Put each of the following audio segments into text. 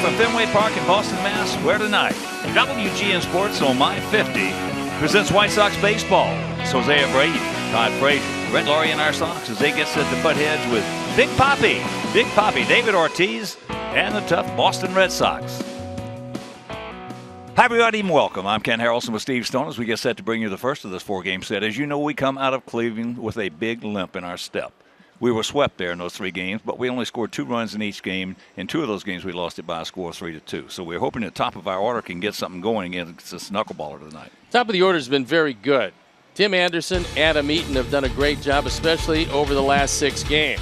from Fenway Park in Boston, Mass, where tonight WGN Sports on My 50 presents White Sox baseball. It's Jose Abreu, Todd Frazier, Brett Laurie in our Sox as they get set to butt heads with Big Papi, David Ortiz, and the tough Boston Red Sox. Hi, everybody, and welcome. I'm Ken Harrelson with Steve Stone as we get set to bring you the first of this four-game set. As you know, we come out of Cleveland with a big limp in our step. We were swept there in those three games, but we only scored 2 runs in each game. In 2 of those games, we lost it by a score of 3-2. So we're hoping the top of our order can get something going against this knuckleballer tonight. Top of the order has been very good. Tim Anderson, Adam Eaton have done a great job, especially over the last 6 games.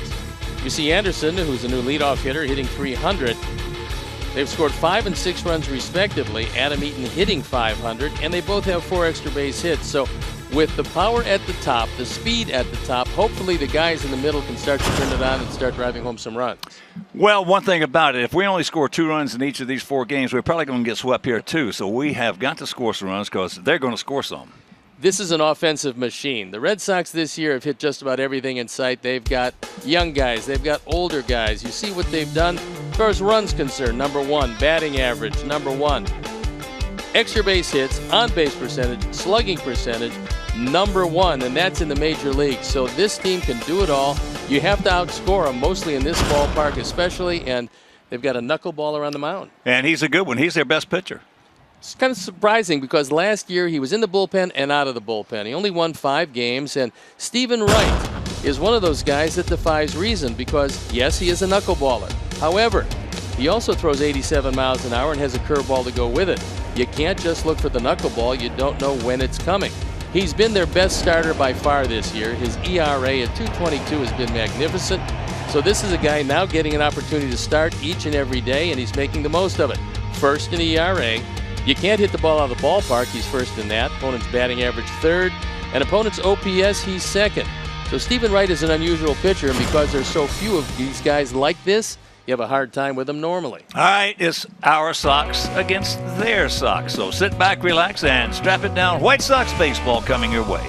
You see Anderson, who's a new leadoff hitter, hitting .300. They've scored 5 and 6 runs respectively. Adam Eaton hitting .500, and they both have 4 extra base hits. So with the power at the top, the speed at the top, hopefully the guys in the middle can start to turn it on and start driving home some runs. Well, one thing about it, if we only score 2 runs in each of these 4 games, we're probably going to get swept here too. So we have got to score some runs because they're going to score some. This is an offensive machine. The Red Sox this year have hit just about everything in sight. They've got young guys. They've got older guys. You see what they've done as far as runs concerned. Number 1, batting average. Number 1, extra base hits, on-base percentage, slugging percentage. Number 1, and that's in the major leagues. So this team can do it all. You have to outscore them, mostly in this ballpark especially, and they've got a knuckleballer on the mound. And he's a good one. He's their best pitcher. It's kind of surprising because last year he was in the bullpen and out of the bullpen. He only won 5 games, and Stephen Wright is one of those guys that defies reason because, yes, he is a knuckleballer. However, he also throws 87 miles an hour and has a curveball to go with it. You can't just look for the knuckleball. You don't know when it's coming. He's been their best starter by far this year. His ERA at 2.22 has been magnificent. So this is a guy now getting an opportunity to start each and every day, and he's making the most of it. First in ERA. You can't hit the ball out of the ballpark. He's first in that. Opponent's batting average 3rd. And opponent's OPS, he's 2nd. So Stephen Wright is an unusual pitcher, and because there's so few of these guys like this, you have a hard time with them normally. All right, it's our Sox against their Sox. So sit back, relax, and strap it down. White Sox baseball coming your way.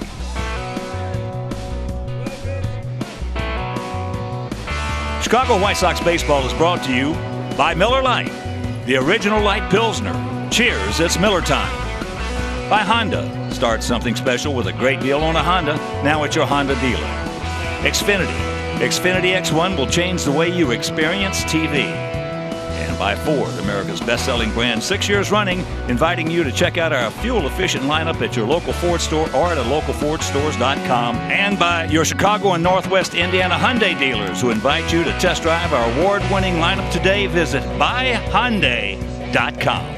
Chicago White Sox baseball is brought to you by Miller Lite, the original light Pilsner. Cheers, it's Miller time. By Honda. Start something special with a great deal on a Honda, now at your Honda dealer. Xfinity. Xfinity X1 will change the way you experience TV. And by Ford, America's best-selling brand 6 years running, inviting you to check out our fuel-efficient lineup at your local Ford store or at localfordstores.com. And by your Chicago and Northwest Indiana Hyundai dealers who invite you to test drive our award-winning lineup today. Visit buyhyundai.com.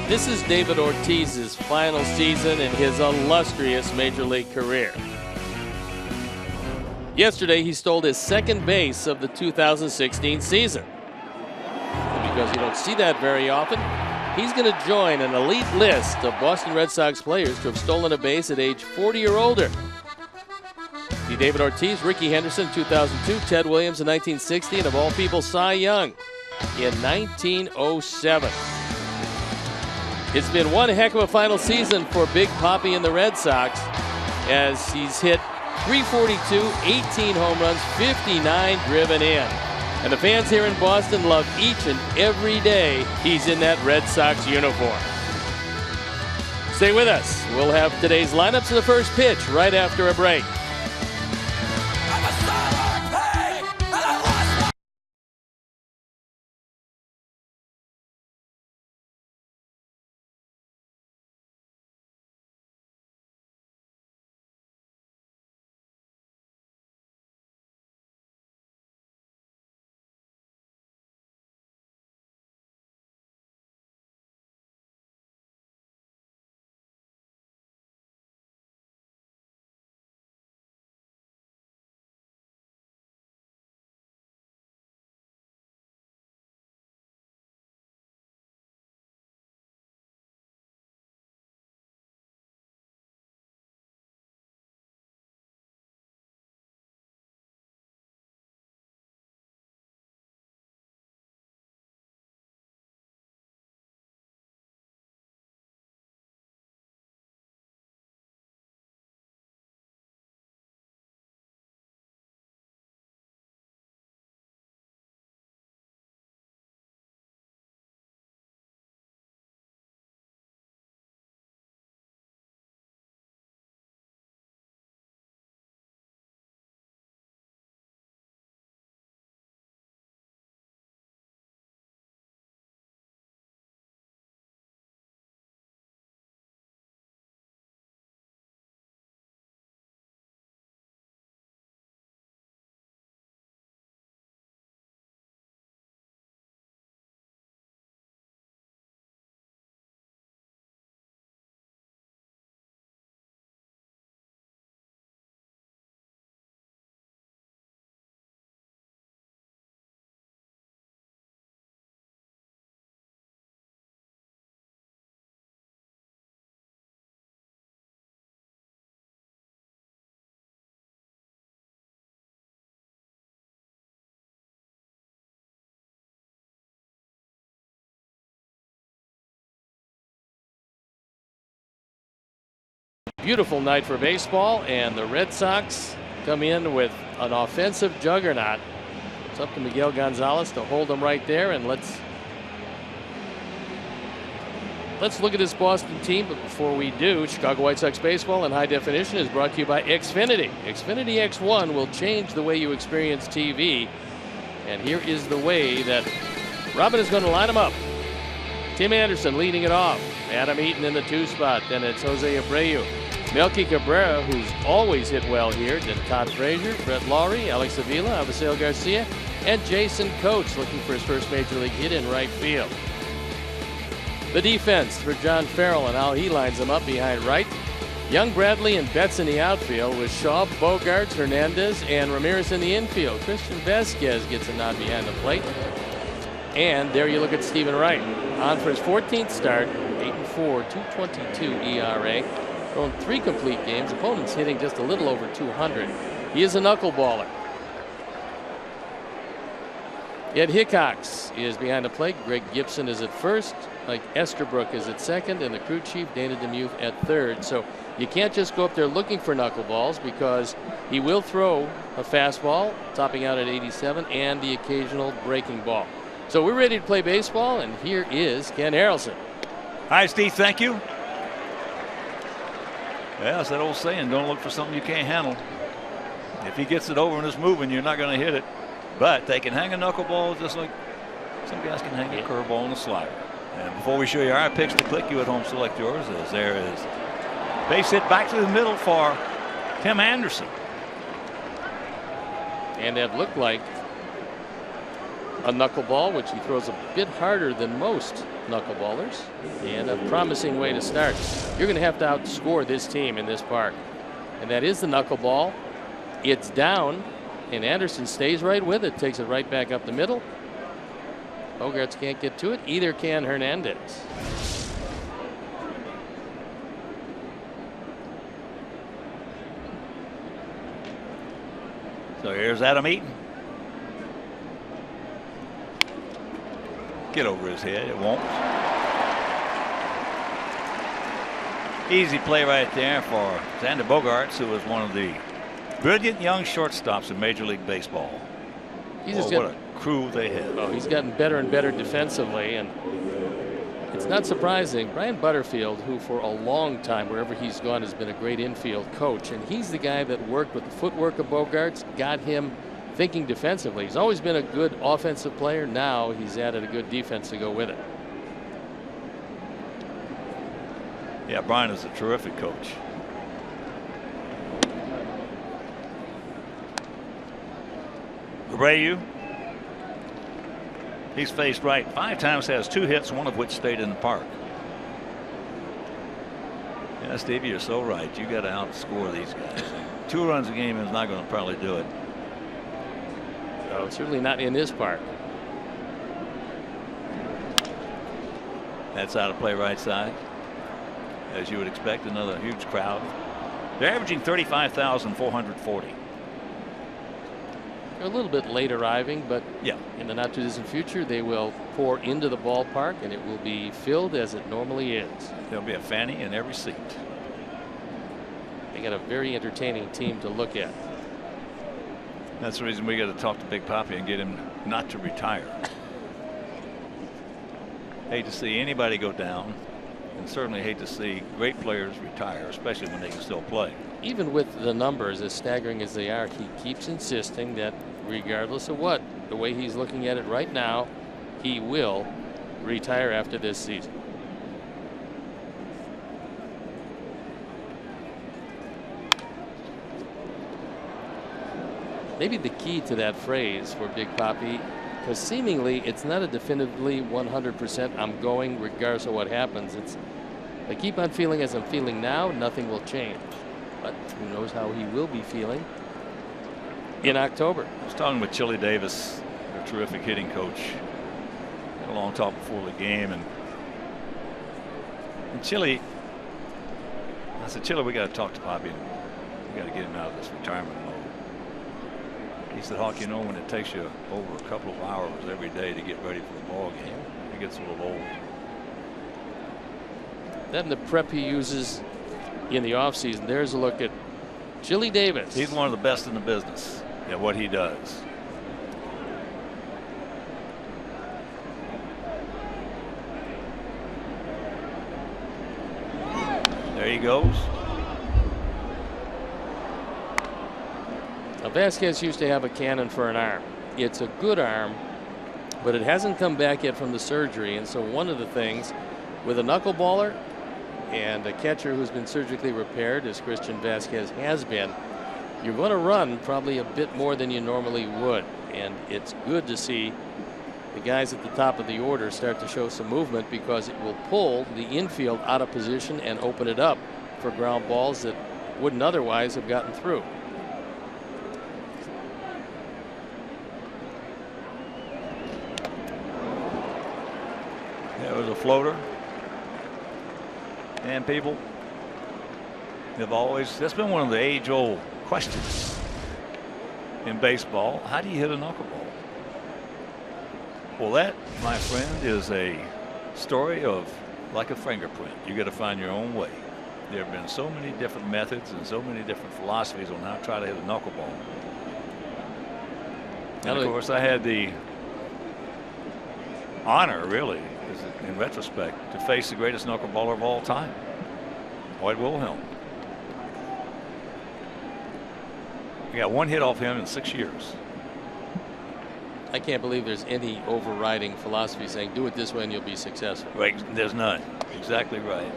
This is David Ortiz's final season in his illustrious Major League career. Yesterday, he stole his second base of the 2016 season. And because you don't see that very often, he's going to join an elite list of Boston Red Sox players to have stolen a base at age 40 or older. See David Ortiz, Rickey Henderson in 2002, Ted Williams in 1960, and of all people, Cy Young in 1907. It's been one heck of a final season for Big Papi and the Red Sox, as he's hit .342, 18 home runs, 59 driven in. And the fans here in Boston love each and every day he's in that Red Sox uniform. Stay with us. We'll have today's lineups and the first pitch right after a break. Beautiful night for baseball, and the Red Sox come in with an offensive juggernaut. It's up to Miguel Gonzalez to hold them right there, and let's look at this Boston team. But before we do, Chicago White Sox baseball in high definition is brought to you by Xfinity. Xfinity X1 will change the way you experience TV, and here is the way that Robin is going to line them up. Tim Anderson leading it off. Adam Eaton in the 2 spot. Then it's Jose Abreu. Melky Cabrera, who's always hit well here. Then Todd Frazier, Brett Lawrie, Alex Avila, Avisail Garcia, and Jason Coates looking for his first major league hit in right field. The defense for John Farrell and how he lines them up behind right. Young, Bradley, and Betts in the outfield with Shaw, Bogarts, Hernandez, and Ramirez in the infield. Christian Vasquez gets a nod behind the plate. And there you look at Stephen Wright, on for his 14th start, 8-4, 2.22 ERA, thrown 3 complete games. Opponents hitting just a little over 200. He is a knuckleballer. Ed Hickox is behind the plate. Greg Gibson is at first. Mike Esterbrook is at second, and the crew chief Dana Demuth at third. So you can't just go up there looking for knuckleballs, because he will throw a fastball, topping out at 87, and the occasional breaking ball. So we're ready to play baseball, and here is Ken Harrelson. Hi, Steve. Thank you. Yeah, it's that old saying, don't look for something you can't handle. If he gets it over and it's moving, you're not going to hit it. But they can hang a knuckleball just like some guys can hang a curveball and a slider. And before we show you our picks to click, you at home select yours. As there is base hit back to the middle for Tim Anderson. And that looked like a knuckleball, which he throws a bit harder than most knuckleballers, and a promising way to start. You're going to have to outscore this team in this park, and that is the knuckleball. It's down, and Anderson stays right with it, takes it right back up the middle. Bogarts can't get to it. Either can Hernandez. So here's Adam Eaton. Get over his head. It won't. Easy play right there for Xander Bogaerts, who is one of the brilliant young shortstops in Major League Baseball. What a crew they have. Oh, he's gotten better and better defensively, and it's not surprising. Brian Butterfield, who for a long time, wherever he's gone, has been a great infield coach, and he's the guy that worked with the footwork of Bogaerts, got him thinking defensively. He's always been a good offensive player. Now he's added a good defense to go with it. Yeah, Brian is a terrific coach. Abreu. He's faced right 5 times, has 2 hits, 1 of which stayed in the park. Yeah, Stevie, you're so right. You got to outscore these guys. 2 runs a game is not going to probably do it. No, certainly not in this park. That's out of play right side. As you would expect, another huge crowd. They're averaging 35,440. They're a little bit late arriving, but yeah, in the not too distant future, they will pour into the ballpark and it will be filled as it normally is. There'll be a Fanny in every seat. They got a very entertaining team to look at. That's the reason we got to talk to Big Papi and get him not to retire. Hate to see anybody go down, and certainly hate to see great players retire, especially when they can still play. Even with the numbers as staggering as they are, he keeps insisting that regardless of what, the way he's looking at it right now, he will retire after this season. Maybe the key to that phrase for Big Papi, because seemingly it's not a definitively 100% I'm going regardless of what happens. It's I keep on feeling as I'm feeling now, nothing will change. But who knows how he will be feeling in October. I was talking with Chili Davis, their terrific hitting coach. Had a long talk before the game, and Chili, I said, Chili, we got to talk to Papi. We got to get him out of this retirement mode. He said, Hawk, you know, when it takes you over a couple of hours every day to get ready for the ball game, it gets a little old. Then the prep he uses in the offseason. There's a look at Chili Davis. He's one of the best in the business at what he does. There he goes. Now, Vasquez used to have a cannon for an arm. It's a good arm, but it hasn't come back yet from the surgery. And so one of the things with a knuckleballer and a catcher who's been surgically repaired, as Christian Vasquez has been, you're going to run probably a bit more than you normally would. And it's good to see the guys at the top of the order start to show some movement, because it will pull the infield out of position and open it up for ground balls that wouldn't otherwise have gotten through. There was a floater. And people have always, that's been one of the age-old questions in baseball. How do you hit a knuckleball? Well, that, my friend, is a story of like a fingerprint. You got to find your own way. There have been so many different methods and so many different philosophies on how to try to hit a knuckleball. And of course, I had the honor, really, in retrospect, to face the greatest knuckleballer of all time, White Wilhelm. We got 1 hit off him in 6 years. I can't believe there's any overriding philosophy saying do it this way and you'll be successful. Right, there's none. Exactly right.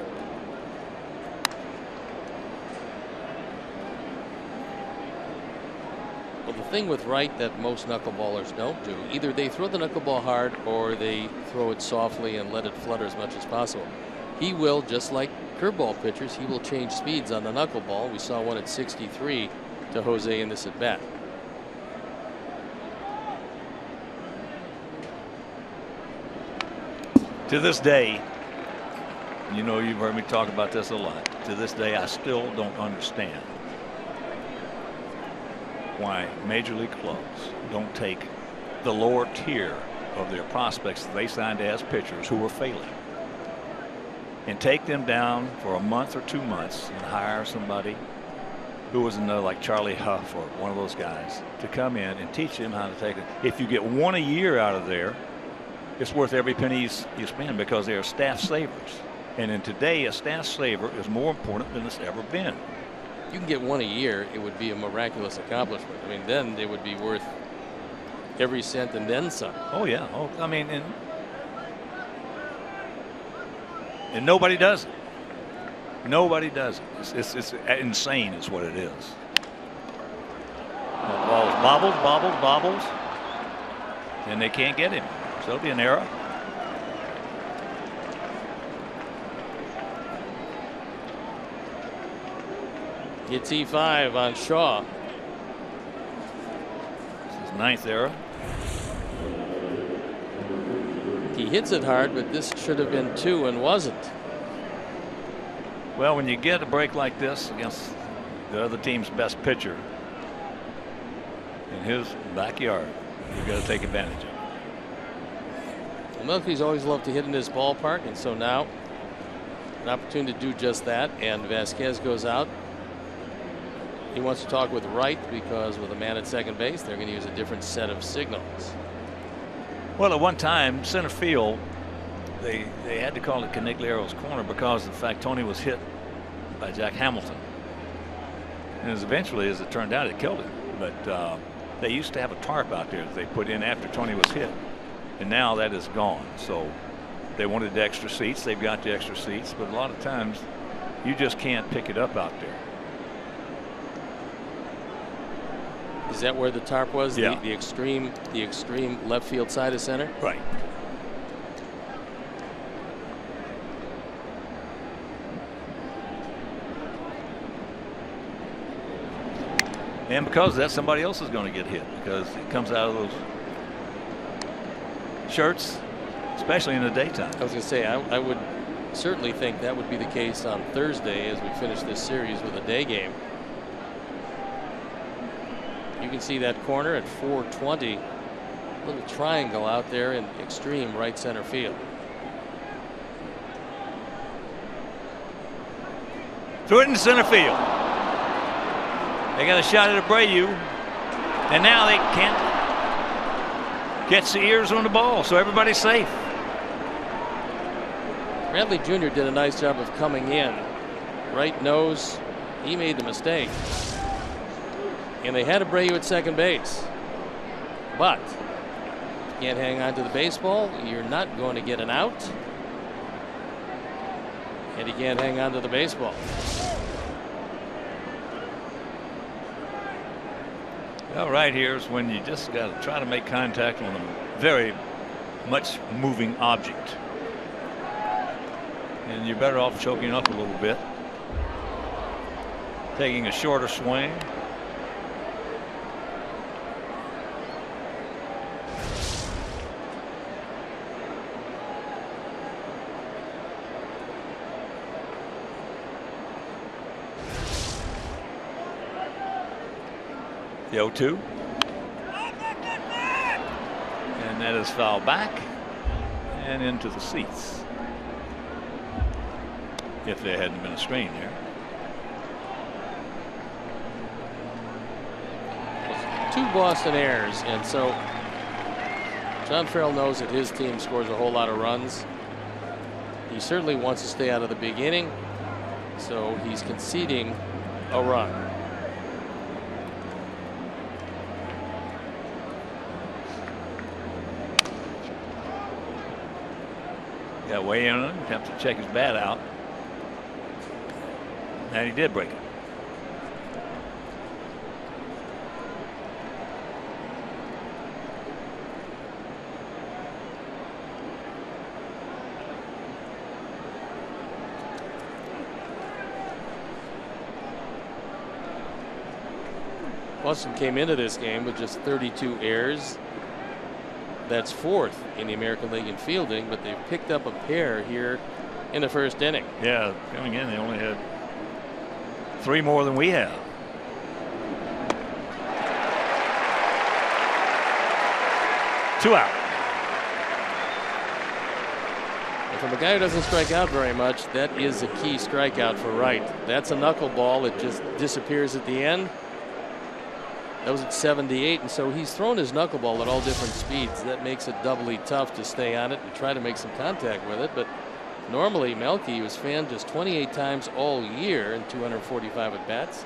Well, the thing with Wright that most knuckleballers don't do, either they throw the knuckleball hard or they throw it softly and let it flutter as much as possible. He will, just like curveball pitchers, he will change speeds on the knuckleball. We saw one at 63 to Jose in this at bat. To this day, you know, you've heard me talk about this a lot. To this day, I still don't understand why major league clubs don't take the lower tier of their prospects that they signed as pitchers who are failing and take them down for a month or 2 months and hire somebody who was another, like Charlie Huff or one of those guys, to come in and teach them how to take it. If you get one a year out of there, it's worth every penny you spend, because they are staff savers. And in today, a staff saver is more important than it's ever been. You can get one a year, it would be a miraculous accomplishment. I mean, then they would be worth every cent and then some. Oh yeah. Oh, I mean, and nobody does it. Nobody does it. It's insane is what it is. The ball's bobbles, and they can't get him. So it'll be an error. It's E5 on Shaw. This is 9th error. He hits it hard, but this should have been 2 and wasn't. Well, when you get a break like this against the other team's best pitcher in his backyard, you've got to take advantage of it. Well, Milwaukee's always loved to hit in his ballpark, and so now an opportunity to do just that. And Vasquez goes out. He wants to talk with Wright, because with a man at second base, they're going to use a different set of signals. Well, at one time, center field, they had to call it Canigliero's corner because of the fact Tony was hit by Jack Hamilton. And eventually, as it turned out, it killed him. But they used to have a tarp out there that they put in after Tony was hit. And now that is gone. So they wanted the extra seats. They've got the extra seats. But a lot of times, you just can't pick it up out there. Is that where the tarp was? Yeah. The extreme left field side of center? Right. And because of that, somebody else is going to get hit, because it comes out of those shirts, especially in the daytime. I was going to say, I would certainly think that would be the case on Thursday as we finish this series with a day game. You can see that corner at 420. Little triangle out there in extreme right center field. Threw it in center field. They got a shot at Abreu, and now they can't catch the ears on the ball, so everybody's safe. Bradley Jr. did a nice job of coming in. Wright knows he made the mistake. And they had Abreu at second base. But you can't hang on to the baseball. You're not going to get an out. And he can't hang on to the baseball. Well, right here is when you just got to try to make contact on a very much moving object. And you're better off choking up a little bit. Taking a shorter swing. The 0-2. And that is foul back and into the seats. If there hadn't been a strain there. Two Boston errors, and so John Farrell knows that his team scores a whole lot of runs. He certainly wants to stay out of the big inning, so he's conceding a run. Got way in on him, attempted to check his bat out. And he did break it. Boston came into this game with just 32 errors. That's 4th in the American League in fielding, but they've picked up a pair here in the first inning. Yeah, coming in, they only had 3 more than we have. Two out. And from a guy who doesn't strike out very much, that is a key strikeout for Wright. That's a knuckleball that just disappears at the end. That was at 78, and so he's thrown his knuckleball at all different speeds. That makes it doubly tough to stay on it and try to make some contact with it. But normally, Melky was fanned just 28 times all year in 245 at bats.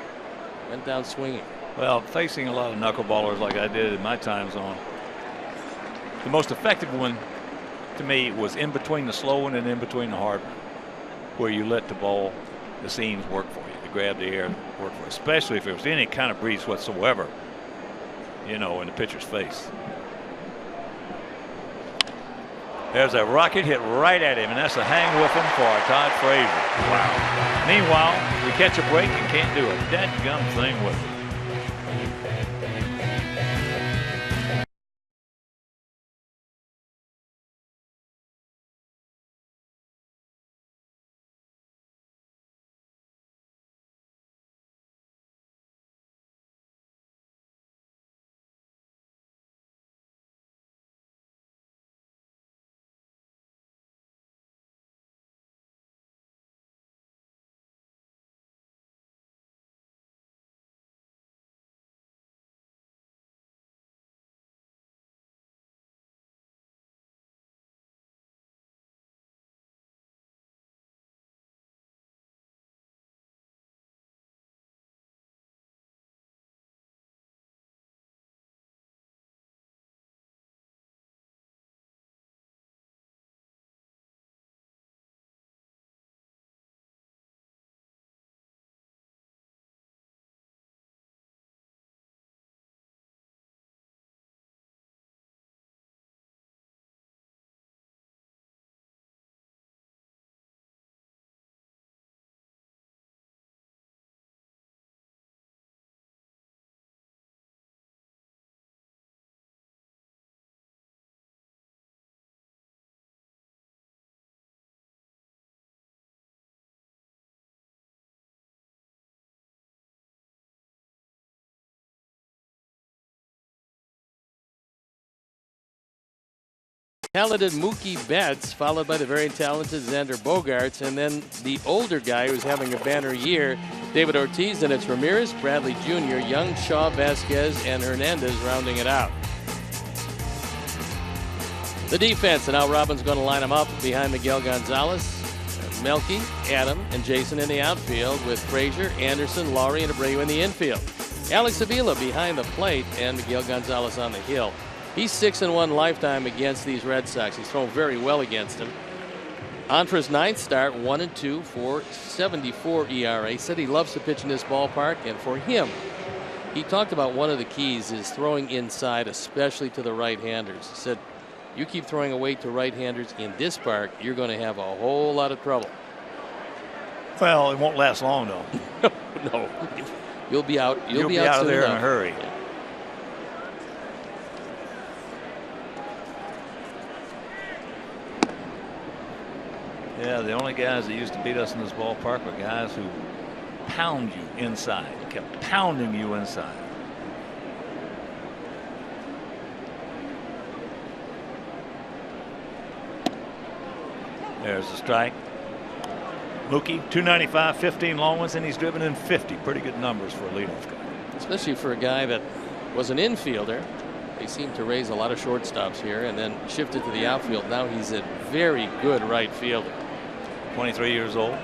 Went down swinging. Well, facing a lot of knuckleballers like I did in my time zone, the most effective one to me was in between the slow one and in between the hard one, where you let the ball, the seams work for you, to grab the air, work for you, especially if it was any kind of breeze whatsoever, you know, in the pitcher's face. There's a rocket hit right at him, and that's a hang with him for Todd Frazier. Wow. Meanwhile, we catch a break and can't do a dadgum thing with it. Talented Mookie Betts, followed by the very talented Xander Bogaerts, and then the older guy who's having a banner year, David Ortiz, and it's Ramirez, Bradley Jr., Young, Shaw, Vasquez, and Hernandez rounding it out. The defense, and Al Robbins going to line them up behind Miguel Gonzalez, Melky, Adam, and Jason in the outfield with Frazier, Anderson, Laurie, and Abreu in the infield. Alex Avila behind the plate and Miguel Gonzalez on the hill. He's 6-1 lifetime against these Red Sox. He's thrown very well against them. On for his 9th start, 1-2 for 74 ERA. He said he loves to pitch in this ballpark, and for him, he talked about one of the keys is throwing inside, especially to the right-handers. He said, you keep throwing away to right-handers in this park, you're going to have a whole lot of trouble. Well, it won't last long, though. No. You'll be out. You'll be out of there in a hurry. Yeah. Yeah, the only guys that used to beat us in this ballpark were guys who pound you inside, kept pounding you inside. There's a strike. Mookie, 295, 15 long ones, and he's driven in 50. Pretty good numbers for a leadoff guy. Especially for a guy that was an infielder. They seem to raise a lot of shortstops here and then shifted to the outfield. Now he's a very good right fielder. 23 years old.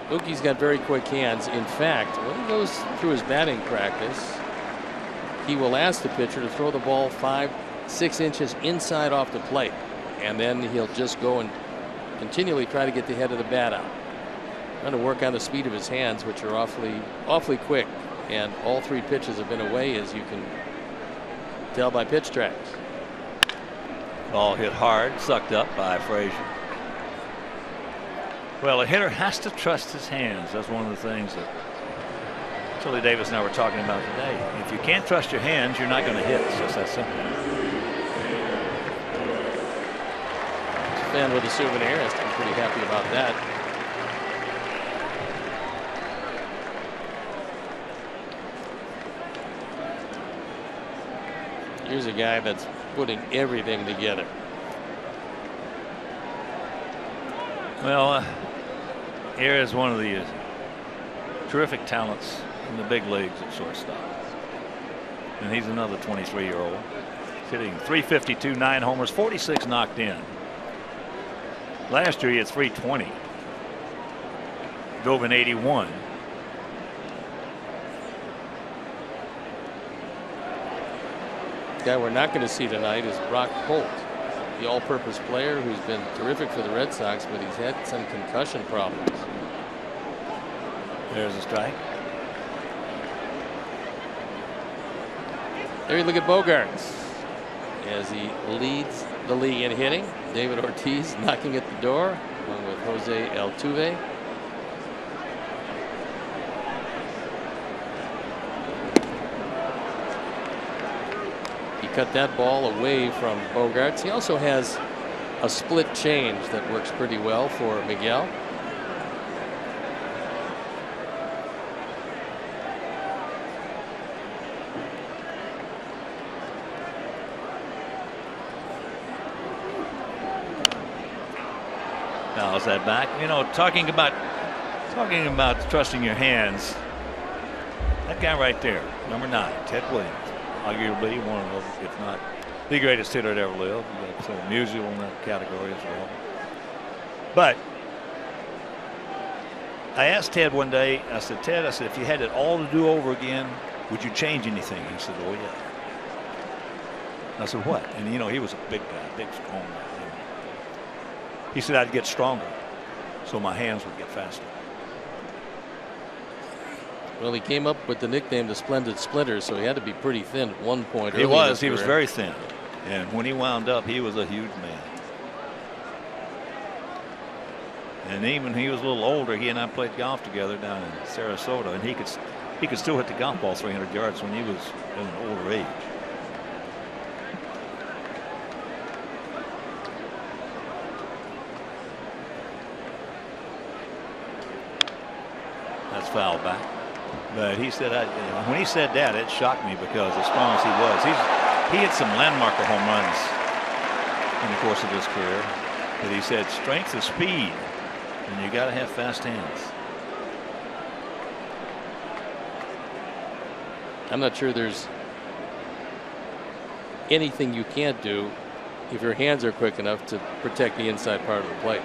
Mookie's got very quick hands. In fact, when he goes through his batting practice, he will ask the pitcher to throw the ball 5-6 inches inside off the plate, and then he'll just go and continually try to get the head of the bat out. Trying to work on the speed of his hands, which are awfully quick, and all 3 pitches have been away, as you can tell by pitch tracks. Ball hit hard, sucked up by Frazier. Well, a hitter has to trust his hands. That's one of the things that Tilly Davis and I were talking about today. If you can't trust your hands, you're not going to hit. It's just that simple. Fan with a souvenir has to be pretty happy about that. Here's a guy that's putting everything together. Well, here is one of the terrific talents in the big leagues at shortstop. And he's another 23-year-old. Hitting .352, 9 homers, 46 knocked in. Last year he had .320. Drove in 81. The guy we're not going to see tonight is Brock Holt, the all-purpose player who's been terrific for the Red Sox, but he's had some concussion problems. There's a strike. There you look at Bogaerts as he leads the league in hitting. David Ortiz knocking at the door along with Jose Altuve. He cut that ball away from Bogaerts. He also has a split change that works pretty well for Miguel. Fouls that back. You know, talking about trusting your hands. That guy right there, number 9, Ted Williams, arguably one of, if not the greatest hitter that ever lived. He's so musical in that category as well. But I asked Ted one day. I said, Ted, if you had it all to do over again, would you change anything? He said, oh yeah. I said, what? And you know, he was a big guy, big, strong guy. He said I'd get stronger, so my hands would get faster. Well, he came up with the nickname the Splendid Splinter, so he had to be pretty thin at one point. He was very thin, and when he wound up, he was a huge man. And even he was a little older. He and I played golf together down in Sarasota, and he could still hit the golf ball 300 yards when he was in an older age. That's foul back. But he said, when he said that, it shocked me because as strong as he was, he hit some landmarker home runs in the course of his career. But he said strength is speed, and you got to have fast hands. I'm not sure there's anything you can't do if your hands are quick enough to protect the inside part of the plate.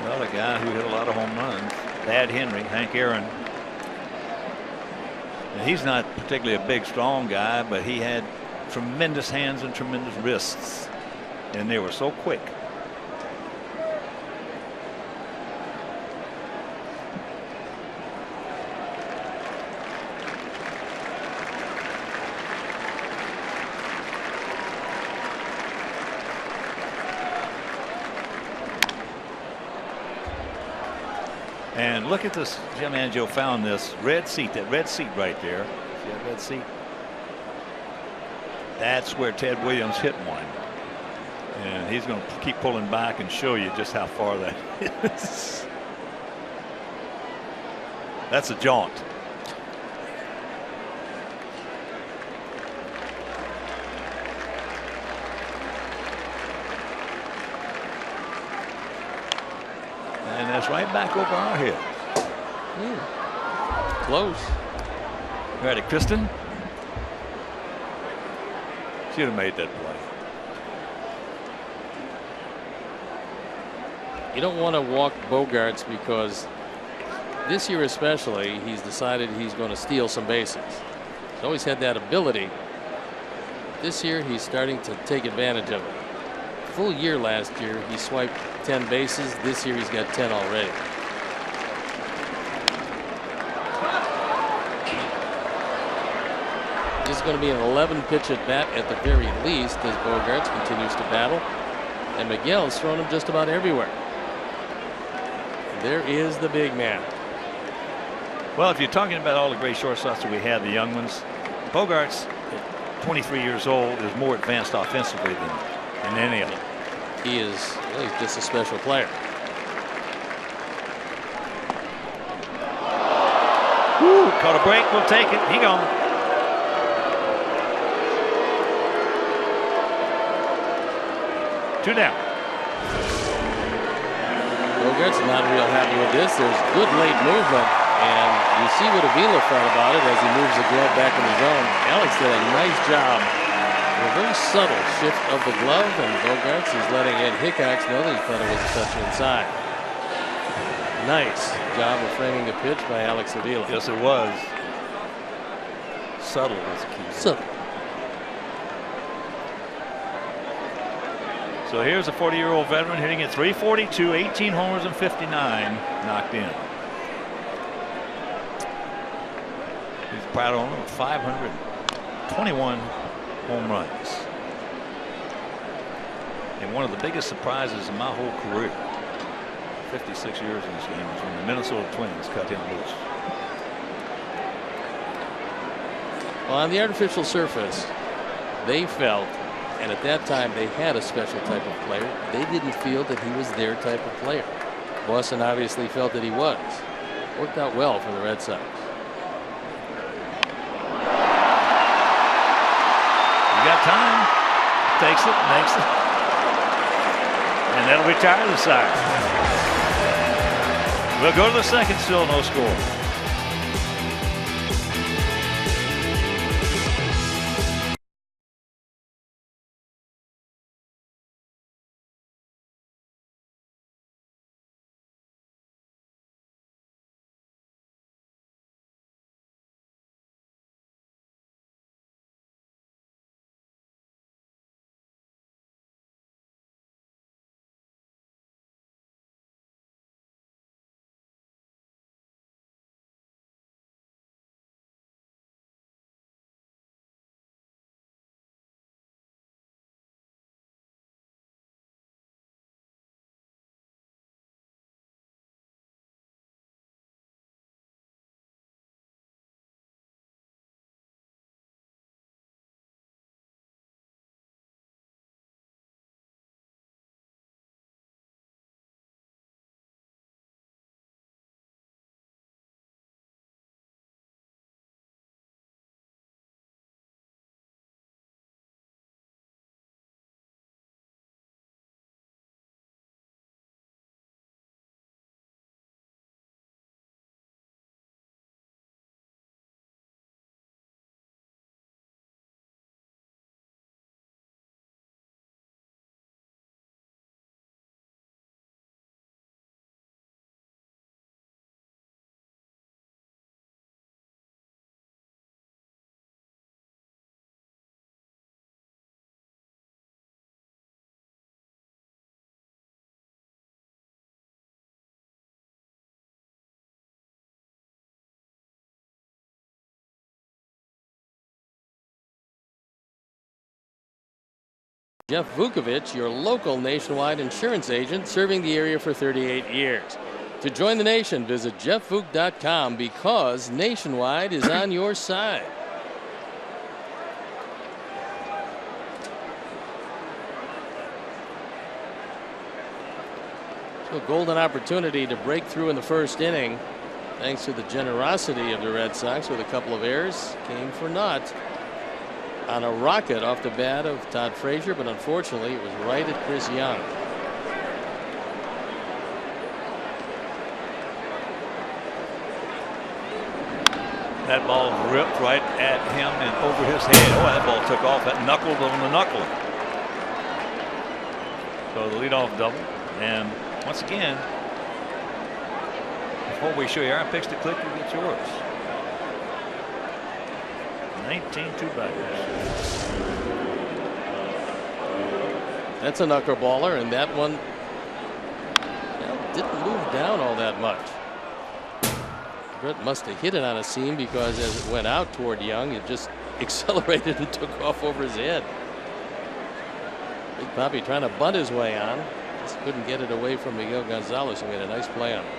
Well, a guy who hit a lot of home runs, Thad Henry, Hank Aaron. And he's not particularly a big, strong guy, but he had tremendous hands and tremendous wrists, and they were so quick. And look at this. Jim Angio found this red seat, that red seat right there. See that red seat? That's where Ted Williams hit one. And he's going to keep pulling back and show you just how far that is. That's a jaunt. And that's right back over our head. Close. Ready, Kristen? Should have made that play. You don't want to walk Bogaerts because this year especially he's decided he's going to steal some bases. He's always had that ability. This year he's starting to take advantage of it. Full year last year he swiped 10 bases. This year he's got 10 already. This going to be an 11-pitch at bat at the very least as Bogaerts continues to battle. And Miguel's thrown him just about everywhere. There is the big man. Well, if you're talking about all the great shortstops that we had, the young ones, Bogaerts, at 23 years old, is more advanced offensively than any of them. He's just a special player. Woo, caught a break. We'll take it. He gone. Two down. Bogaerts not real happy with this. There's good late movement, and you see what Avila thought about it as he moves the glove back in the zone. Alex did a nice job. A very subtle shift of the glove, and Bogaerts is letting Ed Hickox know that he thought it was a touch inside. Nice job of framing the pitch by Alex Avila. Yes, it was. Subtle was the key. Subtle. So here's a 40-year-old veteran hitting at .342, 18 homers and 59 knocked in. He's proud owner of 521 home runs. And one of the biggest surprises in my whole career, 56 years in this game, is when the Minnesota Twins cut him loose. Well, on the artificial surface, they felt, and at that time they had a special type of player. They didn't feel that he was their type of player. Boston obviously felt that he was. Worked out well for the Red Sox. You got time. Takes it, makes it. And that'll retire the side. We'll go to the second, still no score. Jeff Vukovich, your local Nationwide insurance agent, serving the area for 38 years. To join the nation, visit jeffvuk.com because Nationwide is on your side. So a golden opportunity to break through in the first inning, thanks to the generosity of the Red Sox with a couple of errors. Came for naught on a rocket off the bat of Todd Frazier, but unfortunately it was right at Chris Young. That ball ripped right at him and over his head. Oh, that ball took off. That knuckled on the knuckle. So the leadoff double. And once again, before we show you our picks to click, you get yours. 19 two-baggers. That's a knuckleballer, and that one didn't move down all that much. Brett must have hit it on a seam because as it went out toward Young, it just accelerated and took off over his head. Big Poppy trying to bunt his way on. Just couldn't get it away from Miguel Gonzalez, who made a nice play on him.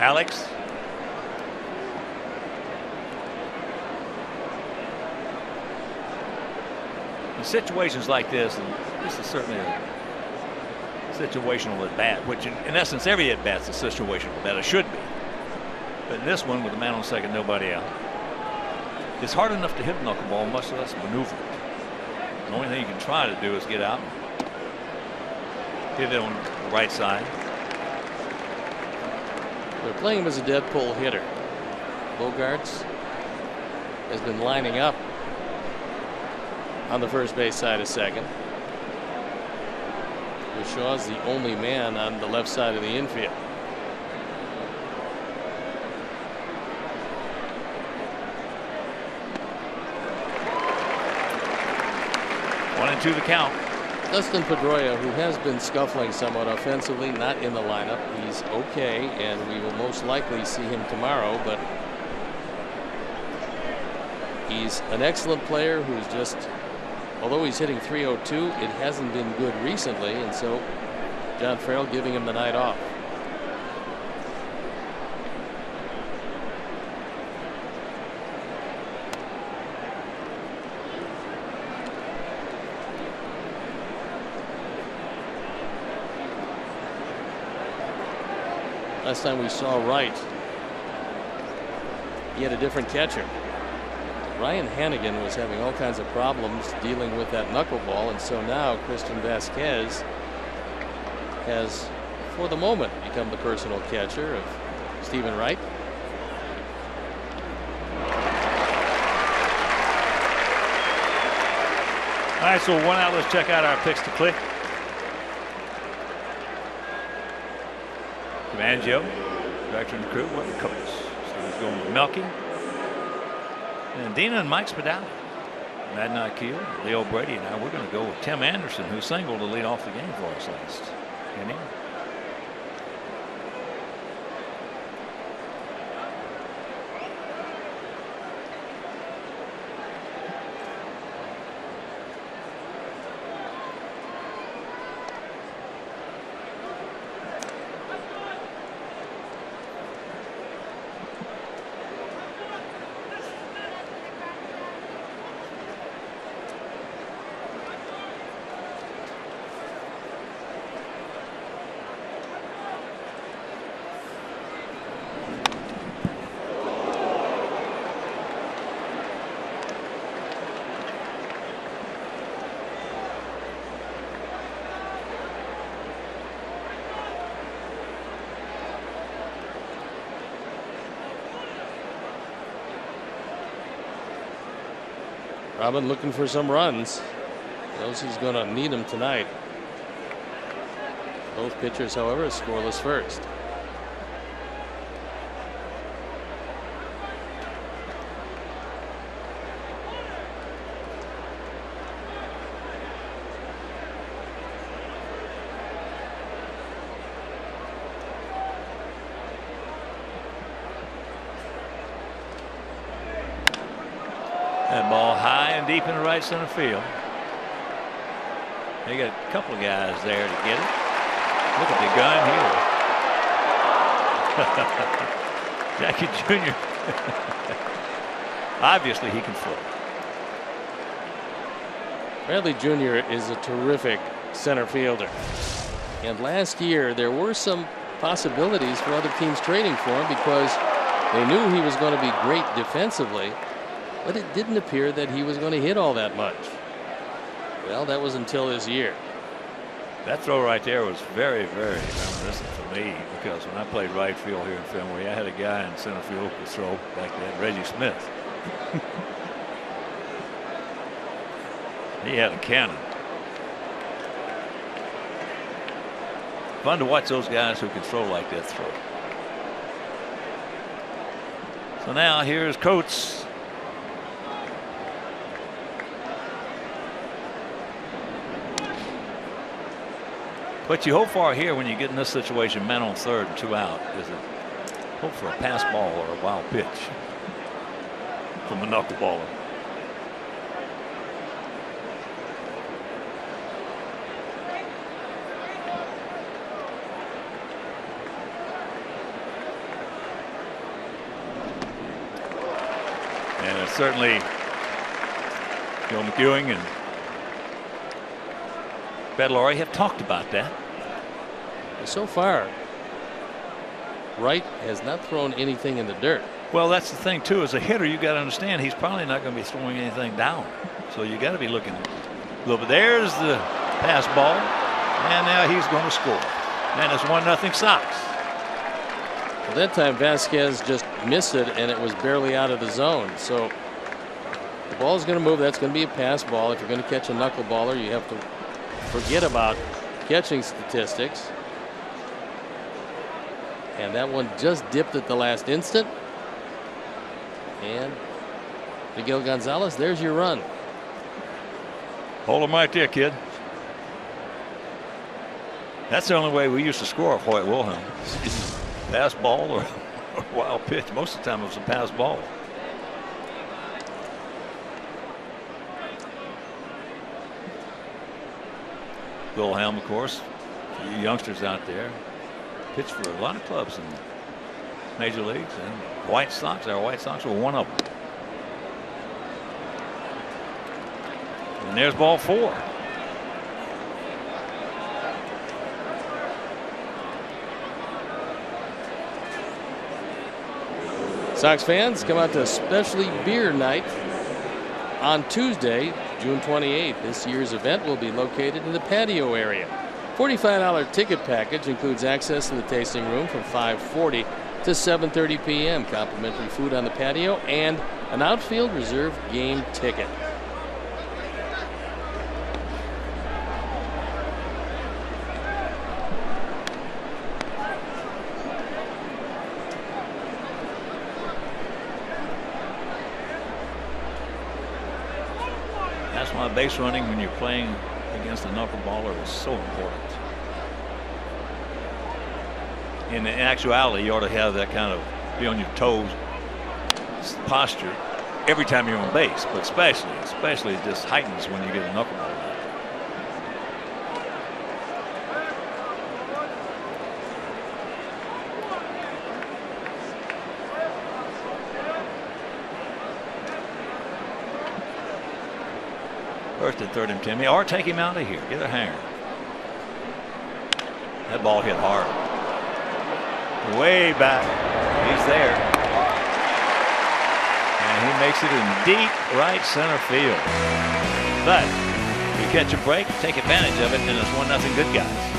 Alex. In situations like this, and this is certainly a situational at bat, which in essence every at bat's a situational at bat. It should be. But in this one, with a man on second, nobody out, it's hard enough to hit a knuckleball, much less maneuver it. The only thing you can try to do is get out and hit it on the right side. They're playing him as a dead pull hitter. Bogarts has been lining up on the first base side of second. Shaw's the only man on the left side of the infield. One and two the count. Dustin Pedroia, who has been scuffling somewhat offensively, not in the lineup. He's okay, and we will most likely see him tomorrow, but he's an excellent player who's just, although he's hitting .302, it hasn't been good recently, and so John Farrell giving him the night off. Last time we saw Wright, he had a different catcher. Ryan Hannigan was having all kinds of problems dealing with that knuckleball, and so now Christian Vasquez has, for the moment, become the personal catcher of Stephen Wright. All right, so one out. Let's check out our picks to click. Mangio, director and crew, what the coach. So he's going with Melky. And Dina and Mike Spadali. Matt Nykiel, Leo Brady, and now we're going to go with Tim Anderson, who singled to lead off the game for us last inning. Robin looking for some runs. Knows he's going to need them tonight. Both pitchers, however, scoreless first. That ball high and deep in the right center field. They got a couple of guys there to get it. Look at the gun here. Jackie Jr. Obviously he can throw. Bradley Jr. is a terrific center fielder. And last year there were some possibilities for other teams trading for him because they knew he was going to be great defensively. But it didn't appear that he was going to hit all that much. Well, that was until this year. That throw right there was very, very reminiscent for me because when I played right field here in Fenway, I had a guy in center field who could throw like that, Reggie Smith. He had a cannon. Fun to watch those guys who can throw like that throw. So now here's Coates. What you hope for here when you get in this situation, man on third and 2 out, is hope for a pass ball or a wild pitch from a knuckleballer. And it's certainly Joe McEwing and Bedlaurie have talked about that. So far, Wright has not thrown anything in the dirt. Well, that's the thing too. As a hitter, you got to understand he's probably not going to be throwing anything down. So you got to be looking a little bit. There's the pass ball, and now he's going to score. And it's 1-0 Sox. Well, that time Vasquez just missed it, and it was barely out of the zone. So the ball's going to move. That's going to be a pass ball. If you're going to catch a knuckleballer, you have to forget about catching statistics. And that one just dipped at the last instant. And Miguel Gonzalez, there's your run. Hold him right there, kid. That's the only way we used to score off Hoyt Wilhelm. Pass ball or a wild pitch. Most of the time it was a pass ball. Wilhelm, of course, you youngsters out there, pitched for a lot of clubs in major leagues, and White Sox. Our White Sox were one of them. And there's ball 4. Sox fans, come out to Especially Beer Night on Tuesday, June 28th. This year's event will be located in the patio area. $45 ticket package includes access to the tasting room from 5:40 to 7:30 p.m. Complimentary food on the patio and an outfield reserve game ticket. That's why base running when you're playing against a knuckleballer is so important. In actuality, you ought to have that kind of be on your toes posture every time you're on base, but especially it just heightens when you get a knuckleball. First and third and 10, or take him out of here. Get a hanger. That ball hit hard. Way back. He's there. And he makes it in deep right center field. But you catch a break, take advantage of it, and it's 1-0 good guys.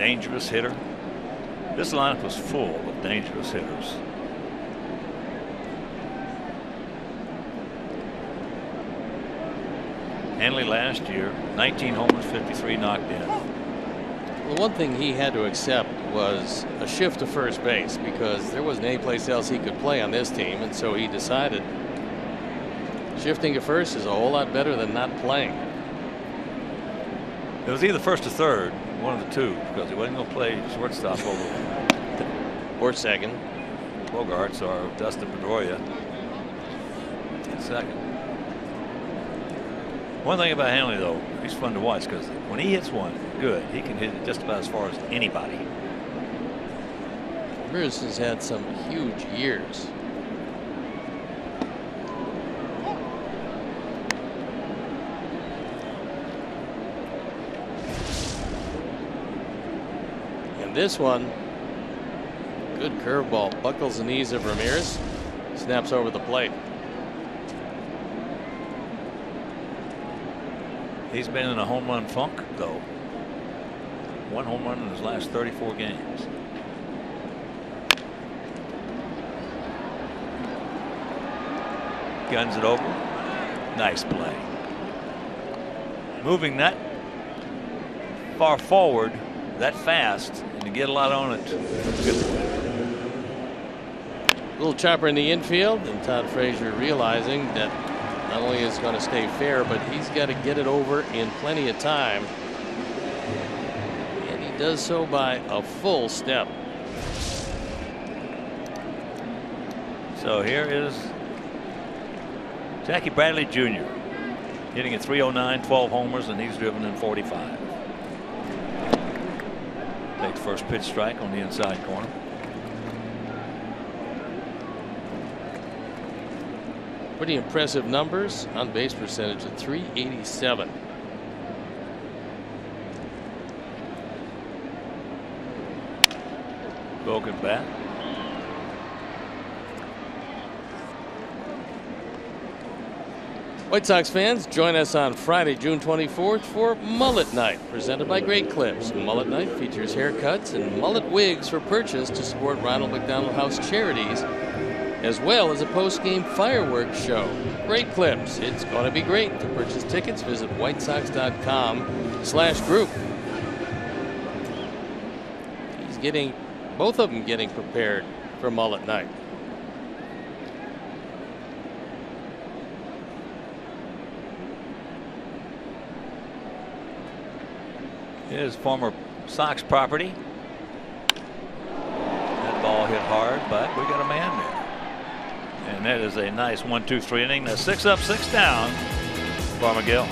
dangerous hitter. This lineup was full of dangerous hitters. Hanley last year, 19 homers, 53 knocked in. Well, one thing he had to accept was a shift to first base because there wasn't any place else he could play on this team, and so he decided shifting to first is a whole lot better than not playing. It was either first or third, one of the two, because he wasn't going to play shortstop over or second. Bogarts or Dustin Pedroia in second. One thing about Hanley, though, he's fun to watch because when he hits one good, he can hit it just about as far as anybody. Brewers has had some huge years. And this one, good curveball, buckles the knees of Ramirez, snaps over the plate. He's been in a home run funk, though. One home run in his last 34 games. Guns it over. Nice play. Moving that far forward, that fast, and to get a lot on it. Good play. Little chopper in the infield, and Todd Frazier realizing that not only is going to stay fair, but he's got to get it over in plenty of time. And he does so by a full step. So here is Jackie Bradley Jr. hitting at 309, 12 homers, and he's driven in 45. Takes first pitch strike on the inside corner. Pretty impressive numbers. On base percentage at .387. Broken bat. White Sox fans, join us on Friday, June 24th for Mullet Night, presented by Great Clips. Mullet Night features haircuts and mullet wigs for purchase to support Ronald McDonald House charities, as well as a post-game fireworks show. Great Clips. It's going to be great. To purchase tickets, visit whitesox.com/group. He's getting, both of them getting prepared for Mullet Night. His former Sox property. That ball hit hard, but we got a man there. And that is a nice 1-2-3 inning. That's 6 up, 6 down for Miguel.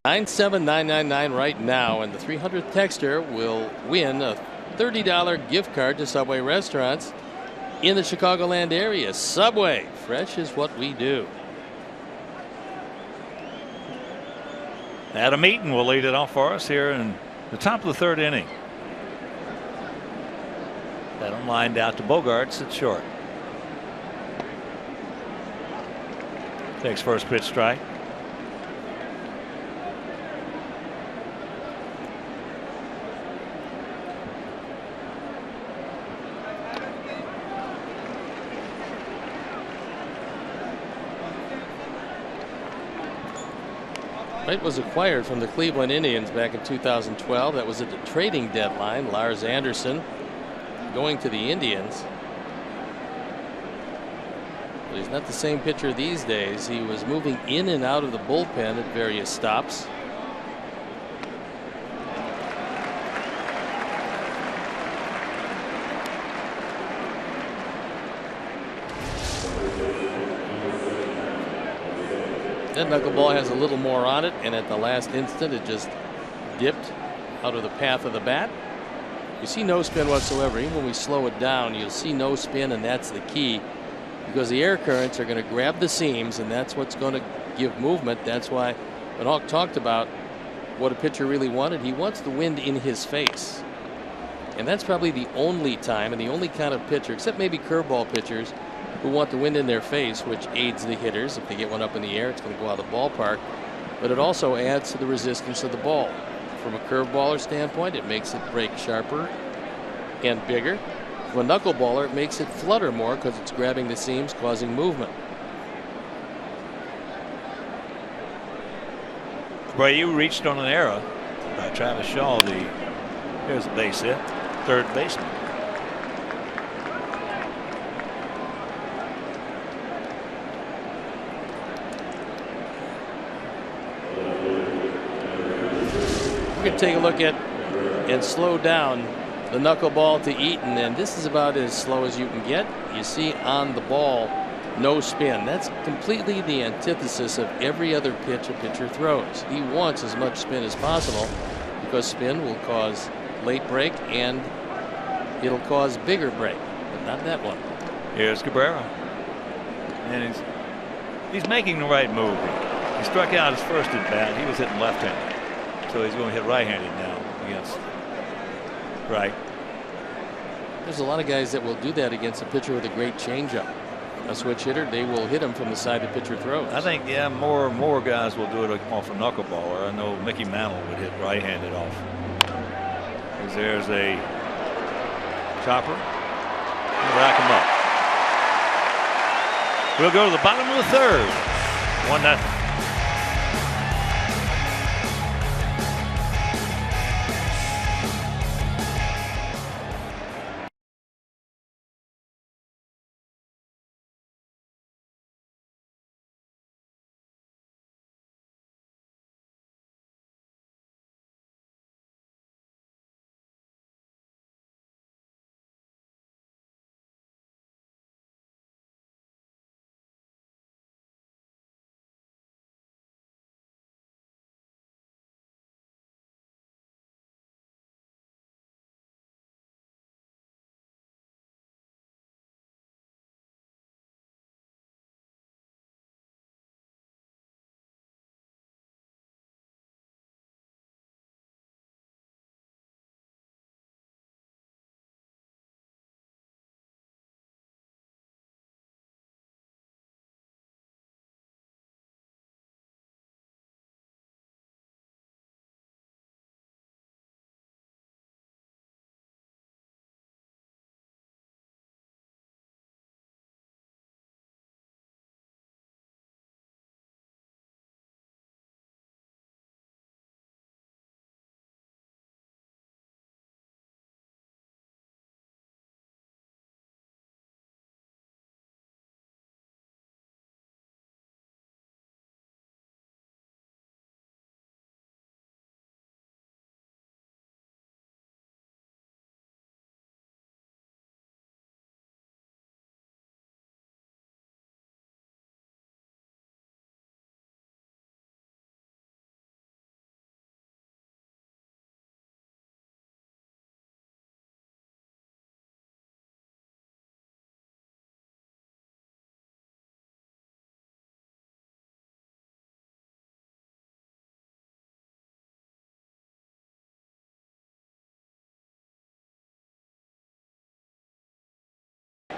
97999 right now, and the 300th texter will win a $30 gift card to Subway restaurants in the Chicagoland area. Subway, fresh is what we do. Adam Eaton will lead it off for us here in the top of the third inning. Adam lined out to Bogarts at short. Takes first pitch strike. Wright was acquired from the Cleveland Indians back in 2012. That was at the trading deadline. Lars Anderson going to the Indians. But he's not the same pitcher these days. He was moving in and out of the bullpen at various stops. That knuckleball has a little more on it, and at the last instant it just dipped out of the path of the bat. You see no spin whatsoever. Even when we slow it down, you'll see no spin, and that's the key, because the air currents are going to grab the seams, and that's what's going to give movement. That's why when Hawk talked about what a pitcher really wanted, he wants the wind in his face. And that's probably the only time and the only kind of pitcher, except maybe curveball pitchers, who want the wind in their face, which aids the hitters. If they get one up in the air, it's going to go out of the ballpark. But it also adds to the resistance of the ball. From a curveballer standpoint, it makes it break sharper and bigger. From a knuckleballer, it makes it flutter more because it's grabbing the seams, causing movement. Brayu reached on an error by Travis Shaw. Here's a base hit, third baseman. We're going to take a look at and slow down the knuckleball to Eaton, and this is about as slow as you can get. You see on the ball, no spin. That's completely the antithesis of every other pitch a pitcher throws. He wants as much spin as possible because spin will cause late break and it'll cause bigger break, but not that one. Here's Cabrera, and he's making the right move. He struck out his first at bat. He was hitting left-handed. So he's going to hit right-handed now against Wright. There's a lot of guys that will do that against a pitcher with a great changeup. A switch hitter, they will hit him from the side the pitcher throws. I think, yeah, more and more guys will do it off a knuckleballer. I know Mickey Mantle would hit right-handed off. There's a chopper. Rack him up. We'll go to the bottom of the third. 1-0.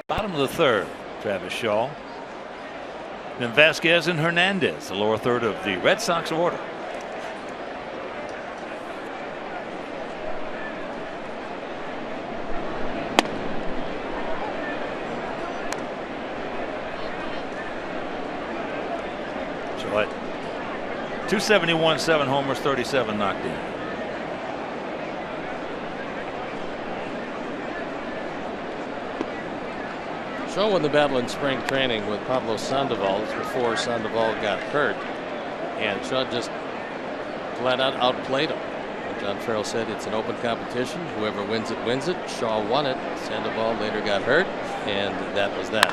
Bottom of the third, Travis Shaw. Then Vasquez and Hernandez, the lower third of the Red Sox order. So at 271, 7 homers, 37 knocked in. Shaw won the battle in spring training with Pablo Sandoval before Sandoval got hurt, and Shaw just flat out outplayed him. And John Farrell said it's an open competition. Whoever wins it wins it. Shaw won it. Sandoval later got hurt, and that was that.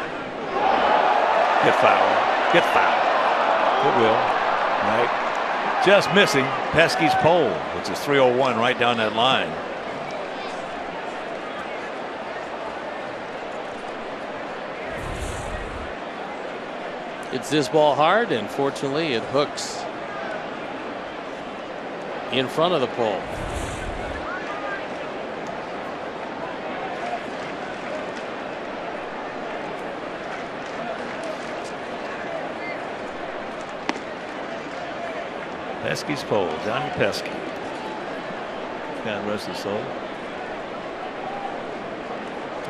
Good foul. Good foul. Goodwill. Right. Just missing Pesky's pole, which is 301 right down that line. It's this ball hard, and fortunately it hooks in front of the pole. Pesky's pole, Johnny Pesky. God rest his soul.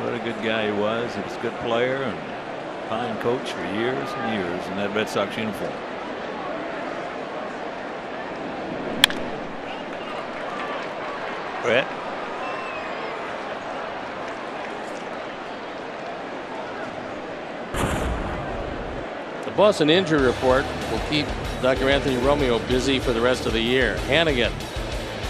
What a good guy he was. He was a good player and fine coach for years and years in that Red Sox uniform. Brett. The Boston injury report will keep Dr. Anthony Romeo busy for the rest of the year. Hannigan,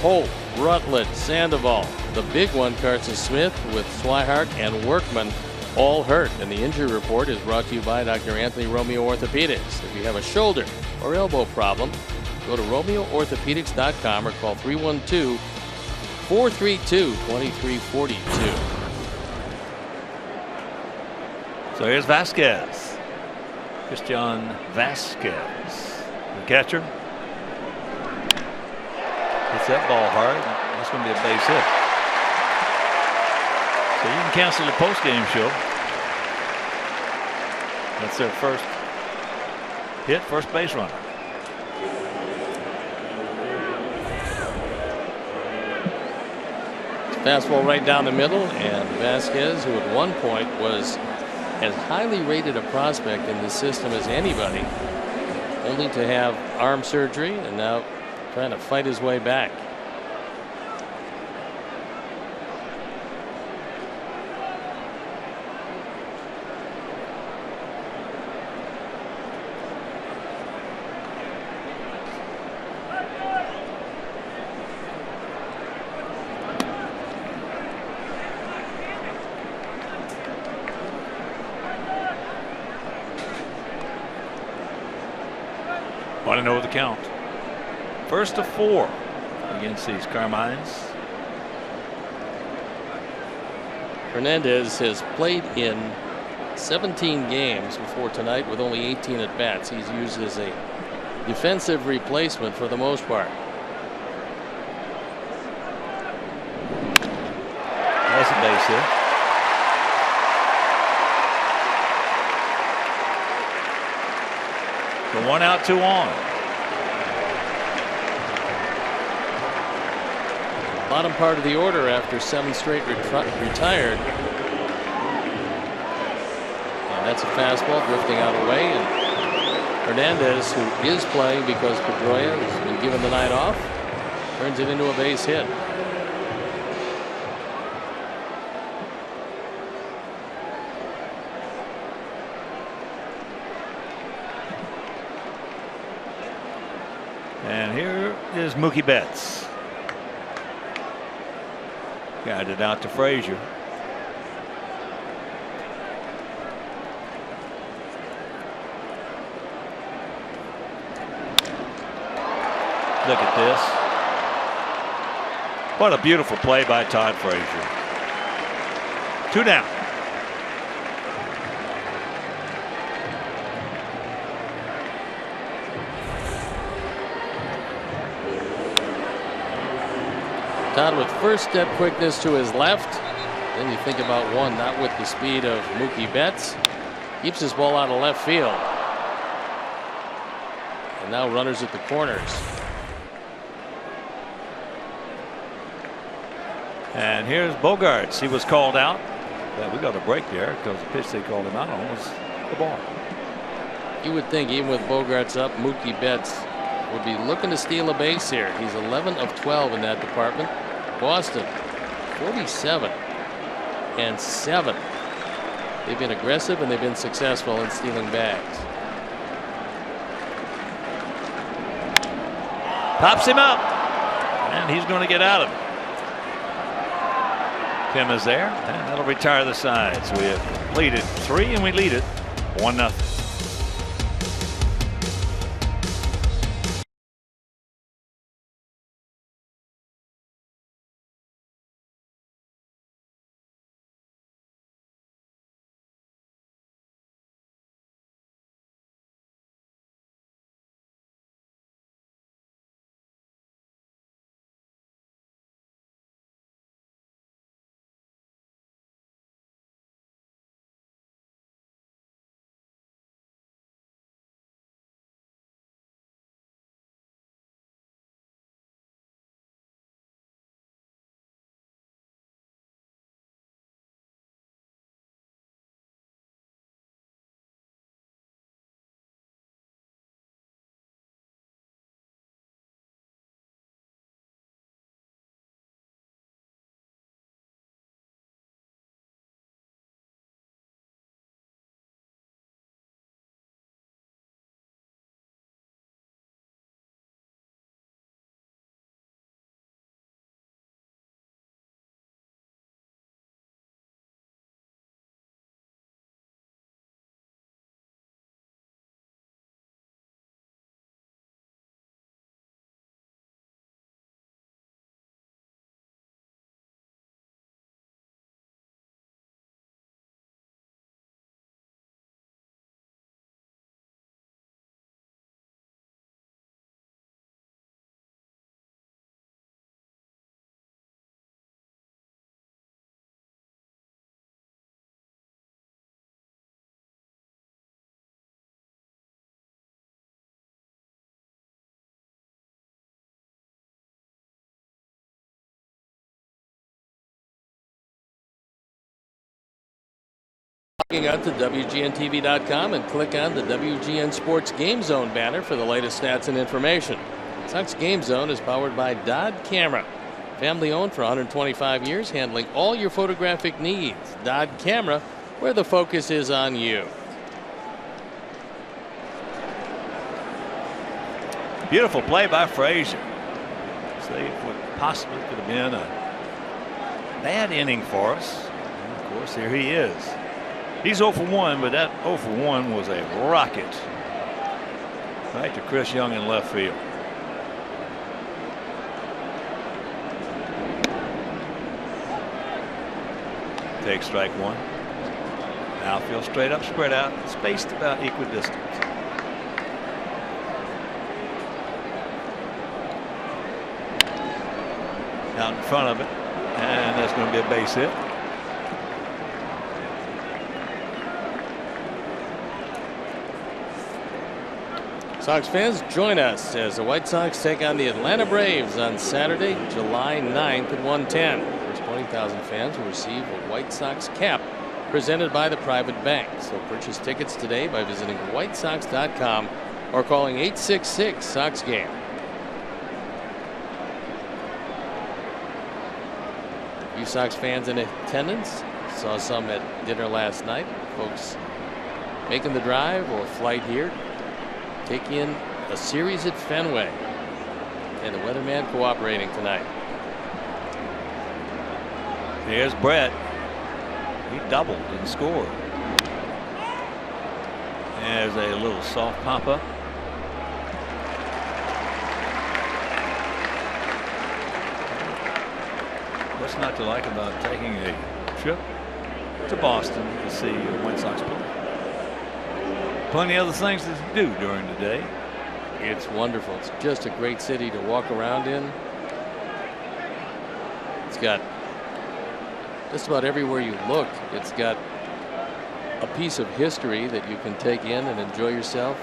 Holt, Rutledge, Sandoval. The big one, Carson Smith, with Swihart and Workman, all hurt. And the injury report is brought to you by Dr. Anthony Romeo Orthopedics. If you have a shoulder or elbow problem, go to RomeoOrthopedics.com or call 312-432-2342. So here's Vasquez. Christian Vasquez, the catcher. Hits that ball hard. That's going to be a base hit. So you can cancel the post-game show. That's their first hit, first base runner. Fastball right down the middle, and Vasquez, who at one point was as highly rated a prospect in the system as anybody, only to have arm surgery and now trying to fight his way back. Want to know the count. First of 4 against these Carmines. Hernandez has played in 17 games before tonight with only 18 at bats. He's used as a defensive replacement for the most part. That's a base hit. So 1 out, 2 on. Bottom part of the order after 7 straight retired. And that's a fastball drifting out away. And Hernandez, who is playing because Pedroia has been given the night off, turns it into a base hit. And here is Mookie Betts. Got it out to Frazier. Look at this. What a beautiful play by Todd Frazier. 2 down. Todd with first step quickness to his left. Then you think about one not with the speed of Mookie Betts. Keeps his ball out of left field. And now runners at the corners. And here's Bogarts. He was called out. But we got a break there because the pitch they called him out on was the ball. You would think even with Bogarts up, Mookie Betts would be looking to steal a base here. He's 11 of 12 in that department. Boston 47 and 7. They've been aggressive and they've been successful in stealing bags. Pops him up, and he's going to get out of it. Kim is there, and that'll retire the side. So we have lead it 3, and we lead it 1-0. Log on to WGNTV.com and click on the WGN Sports Game Zone banner for the latest stats and information. Sox Game Zone is powered by Dodd Camera. Family owned for 125 years, handling all your photographic needs. Dodd Camera, where the focus is on you. Beautiful play by Frazier. Save what possibly could have been a bad inning for us. And of course, here he is. He's 0 for 1, but that 0 for 1 was a rocket right to Chris Young in left field. Take strike 1. Outfield straight up, spread out, spaced about equidistant. Out in front of it, and that's going to be a base hit. Sox fans, join us as the White Sox take on the Atlanta Braves on Saturday, July 9th at 1:10. First 20,000 fans will receive a White Sox cap presented by the private bank. So purchase tickets today by visiting whitesox.com or calling 866-SOX-GAME. You Sox fans in attendance, saw some at dinner last night. Folks making the drive or flight here, take in a series at Fenway, and the weatherman cooperating tonight. Here's Brett. He doubled and scored. There's a little soft pop up. What's not to like about taking a trip to Boston to see the White Sox play? Plenty of other things to do during the day. It's wonderful. It's just a great city to walk around in. It's got just about everywhere you look, it's got a piece of history that you can take in and enjoy yourself.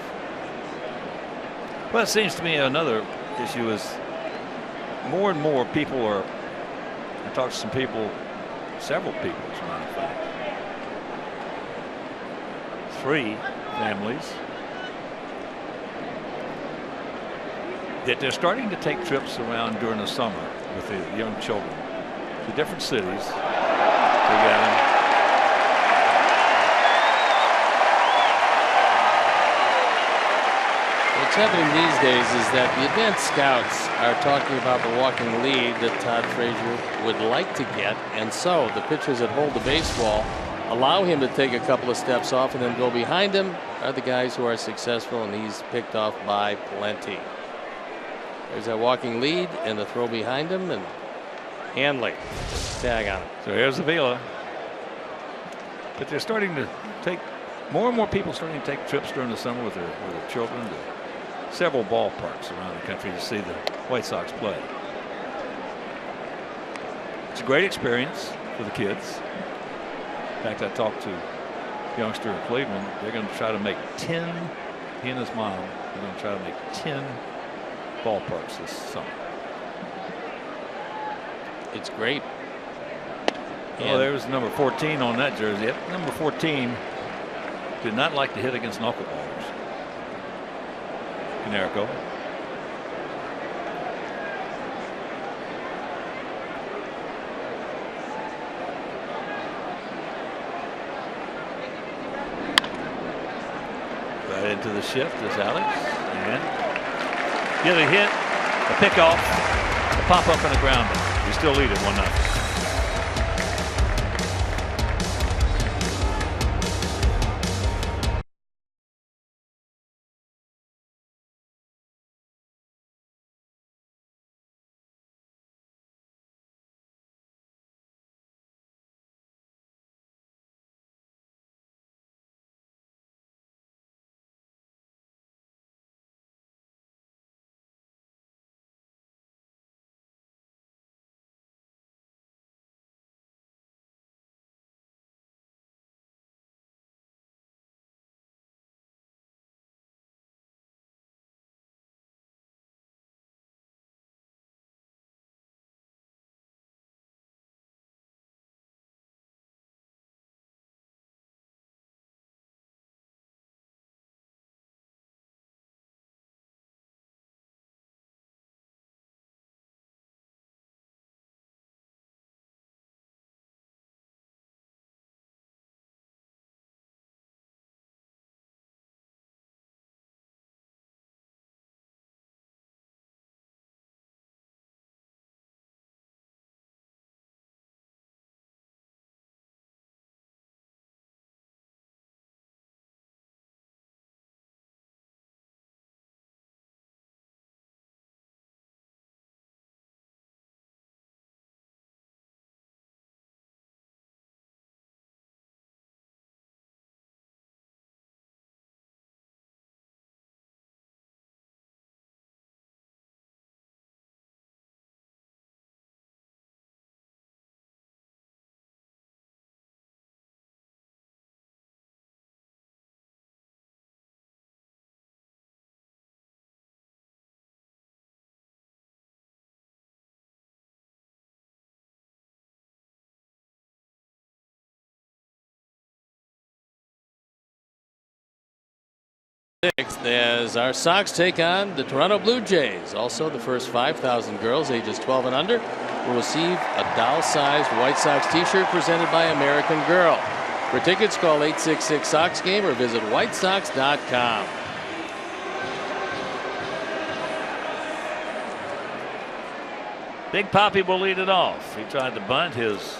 Well, it seems to me another issue is more and more people are. I talked to some people, several people, as a matter of fact, 3 families, that they're starting to take trips around during the summer with the young children to different cities together. What's happening these days is that the advanced scouts are talking about the walking lead that Todd Frazier would like to get, and so the pitchers that hold the baseball allow him to take a couple of steps off and then go behind him are the guys who are successful, and he's picked off by plenty. There's that walking lead and the throw behind him, and Hanley tag on him. So here's Avila. But they're starting to take more and more people starting to take trips during the summer with their children to several ballparks around the country to see the White Sox play. It's a great experience for the kids. In fact, I talked to a youngster in Cleveland. They're going to try to make 10. He and his mom are going to try to make 10 ballparks this summer. It's great. Oh, there's number 14 on that jersey. Yep, number 14 did not like to hit against knuckleballers. Canerico. Right into the shift is Alex. And get a hit, a pickoff, a pop up and a grounder. You still lead it 1-0. As our Sox take on the Toronto Blue Jays. Also, the first 5,000 girls ages 12 and under will receive a doll-sized White Sox t-shirt presented by American Girl. For tickets, call 866-SOX-GAME or visit whitesox.com. Big Papi will lead it off. He tried to bunt his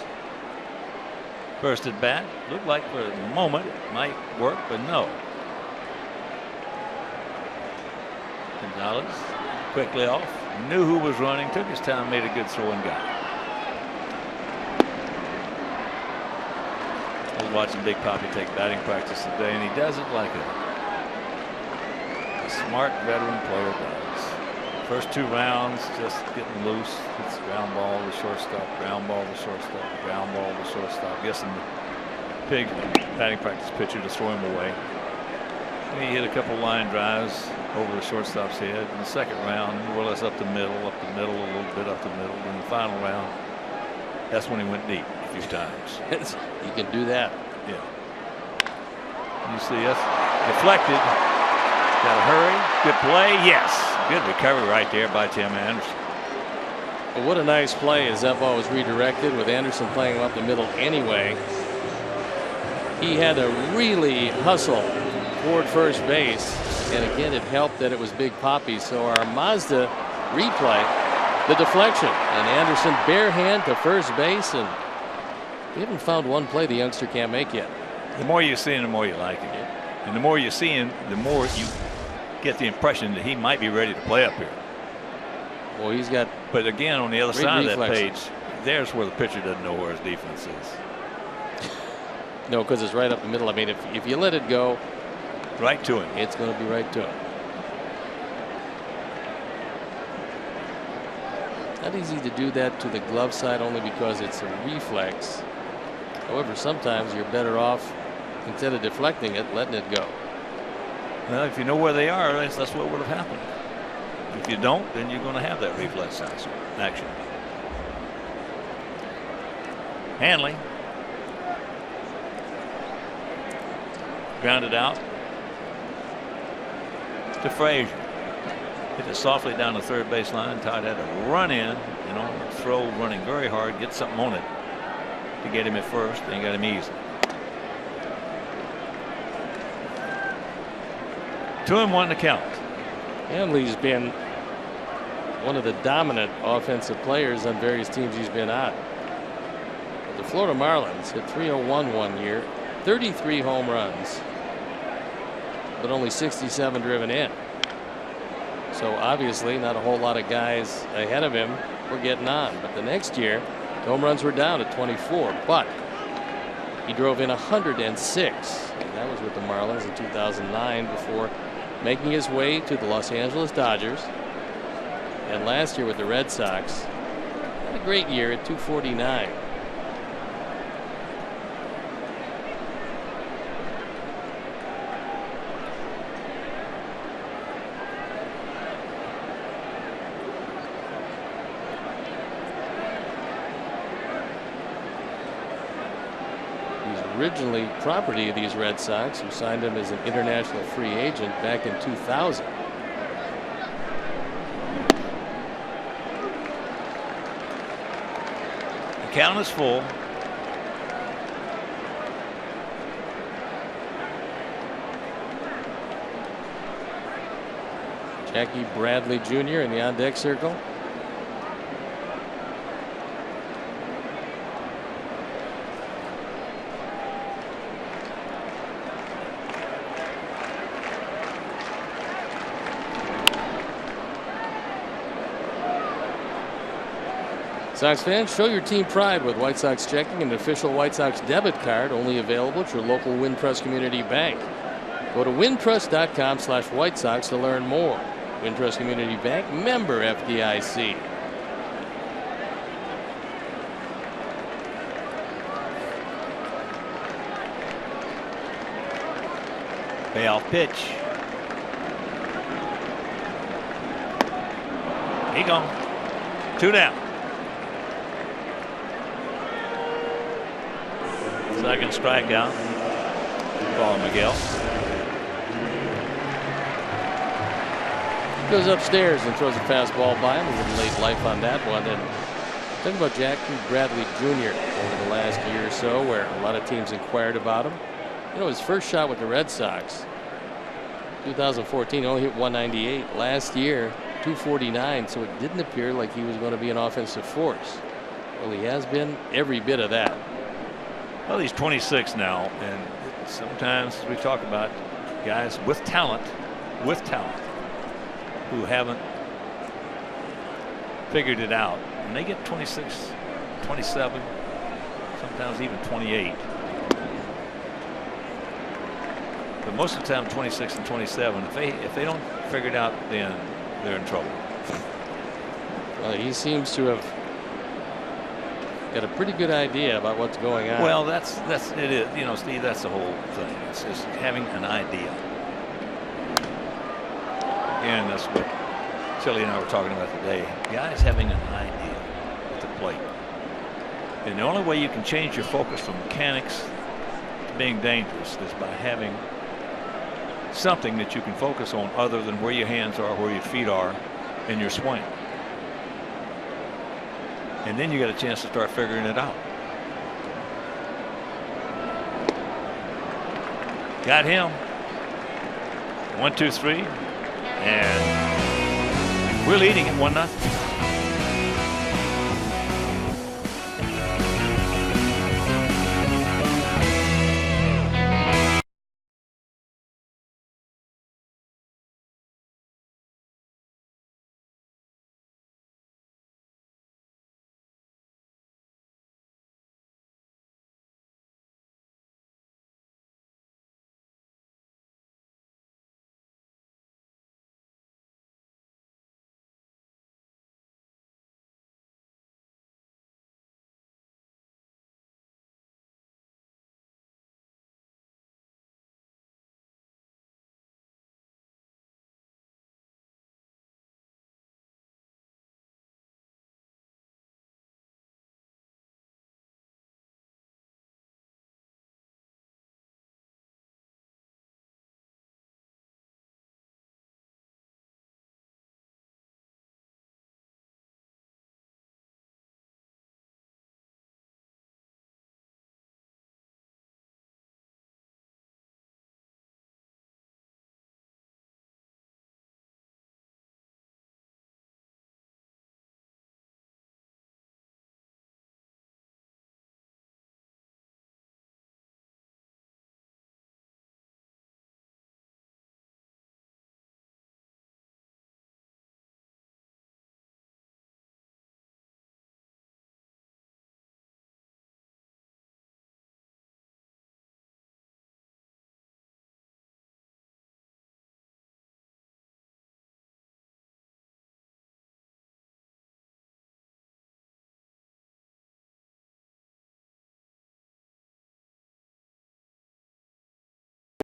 first at bat. Looked like for a moment it might work, but no. Gonzalez quickly off, knew who was running, took his time, made a good throw and got it. I was watching Big Papi take batting practice today, and he does it like a smart veteran player does. First 2 rounds just getting loose, hits the ground ball, to shortstop, ground ball to shortstop, ground ball to shortop. Guessing the Pig batting practice pitcher to throw him away. And he hit a couple line drives over the shortstop's head in the second round, more or less up the middle, a little bit up the middle. In the final round, that's when he went deep a few times. You can do that. Yeah. You see us deflected. Got to hurry. Good play. Yes. Good recovery right there by Tim Anderson. Well, what a nice play as that ball was redirected with Anderson playing up the middle anyway. He had to really hustle toward first base. And again, it helped that it was Big Papi. So our Mazda replay, the deflection, and Anderson bare hand to first base. And we haven't found one play the youngster can't make yet. The more you see him, the more you like him. And the more you see him, the more you get the impression that he might be ready to play up here. Well, he's got. But again, on the other side of that page, reflexes. there's where the pitcher doesn't know where his defense is. No, because it's right up the middle. I mean, if you let it go, right to him, it's going to be right to him. Not easy to do that to the glove side only because it's a reflex. However, sometimes you're better off, instead of deflecting it, letting it go. Well, if you know where they are, that's what would have happened. If you don't, then you're going to have that reflex action. Hanley grounded out to Frazier. Hit it softly down the third base line. Todd had to run in, throw running very hard, get something on it to get him at first, and got him easy. 2-1 to count. Hanley's been one of the dominant offensive players on various teams he's been on. The Florida Marlins hit .301 one year, 33 home runs, but only 67 driven in. So obviously not a whole lot of guys ahead of him were getting on. But the next year, the home runs were down to 24, but he drove in 106. And that was with the Marlins in 2009 before making his way to the Los Angeles Dodgers. And last year with the Red Sox, had a great year at 249. Originally property of these Red Sox, who signed him as an international free agent back in 2000. The count is full. Jackie Bradley Jr. in the on-deck circle. Sox fans, show your team pride with White Sox checking, an official White Sox debit card only available at your local Wintrust Community Bank. Go to wintrust.com/White Sox to learn more. Wintrust Community Bank, member FDIC. Payoff pitch. He gone. 2 down. Second strikeout. Paul Miguel goes upstairs and throws a fastball by him. A little late life on that one. And talking about Jackie Bradley Jr. over the last year or so, where a lot of teams inquired about him. His first shot with the Red Sox, 2014, only hit 198. Last year, 249. So it didn't appear like he was going to be an offensive force. Well, he has been every bit of that. Well, he's 26 now, and sometimes we talk about guys with talent, who haven't figured it out. When they get 26, 27, sometimes even 28. But most of the time, 26 and 27. If they don't figure it out, then they're in trouble. Well, he seems to have got a pretty good idea about what's going on. Well, that's it is. You know, Steve, that's the whole thing. It's just having an idea. And that's what Chili and I were talking about today. Guys having an idea at the plate. And the only way you can change your focus from mechanics to being dangerous is by having something that you can focus on other than where your hands are, where your feet are, in your swing. And then you get a chance to start figuring it out. Got him. 1, 2, 3. And we're leading at 1-0.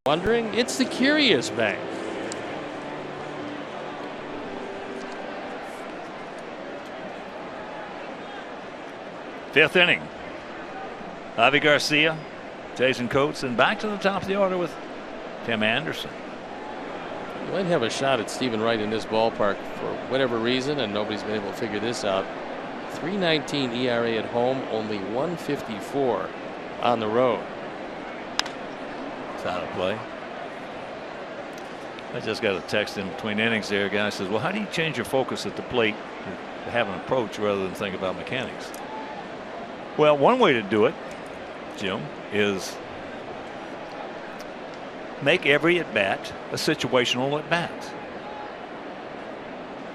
Wondering? It's the Curious Bank. Fifth inning. Javi Garcia, Jason Coates, and back to the top of the order with Tim Anderson. You might have a shot at Stephen Wright in this ballpark for whatever reason, and nobody's been able to figure this out. 3.19 ERA at home, only 1.54 on the road. It's out of play. I just got a text in between innings there. A guy says, well, how do you change your focus at the plate to have an approach rather than think about mechanics? Well, one way to do it, Jim, is make every at bat a situational at bat.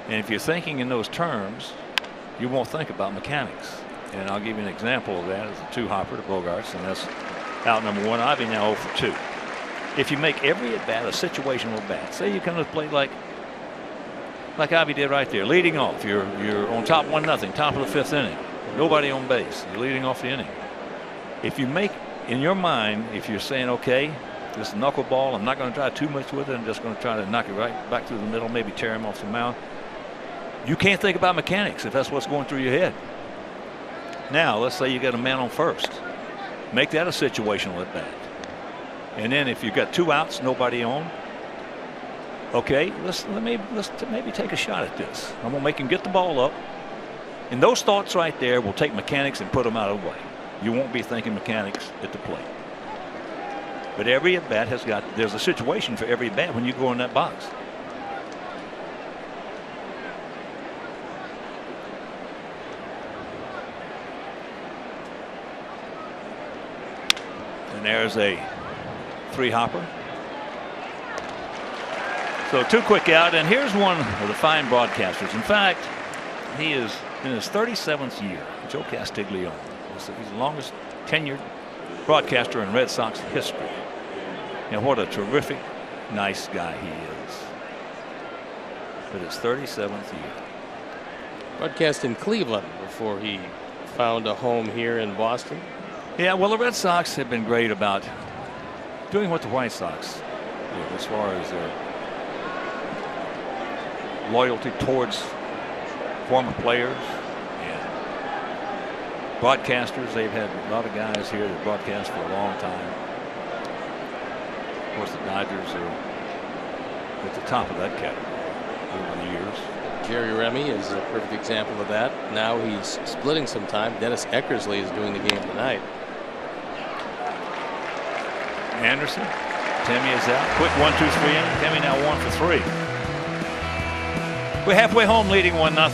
And if you're thinking in those terms, you won't think about mechanics. And I'll give you an example of that. It's a 2-hopper to Bogarts, and that's out number 1. Ivy now 0 for 2. If you make every at bat a situational at bat, say you come to the plate like Ivy did right there, leading off. You're on top 1-0, top of the 5th inning. Nobody on base. You're leading off the inning. If you make in your mind, if you're saying, okay, this is knuckleball, I'm not going to try too much with it. I'm just going to try to knock it right back through the middle, maybe tear him off the mound. You can't think about mechanics if that's what's going through your head. Now, let's say you got a man on first. Make that a situational at bat. And then if you've got 2 outs, nobody on. Okay, let's maybe take a shot at this. I'm going to make him get the ball up. And those thoughts right there will take mechanics and put them out of the way. You won't be thinking mechanics at the plate. But every at bat there's a situation for every bat when you go in that box. And there's a 3-hopper. So 2 quick out, and here's one of the fine broadcasters. In fact, he is in his 37th year. Joe Castiglione. He's the longest tenured broadcaster in Red Sox history. And what a terrific, nice guy he is. But his 37th year. Broadcast in Cleveland before he found a home here in Boston. Yeah, well, the Red Sox have been great about doing what the White Sox do as far as their loyalty towards former players and broadcasters. They've had a lot of guys here that broadcast for a long time. Of course, the Dodgers are at the top of that category over the years. Jerry Remy is a perfect example of that. Now he's splitting some time. Dennis Eckersley is doing the game tonight. Anderson, Timmy is out. Quick 1-2-3 inning. Timmy now 1 for 3. We're halfway home, leading 1-0.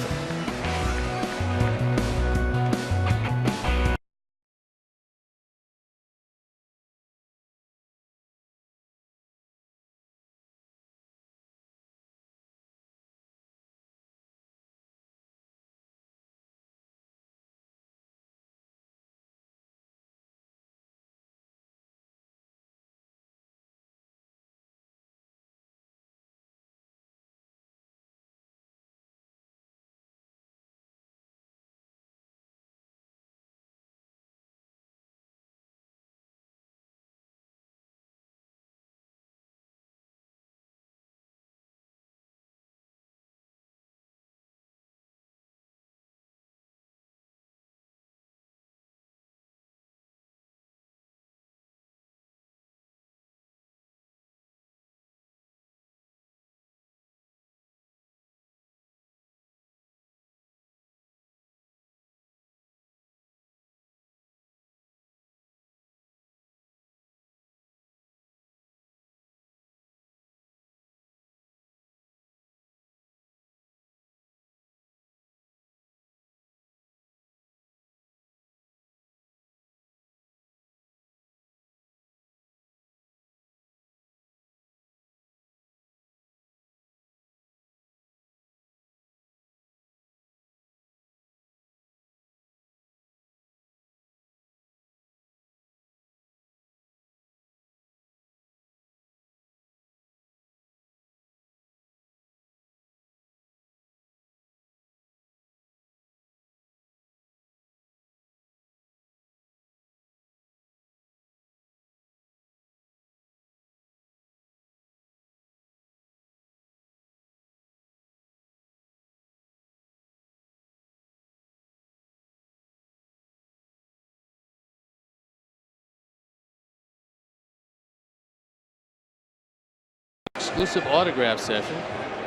Exclusive autograph session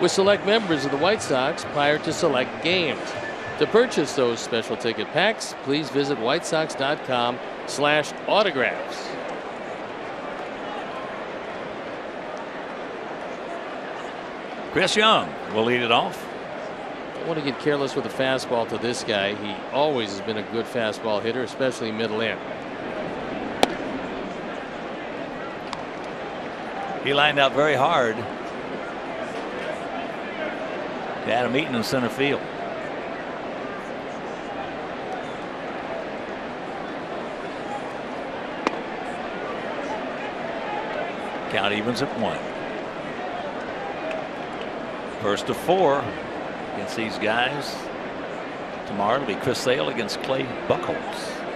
with select members of the White Sox prior to select games. To purchase those special ticket packs, please visit whitesox.com/autographs. Chris Young will lead it off. Don't want to get careless with the fastball to this guy. He always has been a good fastball hitter, especially middle in. He lined out very hard to Adam Eaton in center field. Count evens at 1. First of 4 against these guys. Tomorrow it'll be Chris Sale against Clay Buchholz.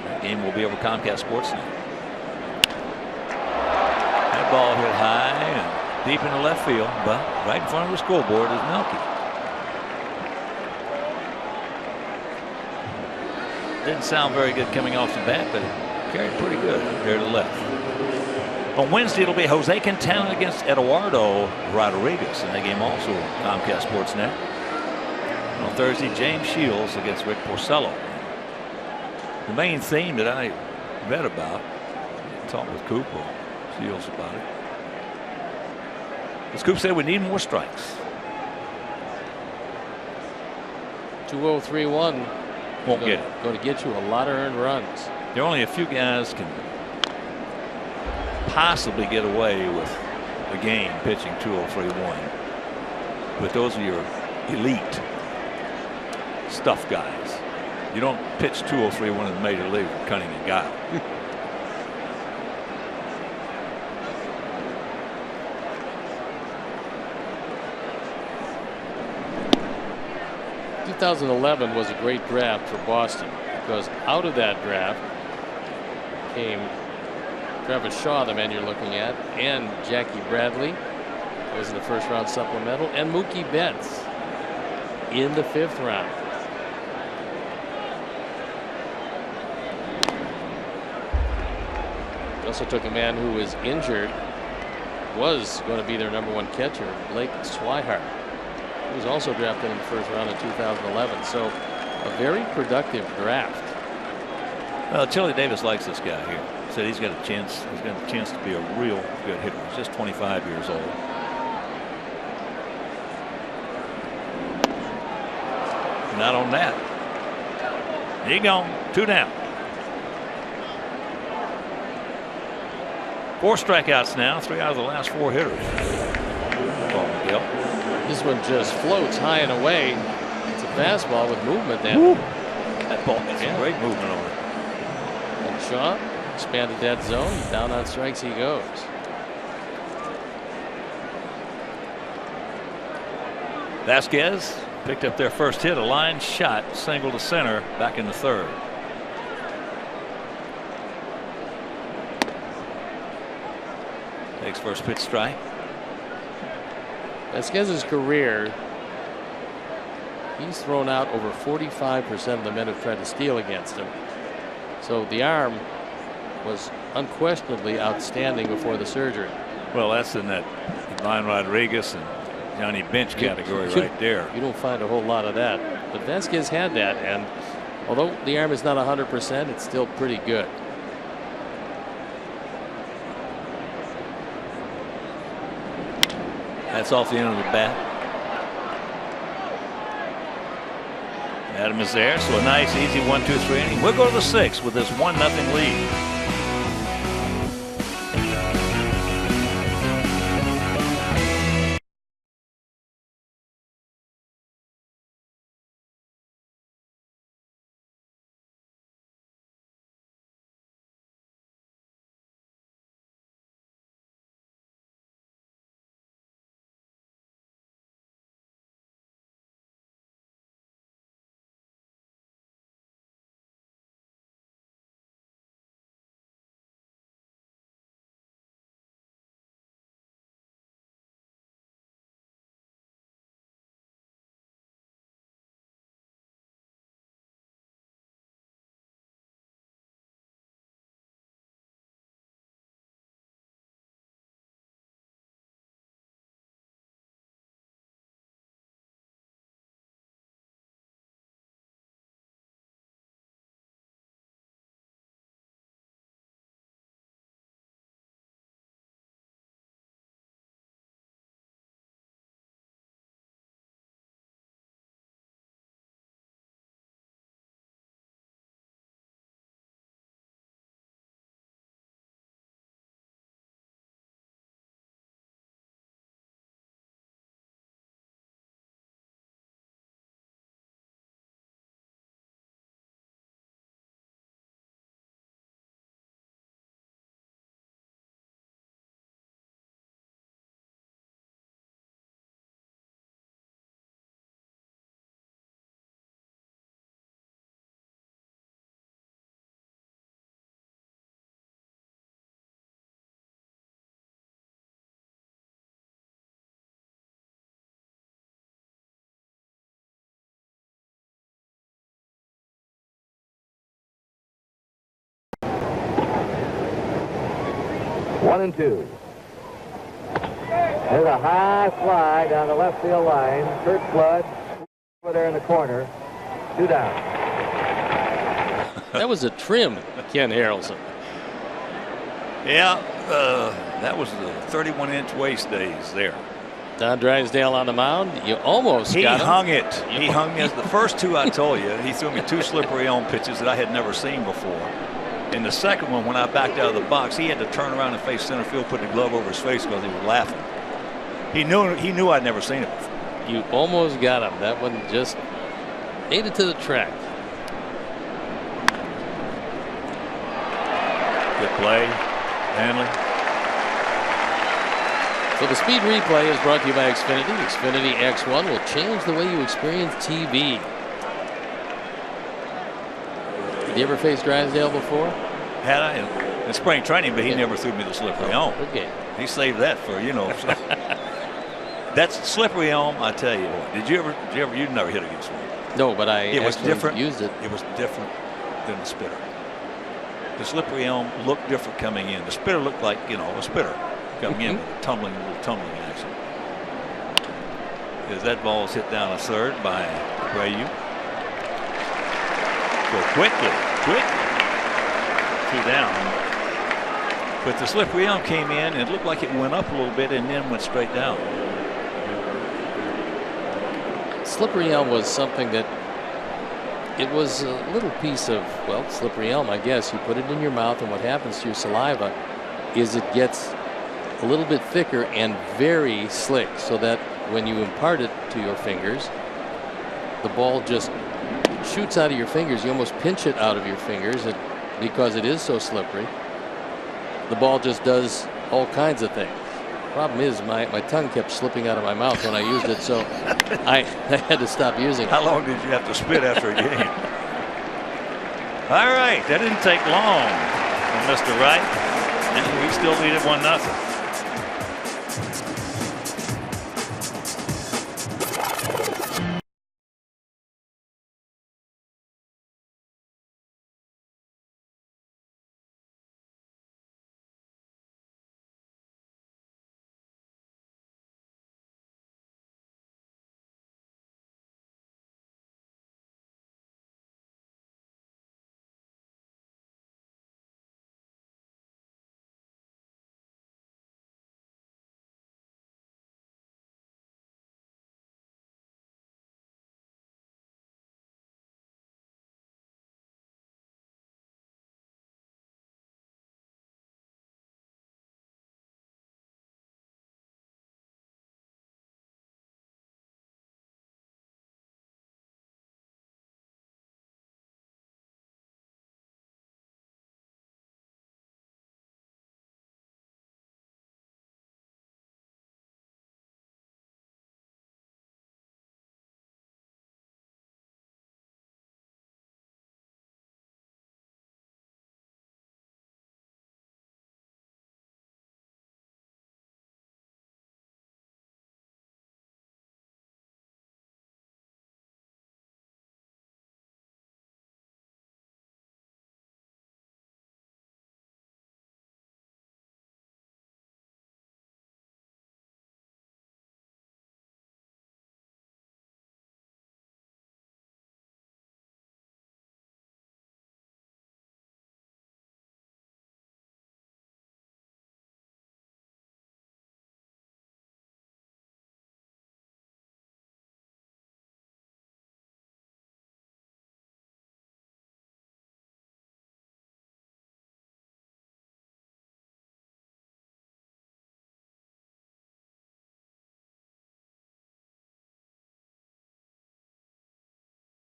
That game will be over Comcast Sportsnet. That ball hit high and deep into left field, but right in front of the scoreboard is Melky. Didn't sound very good coming off the bat, but it carried pretty good there to left. On Wednesday, it'll be Jose Quintana against Eduardo Rodriguez in that game, also Comcast Sportsnet. And on Thursday, James Shields against Rick Porcello. The main theme that I read about, talked with Coop or Shields about it, as Coop said, we need more strikes. 2-0-3-1. Won't get it. Going to get you a lot of earned runs. There are only a few guys can possibly get away with a game pitching 2-0-3-1, but those are your elite stuff guys. You don't pitch 2-0-3-1 in the major league with Cunning and Guile. ...2011 was a great draft for Boston. because out of that draft came Travis Shaw, the man you're looking at, and Jackie Bradley was in the first round supplemental, and Mookie Betts in the 5th round. They also took a man who was injured, was going to be their #1 catcher, Blake Swihart. He was also drafted in the first round in 2011. So a very productive draft. Well, Chili Davis likes this guy here. Said he's got a chance. He's got a chance to be a real good hitter. He's just 25 years old. Not on that. He gone. 2 down. 4 strikeouts now. 3 out of the last 4 hitters. This one just floats high and away. It's a fastball with movement then. That ball has some great movement on it. And Shaw expanded that zone. Down on strikes he goes. Vasquez picked up their first hit, a line shot, single to center, back in the 3rd. Takes first pitch strike. Vasquez's career, he's thrown out over 45% of the men who've tried to steal against him. So the arm was unquestionably outstanding before the surgery. Well, that's in that Ivan Rodriguez and Johnny Bench category right there. You don't find a whole lot of that. But Vasquez had that, and although the arm is not 100%, it's still pretty good. That's off the end of the bat. Adam is there, so a nice, easy 1-2-3 inning. We'll go to the 6th with this 1-0 lead. One and two. There's a high fly down the left field line. Kurt Flood over there in the corner. 2 down. That was a trim, Ken Harrelson. Yeah, that was the 31-inch waist days there. Don Drysdale on the mound. You almost got him. He hung it. He hung it. The first 2 I told you, he threw me 2 slippery on pitches that I had never seen before. In the second one, when I backed out of the box, he had to turn around and face center field, put the glove over his face because he was laughing. He knew I'd never seen it before. You almost got him. That one just made it to the track. Good play, Hanley. So the speed replay is brought to you by Xfinity. Xfinity X1 will change the way you experience TV. You ever faced Drysdale before? Had I in spring training, but he never threw me the slippery elm. Okay. He saved that for So. That's slippery elm. I tell you what. Did you ever? You never hit against one. No, but It was different. Used it. It was different than the spitter. The slippery elm looked different coming in. The spitter looked like a spitter coming in, tumbling action. As that ball is hit down a third by Brayu. So quickly, two down. But the slippery elm came in and it looked like it went up a little bit and then went straight down. Slippery elm was something that it was a little piece of, well, slippery elm, I guess. You put it in your mouth, and what happens to your saliva is it gets a little bit thicker and very slick, so that when you impart it to your fingers, the ball just shoots out of your fingers. You almost pinch it out of your fingers because it is so slippery. The ball just does all kinds of things. Problem is, my tongue kept slipping out of my mouth when I used it, so I had to stop using it. How long did you have to spit after a game? All right, that didn't take long from Mr. Wright, and we still lead it 1-0.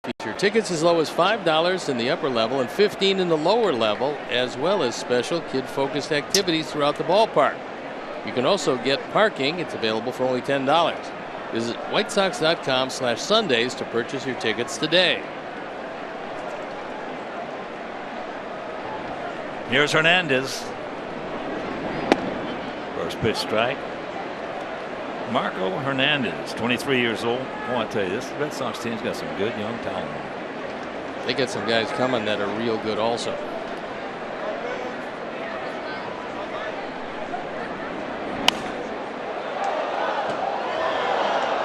Feature tickets as low as $5 in the upper level and $15 in the lower level, as well as special kid-focused activities throughout the ballpark. You can also get parking. It's available for only $10. Visit whitesox.com/Sundays to purchase your tickets today. Here's Hernandez. First pitch strike. Marco Hernandez, 23 years old. I want to tell you, this Red Sox team's got some good young talent. They got some guys coming that are real good also.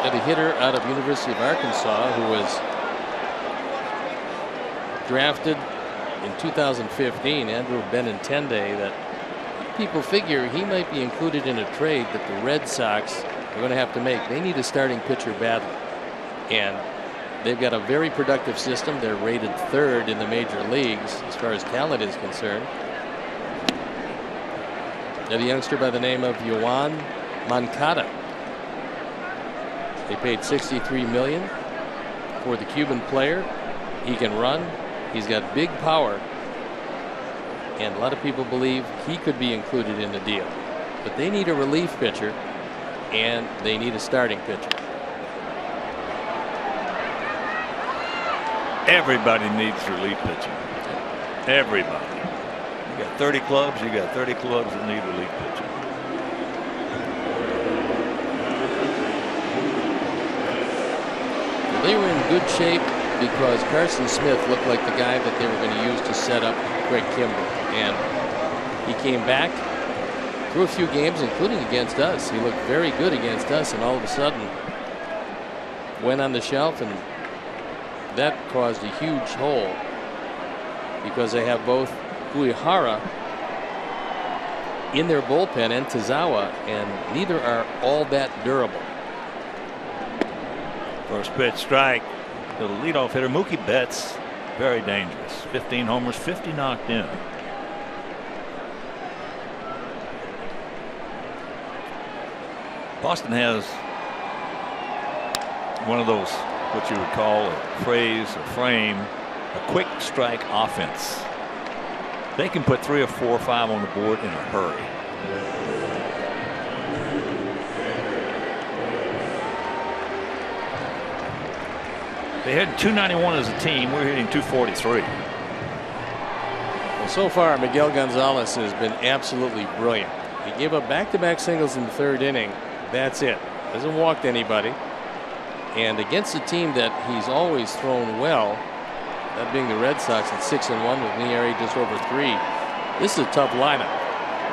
Got a hitter out of University of Arkansas who was drafted in 2015, Andrew Benintendi, that people figure he might be included in a trade that the Red Sox are going to have to make. They need a starting pitcher badly, and they've got a very productive system. They're rated 3rd in the major leagues as far as talent is concerned. They have a youngster by the name of Yoan Moncada. They paid $63 million for the Cuban player. He can run. He's got big power, and a lot of people believe he could be included in the deal. But they need a relief pitcher, and they need a starting pitcher. Everybody needs relief pitching. Everybody. You got 30 clubs. You got 30 clubs that need relief pitching. They were in good shape because Carson Smith looked like the guy that they were going to use to set up Greg Kimbrell, and he came back through a few games, including against us. He looked very good against us, and all of a sudden went on the shelf, and that caused a huge hole because they have both Uehara in their bullpen and Tazawa, and neither are all that durable. First pitch strike to the leadoff hitter Mookie Betts. Very dangerous. 15 homers, 50 knocked in. Boston has one of those, what you would call a phrase, a frame, a quick strike offense. They can put 3 or 4 or 5 on the board in a hurry. They hit 291 as a team. We're hitting 243. Well, so far, Miguel Gonzalez has been absolutely brilliant. He gave up back-to-back singles in the 3rd inning. That's it. Hasn't walked anybody. And against a team that he's always thrown well, that being the Red Sox at 6-1 with an ERA just over 3. This is a tough lineup,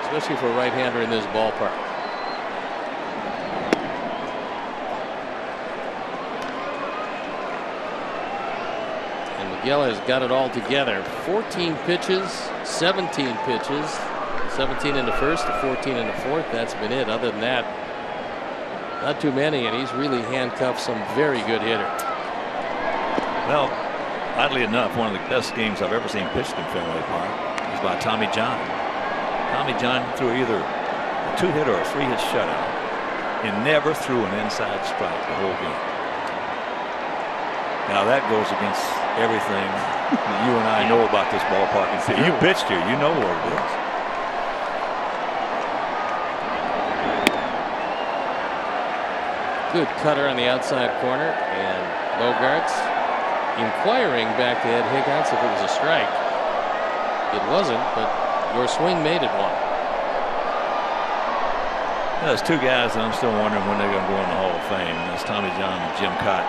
especially for a right-hander in this ballpark. And Miguel has got it all together. 14 pitches, 17 pitches, 17 in the first to 14 in the fourth. That's been it. Other than that, not too many, and he's really handcuffed some very good hitter. Well, oddly enough, one of the best games I've ever seen pitched in Fenway Park was by Tommy John. Tommy John threw either a 2-hit or a 3-hit shutout and never threw an inside strike the whole game. Now that goes against everything that you and I know about this ballpark. You pitched here, you know what it is. Good cutter on the outside corner, and Bogarts inquiring back to Ed Higgins if it was a strike. It wasn't, but your swing made it one. There's 2 guys that I'm still wondering when they're going to go in the Hall of Fame. That's Tommy John and Jim Cott.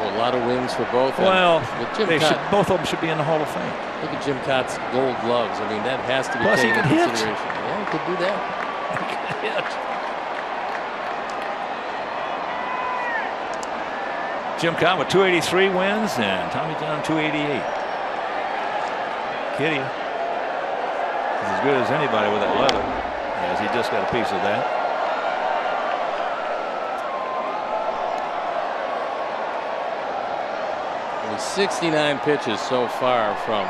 Well, a lot of wins for both. Well, Jim Cott, both of them should be in the Hall of Fame. Look at Jim Cott's gold gloves. I mean, that has to be taken into consideration. Yeah, he could do that. Jim Cott with 283 wins and Tommy John 288. Kitty is as good as anybody with that leather, as he just got a piece of that. Only 69 pitches so far from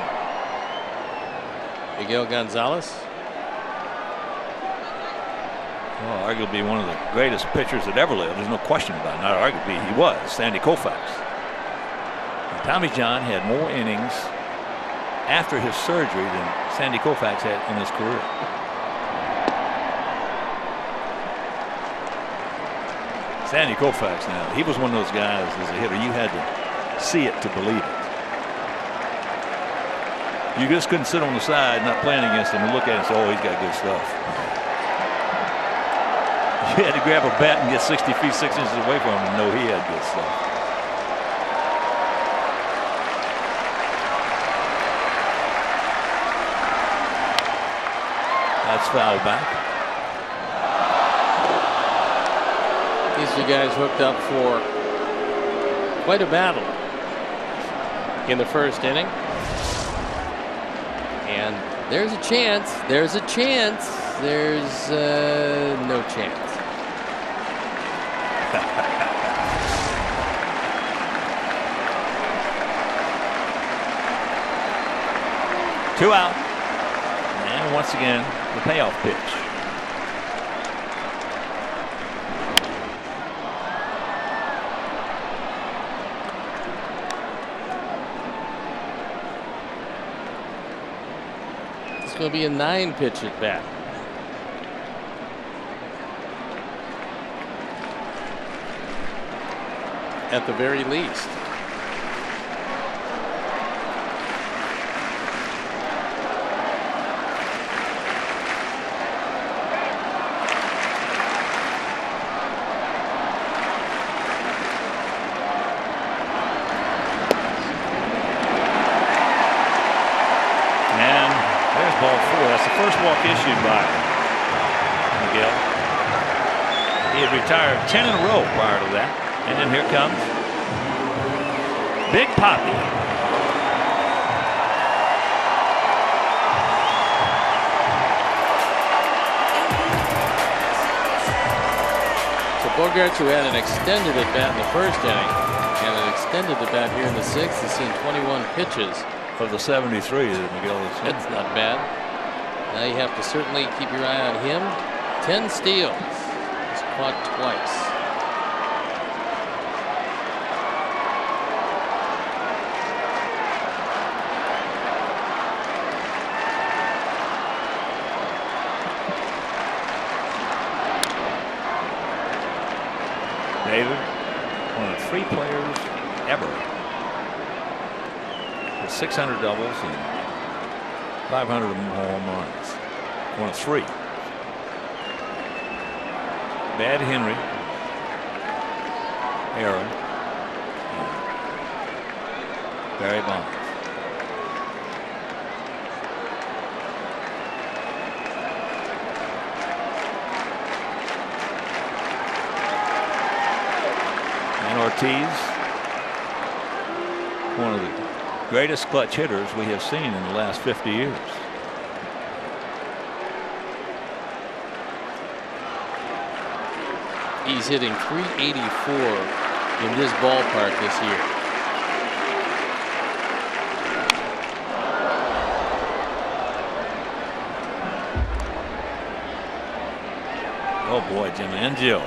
Miguel Gonzalez. Well, arguably one of the greatest pitchers that ever lived. There's no question about it. Not arguably, he was Sandy Koufax. And Tommy John had more innings after his surgery than Sandy Koufax had in his career. Sandy Koufax, now, he was one of those guys as a hitter, you had to see it to believe it. You just couldn't sit on the side not playing against him and look at him and say, oh, he's got good stuff. You had to grab a bat and get 60 feet 6 inches away from him and know he had good stuff. That's foul back. These 2 guys hooked up for quite a battle in the first inning. And there's a chance. There's a chance. There's no chance. 2 out. And once again, the payoff pitch. It's going to be a 9-pitch at bat. At the very least. That's the first walk issued by Miguel. He had retired 10 in a row prior to that. And then here comes Big Poppy. So Bogaerts, who had an extended at bat in the first inning and an extended at bat here in the sixth, has seen 21 pitches. Of the 73 that Miguel has seen. That's not bad. Now you have to certainly keep your eye on him. 10 steals. He's caught twice. David, one of 3 players ever with 600 doubles and 500 home runs. One of 3. Bad Henry, Aaron, and Barry Bonds. And Ortiz, one of the greatest clutch hitters we have seen in the last 50 years. He's hitting .384 in this ballpark this year. Oh boy, Jim Angel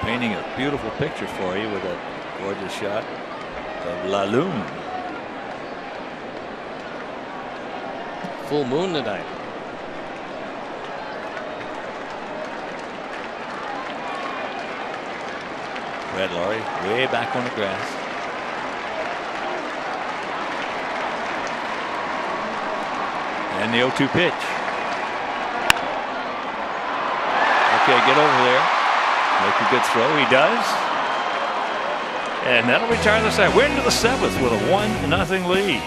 painting a beautiful picture for you with that gorgeous shot of La Lune. Full moon tonight. Red Laurie way back on the grass. And the 0-2 pitch. Okay, get over there. Make a good throw. He does. And that'll retire the side. We're into the 7th with a 1-0 lead.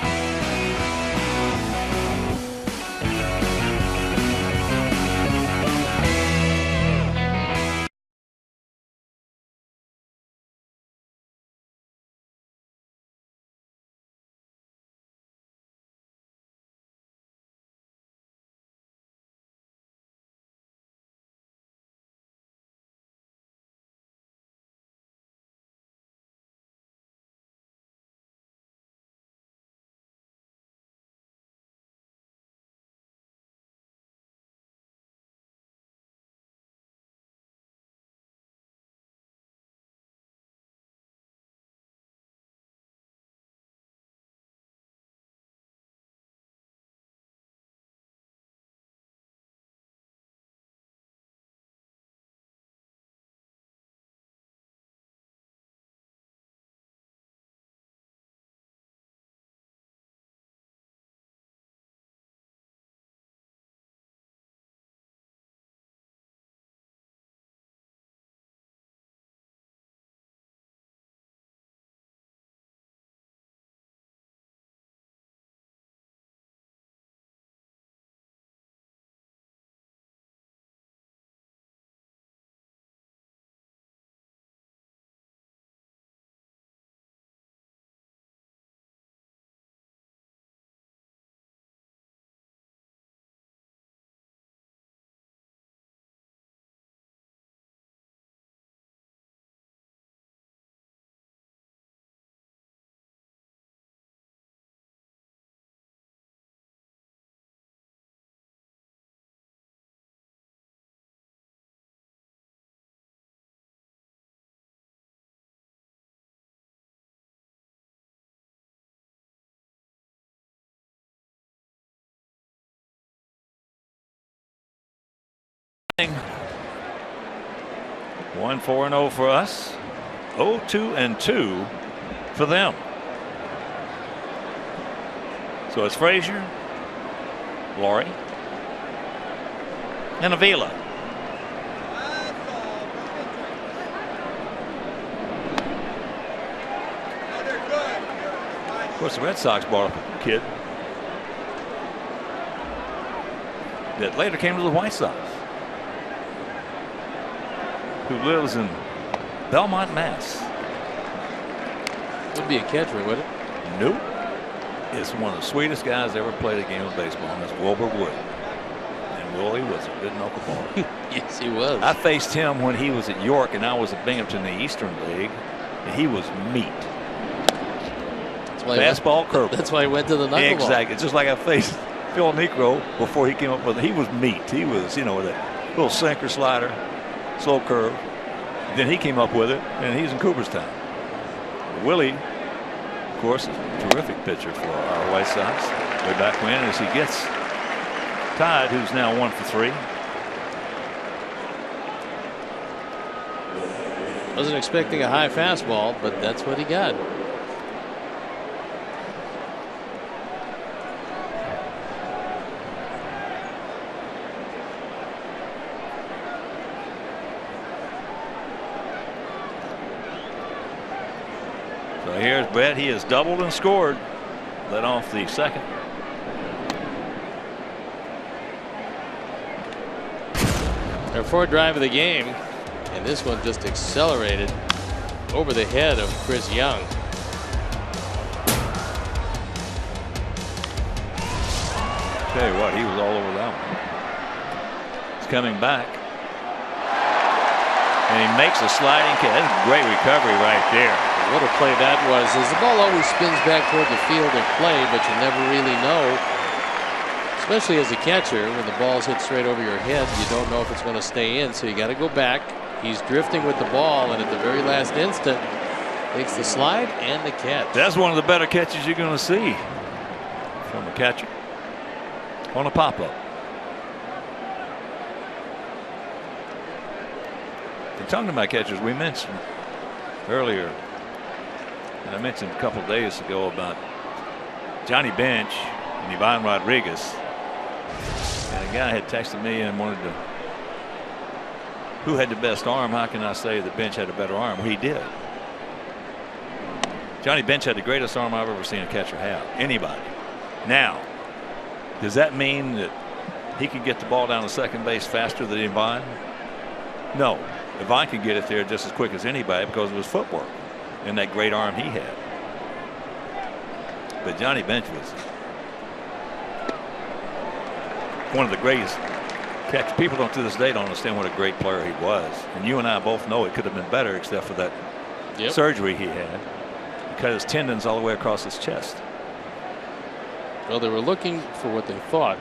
One 4-0 for us. 0-2-2 for them. So it's Frazier, Laurie, and Avila. Of course, the Red Sox brought up a kid. that later came to the White Sox, who lives in Belmont, Mass. Would be a catcher, would it? Nope. It's one of the sweetest guys ever played a game of baseball, and that's Wilbur Wood. And Willie was a good knuckleballer. Yes, he was. I faced him when he was at York, and I was at Binghamton in the Eastern League, and he was meat. Fastball, curveball. That's why he went to the knuckleball. Exactly. It's just like I faced Phil Necro before he came up with it. He was meat. He was, with a little sinker, slider, slow curve. Then he came up with it, and he's in Cooperstown. Willie, of course, is a terrific pitcher for our White Sox. Way back when, as he gets Todd, who's now 1 for 3. Wasn't expecting a high fastball, but that's what he got. So here's Brett. He has doubled and scored. Led off the second. Their fourth drive of the game, and this one just accelerated over the head of Chris Young. Tell you what, he was all over that one. He's coming back. And he makes a sliding catch. That's a great recovery right there. What a play that was. As the ball always spins back toward the field of play, but you never really know. Especially as a catcher, when the ball's hit straight over your head, you don't know if it's going to stay in, so you got to go back. He's drifting with the ball, and at the very last instant, makes the slide and the catch. That's one of the better catches you're going to see from a catcher on a pop-up. And talking about catchers, we mentioned earlier, and I mentioned a couple of days ago about Johnny Bench and Ivan Rodriguez. And a guy had texted me and wanted to, who had the best arm? How can I say that Bench had a better arm? Well, he did. Johnny Bench had the greatest arm I've ever seen a catcher have. Anybody. Now, does that mean that he can get the ball down to second base faster than Ivan? No. Ivan could get it there just as quick as anybody because of his footwork and that great arm he had. But Johnny Bench was one of the greatest catch. People don't to this day don't understand what a great player he was. And you and I both know it could have been better except for that surgery he had. Cut his tendons all the way across his chest. Well, they were looking for what they thought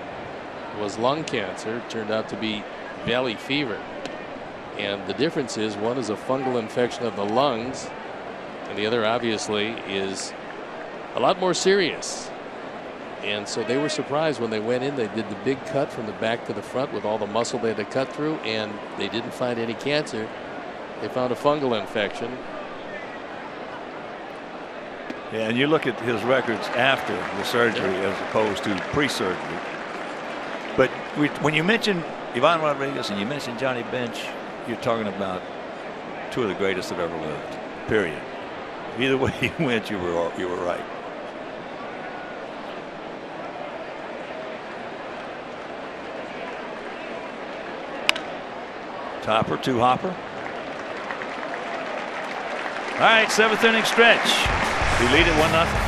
was lung cancer. It turned out to be valley fever. And the difference is one is a fungal infection of the lungs, and the other obviously is a lot more serious. And so they were surprised when they went in. They did the big cut from the back to the front with all the muscle they had to cut through, and they didn't find any cancer. They found a fungal infection. Yeah, and you look at his records after the surgery as opposed to pre-surgery. But when you mention Ivan Rodriguez and you mention Johnny Bench, you're talking about two of the greatest that ever lived. Period. Either way you went, you were right. Topper, two hopper. All right, 7th inning stretch. We lead it 1-0.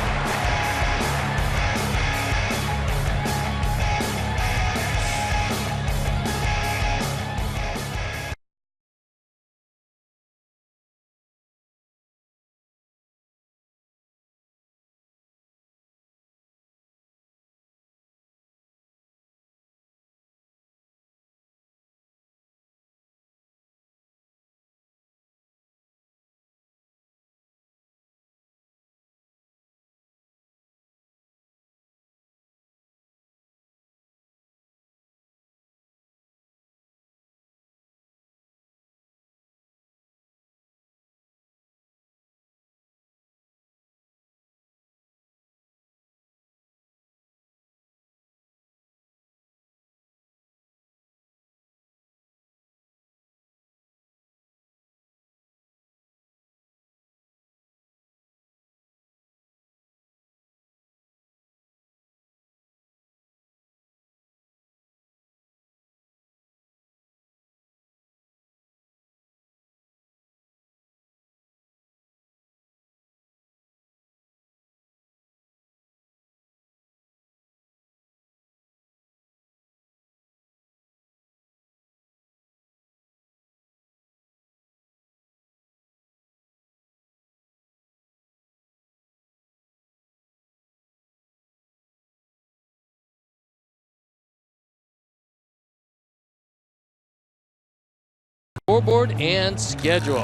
Scoreboard and schedule.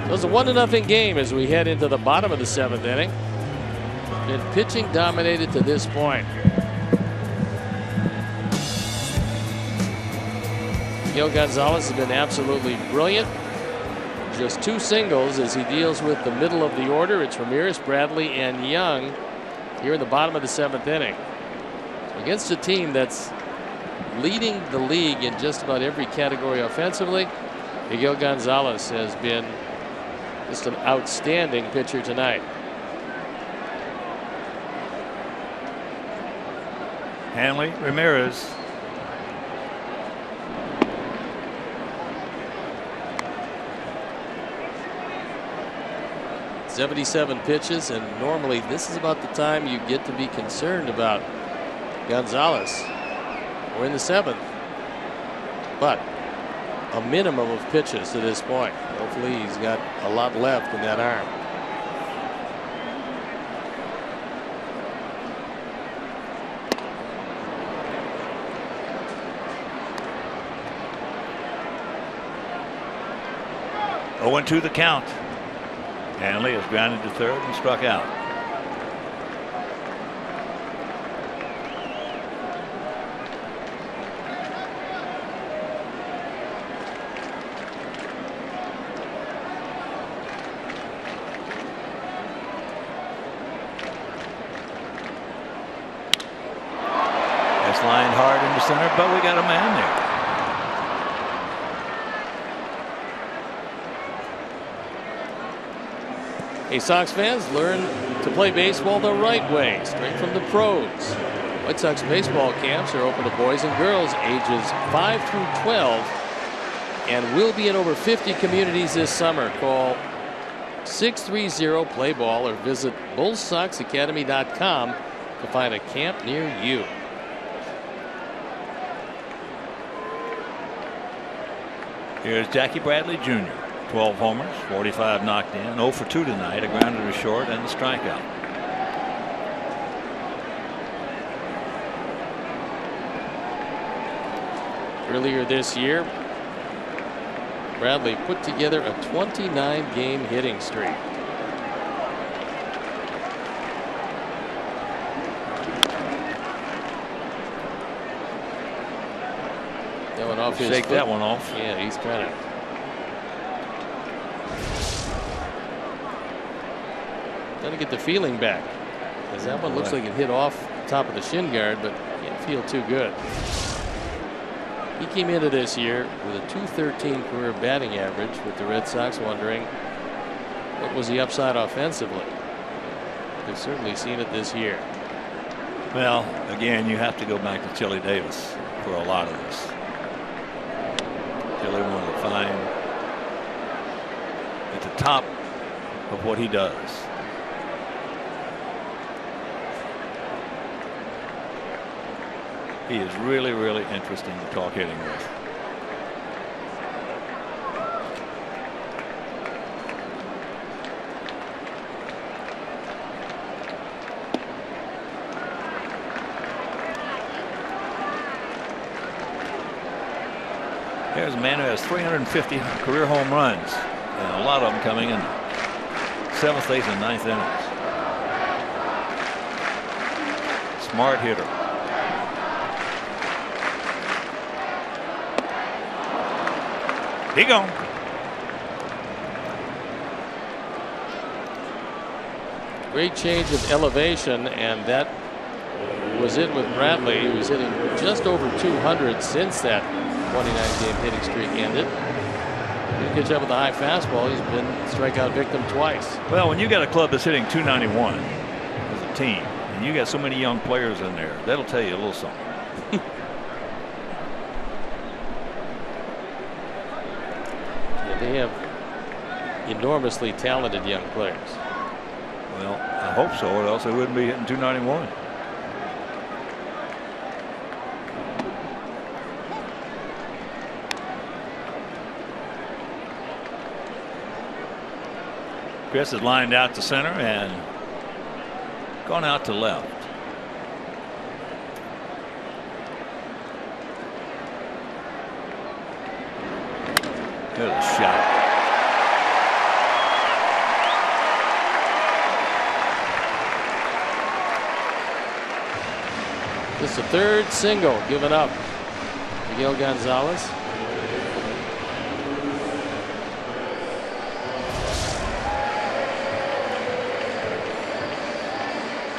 It was a 1-0 game as we head into the bottom of the 7th inning. Been pitching dominated to this point. Miguel Gonzalez has been absolutely brilliant. Just 2 singles as he deals with the middle of the order. It's Ramirez, Bradley, and Young here in the bottom of the 7th inning. So against a team that's leading the league in just about every category offensively, Miguel Gonzalez has been just an outstanding pitcher tonight. Hanley, Ramirez. .77 pitches, and normally this is about the time you get to be concerned about Gonzalez. We're in the 7th, but a minimum of pitches to this point. Hopefully he's got a lot left in that arm. Oh, 0-2 the count. Hanley is grounded to third and struck out. That's lined hard into center, but we got a man there. Hey, Sox fans, learn to play baseball the right way, straight from the pros. White Sox baseball camps are open to boys and girls ages 5 through 12 and will be in over 50 communities this summer. Call 630-PLAY-BALL or visit bullsoxacademy.com to find a camp near you. Here's Jackie Bradley Jr. 12 homers, 45 knocked in, 0 for 2 tonight, a grounder to short and a strikeout. Earlier this year, Bradley put together a 29-game hitting streak. That one off his Shake foot. that one off. Yeah, he's trying to. Trying to get the feeling back, because that one looks like it hit off the top of the shin guard, but can't feel too good. He came into this year with a .213 career batting average, with the Red Sox wondering what was the upside offensively. They've certainly seen it this year. Well, again, you have to go back to Chili Davis for a lot of this. Chili one to find at the top of what he does. He is really, really interesting to talk hitting with. Here's a man who has 350 career home runs, and a lot of them coming in 7th, 8th, and 9th innings. Smart hitter. He gone. Great change of elevation, and that was it with Bradley. He was hitting just over 200 since that 29-game hitting streak ended. He catch up with a high fastball. He's been strikeout victim twice. Well, when you got a club that's hitting 291 as a team, and you got so many young players in there, that'll tell you a little something. They have enormously talented young players. Well, I hope so, or else they wouldn't be hitting 291. Chris is lined out to center and gone out to left. There's a shot. This is the third single given up. Miguel Gonzalez.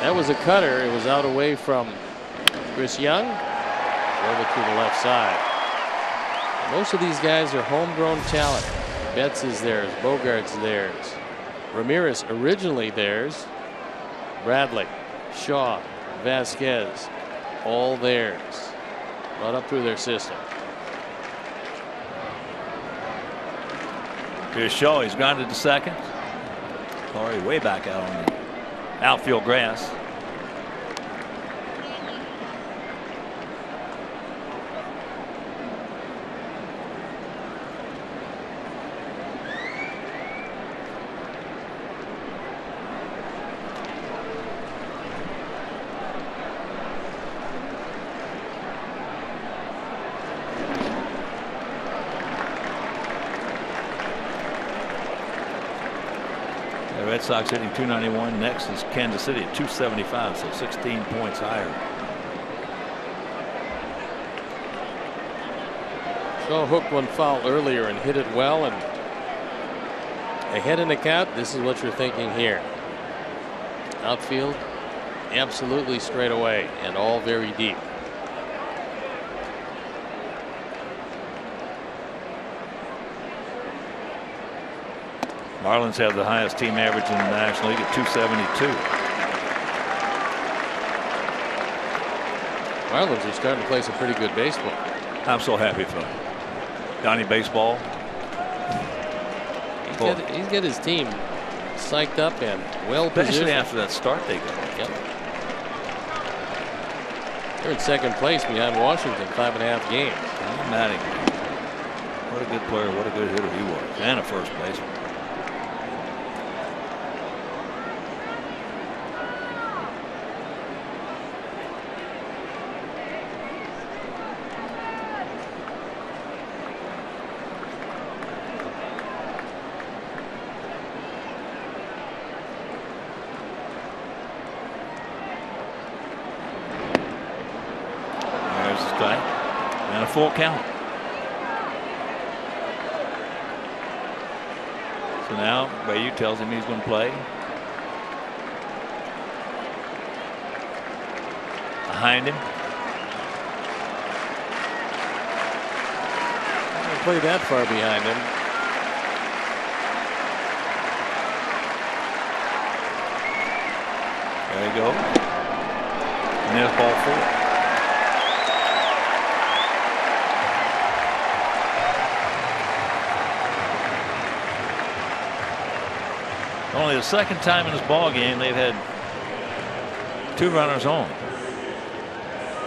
That was a cutter. It was out away from Chris Young. Drove it to the left side. Most of these guys are homegrown talent. Betts is theirs. Bogart's theirs. Ramirez originally theirs. Bradley, Shaw, Vasquez, all theirs. Brought up through their system. Here's Shaw. He's grounded to second. Already way back out on the outfield grass. Red Sox hitting .291. Next is Kansas City at .275, so 16 points higher. Shaw hooked one foul earlier and hit it well, and ahead in the count. This is what you're thinking here. Outfield, absolutely straight away and all very deep. Marlins have the highest team average in the National League at .272. Marlins are starting to play some pretty good baseball. I'm so happy for him. Donnie Baseball. He's got his team psyched up and well Especially positioned. after that start they got. Yep. They're in second place behind Washington, 5.5 games. Mattingly. What a good player. What a good hitter he was. And a first baseman. And a full count. So now Bayu tells him he's going to play. Behind him. Not going to play that far behind him. There you go. And there's ball 4. Only the second time in this ball game they've had 2 runners on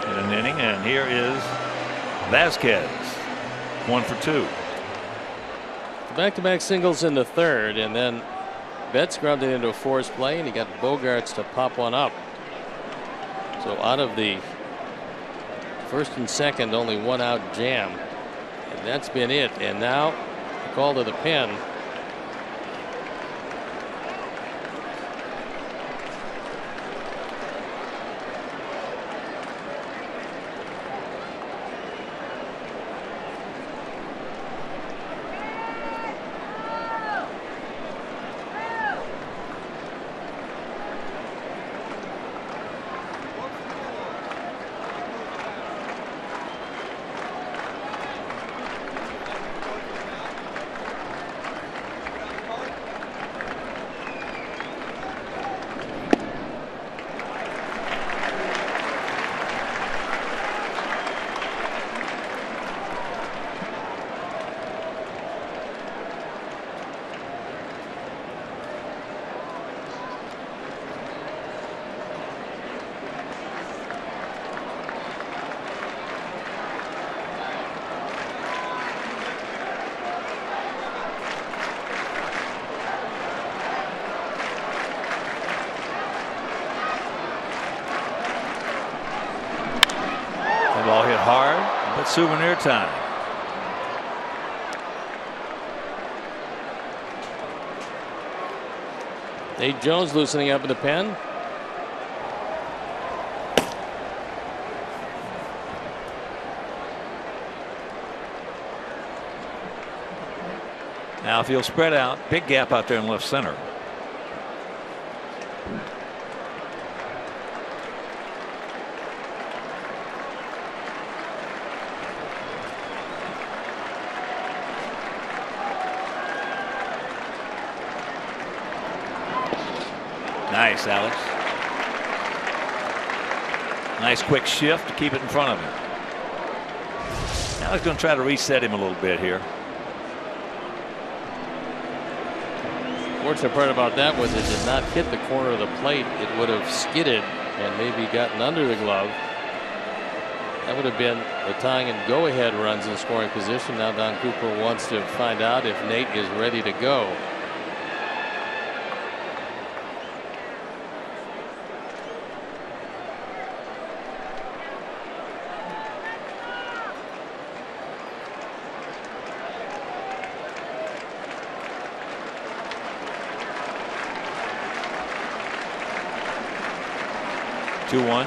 in an inning, and here is Vasquez, 1 for 2. Back-to-back singles in the third, and then Betts grounded into a forced play, and he got Bogarts to pop one up. So out of the first and second, only 1 out jam, and that's been it. And now the call to the pen. hit hard, but souvenir time. Nate Jones loosening up in the pen. Now if he'll spread out, big gap out there in left center. Nice, Alex. Nice quick shift to keep it in front of him. Now he's going to try to reset him a little bit here. Fortunate part about that was it did not hit the corner of the plate. It would have skidded and maybe gotten under the glove. That would have been the tying and go ahead runs in scoring position. Now Don Cooper wants to find out if Nate is ready to go. One.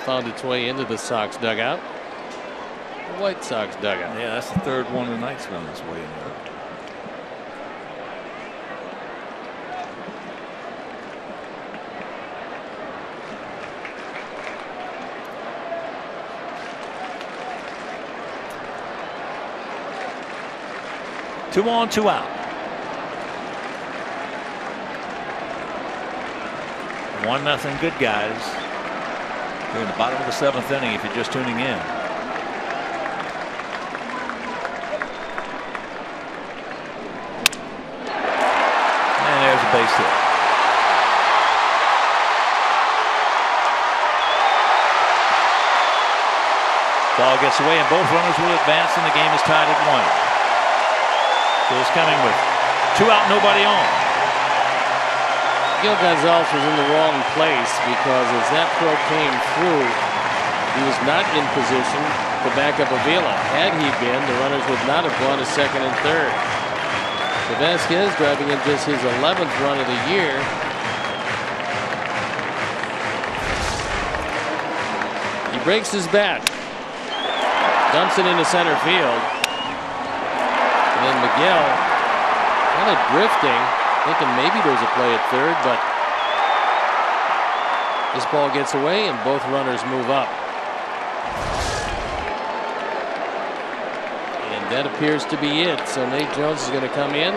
Found its way into the Sox dugout. The White Sox dugout. Yeah, that's the third one tonight's found its way in there. Two on, two out. 1-0 good guys. We're in the bottom of the 7th inning if you're just tuning in. And there's a base hit. Ball gets away and both runners will advance and the game is tied at 1. So it's coming with 2 out, nobody on. Gil Gonzalez was in the wrong place because as that throw came through, he was not in position to back up Avila. Had he been, the runners would not have gone to second and third. So Vasquez driving in just his 11th run of the year. He breaks his bat, dumps it into center field, and then Miguel kind of drifting, thinking maybe there's a play at third, but this ball gets away and both runners move up. And that appears to be it. So Nate Jones is going to come in.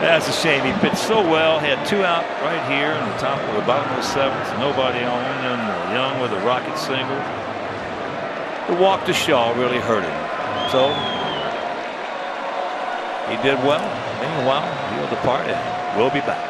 That's a shame. He pitched so well. Had 2 out right here in the top of the bottom of the 7th. Nobody on, and Young with a rocket single. The walk to Shaw really hurt him. So he did well. Meanwhile, he'll depart and we'll be back.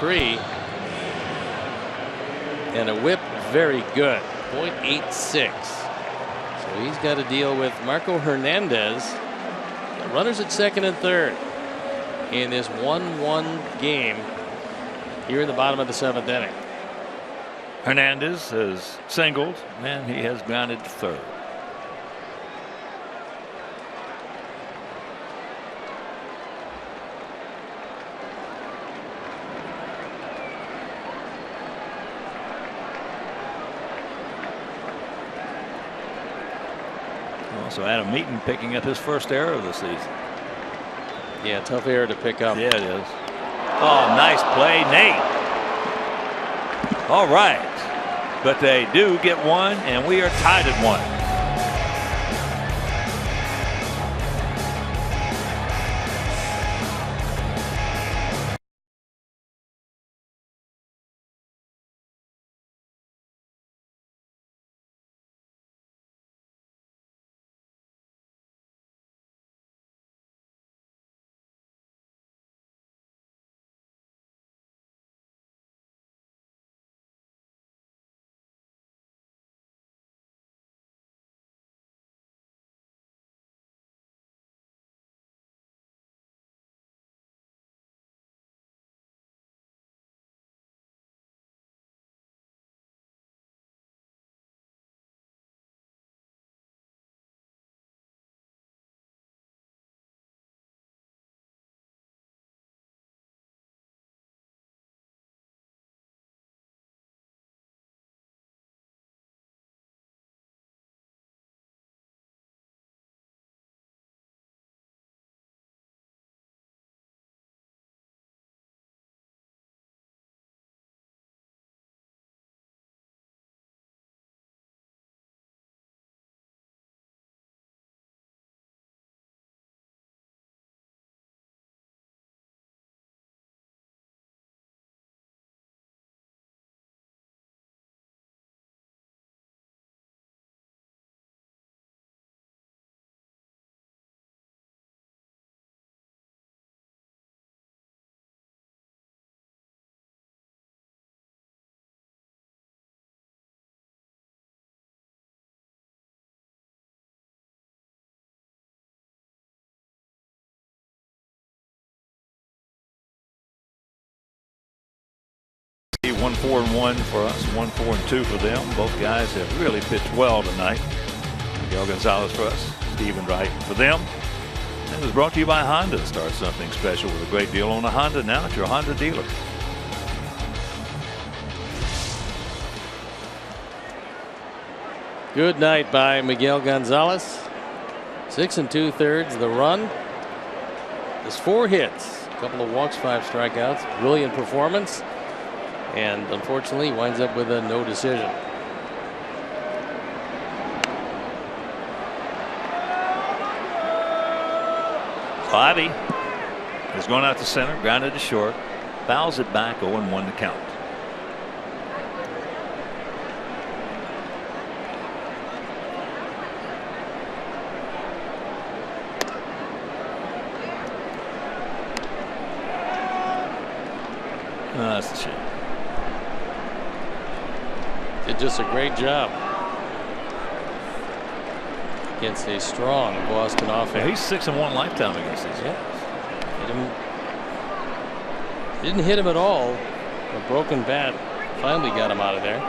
.83 and a whip very good, .86. So he's got to deal with Marco Hernandez. The runners at second and third in this 1-1 game here in the bottom of the 7th inning. Hernandez has singled and he has grounded to third. Also Adam Meaton picking up his first error of the season. Yeah, tough error to pick up. Yeah, it is. Oh, nice play, Nate. All right. But they do get one, and we are tied at 1. Yep. 1-4-1 for us, 1-4-2 for them. Both guys have really pitched well tonight. Miguel Gonzalez for us, Steven Wright for them. And it was brought to you by Honda. Start something special with a great deal on a Honda now at your Honda dealer. Good night by Miguel Gonzalez. 6 2/3 the run. There's 4 hits, a couple of walks, 5 strikeouts. Brilliant performance. And unfortunately, he winds up with a no decision. Bobby is going out to center, grounded to short, fouls it back, 0-1 to count. That's the shame. Did just a great job against a strong Boston offense. Yeah, he's 6-1 lifetime against these guys. Didn't hit him at all. A broken bat finally got him out of there.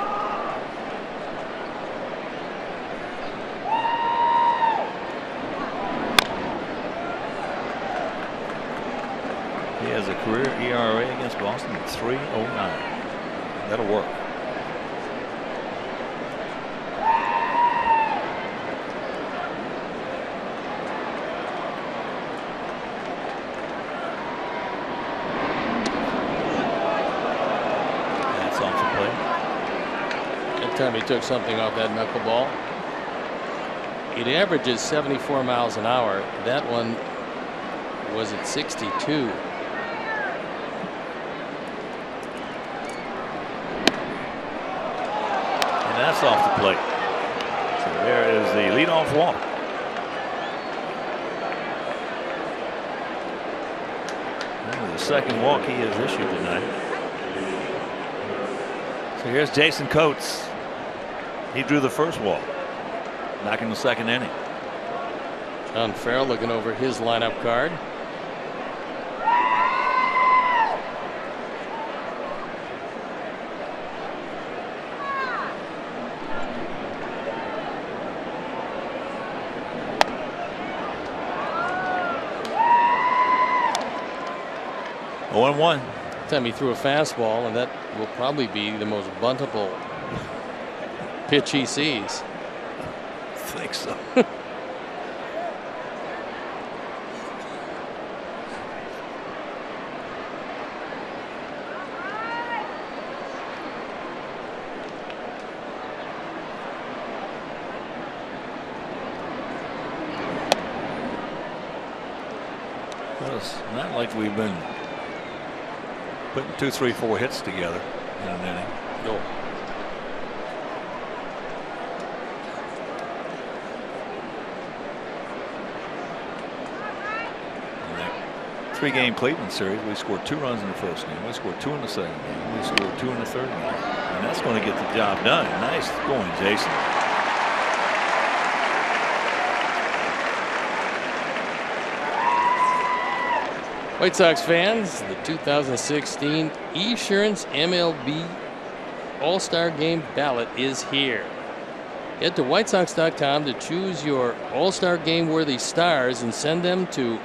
He has a career ERA against Boston at 3.09. That'll work. That's off the plate. That time he took something off that knuckleball. It averages 74 miles an hour. That one was at 62. That's off the plate. So there is the leadoff walk. The second walk he has issued tonight. So here's Jason Coates. He drew the first walk back in the second inning. John Farrell looking over his lineup card. Oh, 1-1. Time he threw a fastball, and that will probably be the most buntable pitch he sees. I think so. Well, it's not like we've been putting 2, 3, 4 hits together in an inning. No. In that 3-game Cleveland series, we scored 2 runs in the first game. We scored 2 in the second game. We scored 2 in the third game. And that's going to get the job done. Nice going, Jason. White Sox fans, the 2016 Esurance MLB All-Star Game ballot is here. Head to WhiteSox.com to choose your All-Star Game worthy stars and send them to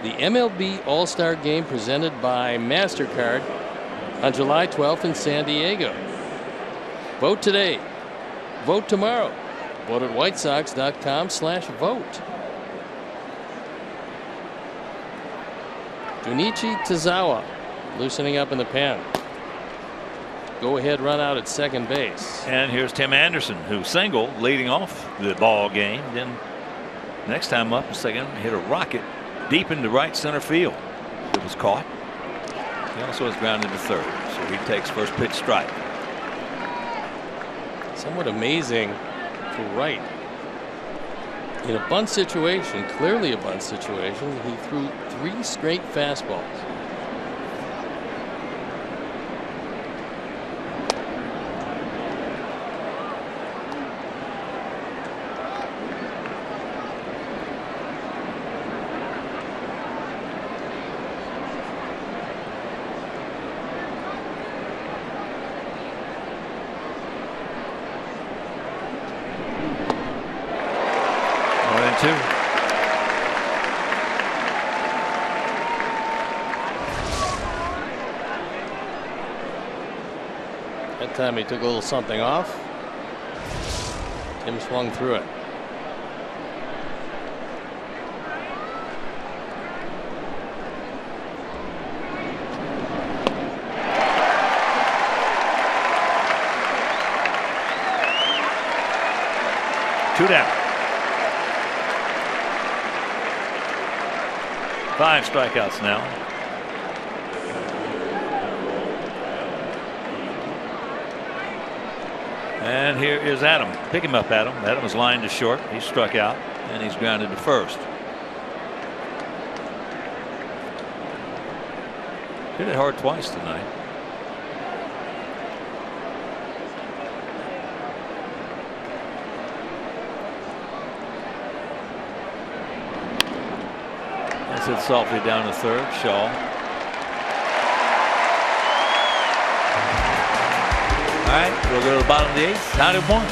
the MLB All-Star Game presented by MasterCard on July 12th in San Diego. Vote today. Vote tomorrow. Vote at WhiteSox.com/vote. Junichi Tazawa loosening up in the pen. Go ahead run out at second base. And here's Tim Anderson, who singled leading off the ball game. Then next time up in second, hit a rocket deep into right center field. It was caught. He also was grounded to third, so he takes first pitch strike. Somewhat amazing for Wright. In a bunt situation, clearly a bunt situation, he threw 3 straight fastballs. That time he took a little something off. Tim swung through it. Two down. 5 strikeouts now. And here is Adam. Pick him up, Adam. Adam is lined to short. He struck out and he's grounded to first. Hit it hard twice tonight. That's it softly down to third. Shaw. All right, we'll go to the bottom of the 8th. Tied at 1.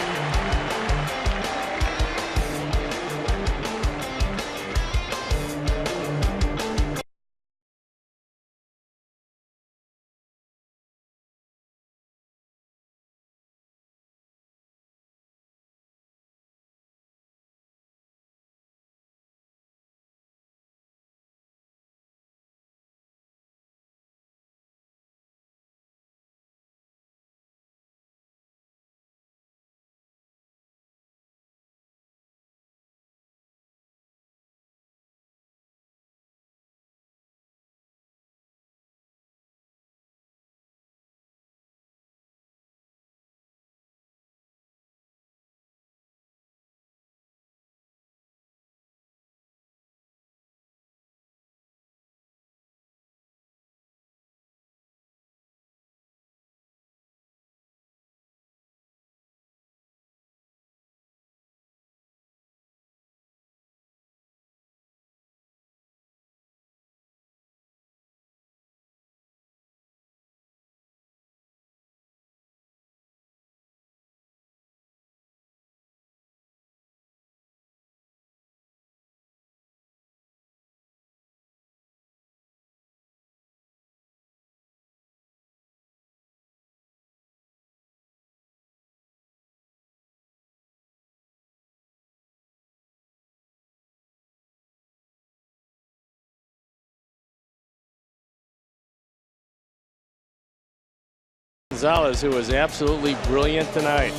Gonzalez, who was absolutely brilliant tonight.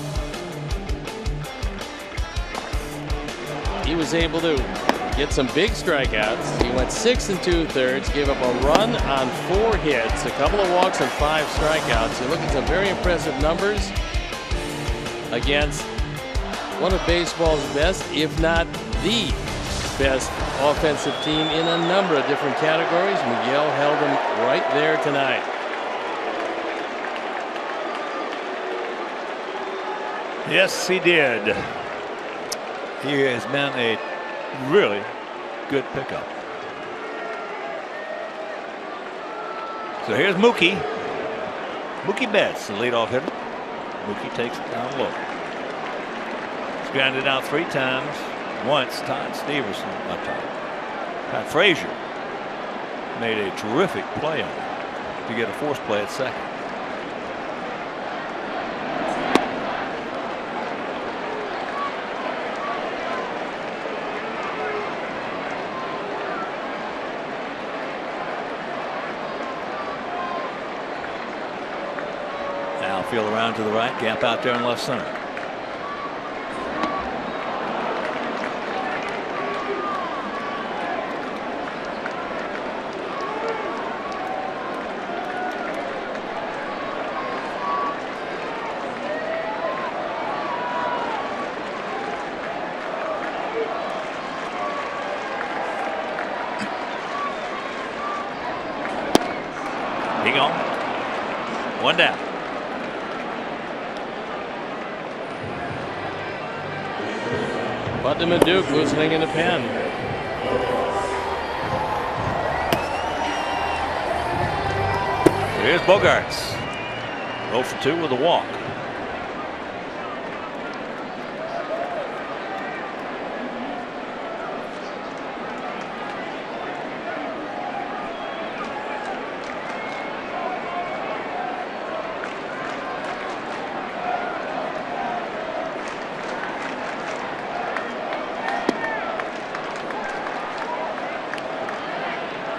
He was able to get some big strikeouts. He went 6 2/3, gave up a run on 4 hits, a couple of walks and 5 strikeouts. You look at some very impressive numbers against one of baseball's best, if not the best offensive team in a number of different categories. Miguel held him right there tonight. Yes, he did. He has been a really good pickup. So here's Mookie. Mookie Betts, the leadoff hitter. Mookie takes it down low. He's grounded out 3 times. Once Todd Stevenson, not Todd, Pat Frazier made a terrific play on it to get a force play at second. Now field around to the right, gap out there in left center. He gone. 1 down. Putnam and Duke loosening in the pen. Here's Bogarts. 0 for 2 with a walk.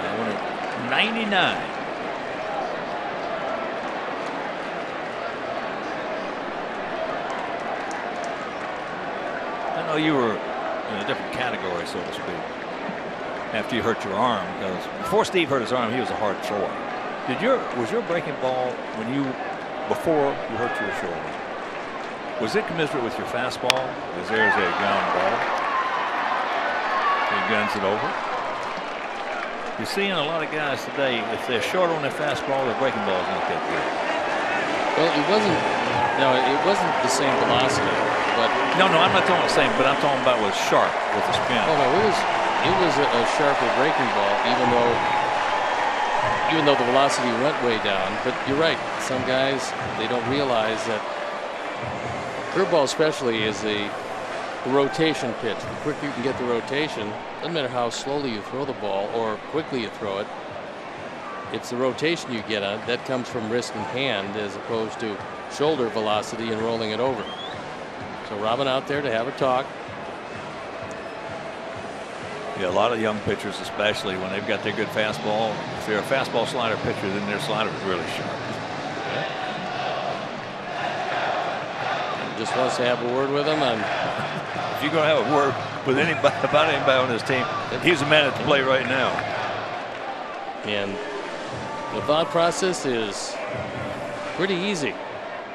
That one at 99. I know you were in a different category, so to speak, after you hurt your arm, because before Steve hurt his arm, he was a hard thrower. Was your breaking ball before you hurt your shoulder? Was it commensurate with your fastball? Because there's a ground ball. He guns it over. You're seeing a lot of guys today, if they're short on their fastball, their breaking ball is not that good. Well, it wasn't the same velocity, but No, I'm not talking the same, but I'm talking about was sharp with the spin. oh no, it was a sharper breaking ball, even though the velocity went way down. But you're right, some guys, they don't realize that curveball especially is a rotation pitch. The quicker you can get the rotation, doesn't matter how slowly you throw the ball or quickly you throw it, it's the rotation you get on it that comes from wrist and hand as opposed to shoulder velocity and rolling it over. So Robin out there to have a talk. Yeah, a lot of young pitchers, especially when they've got their good fastball. If they're a fastball slider pitcher, then their slider is really sharp. Just wants to have a word with him. And if you're going to have a word with anybody about anybody on this team, he's the man at the plate right now. And the thought process is pretty easy.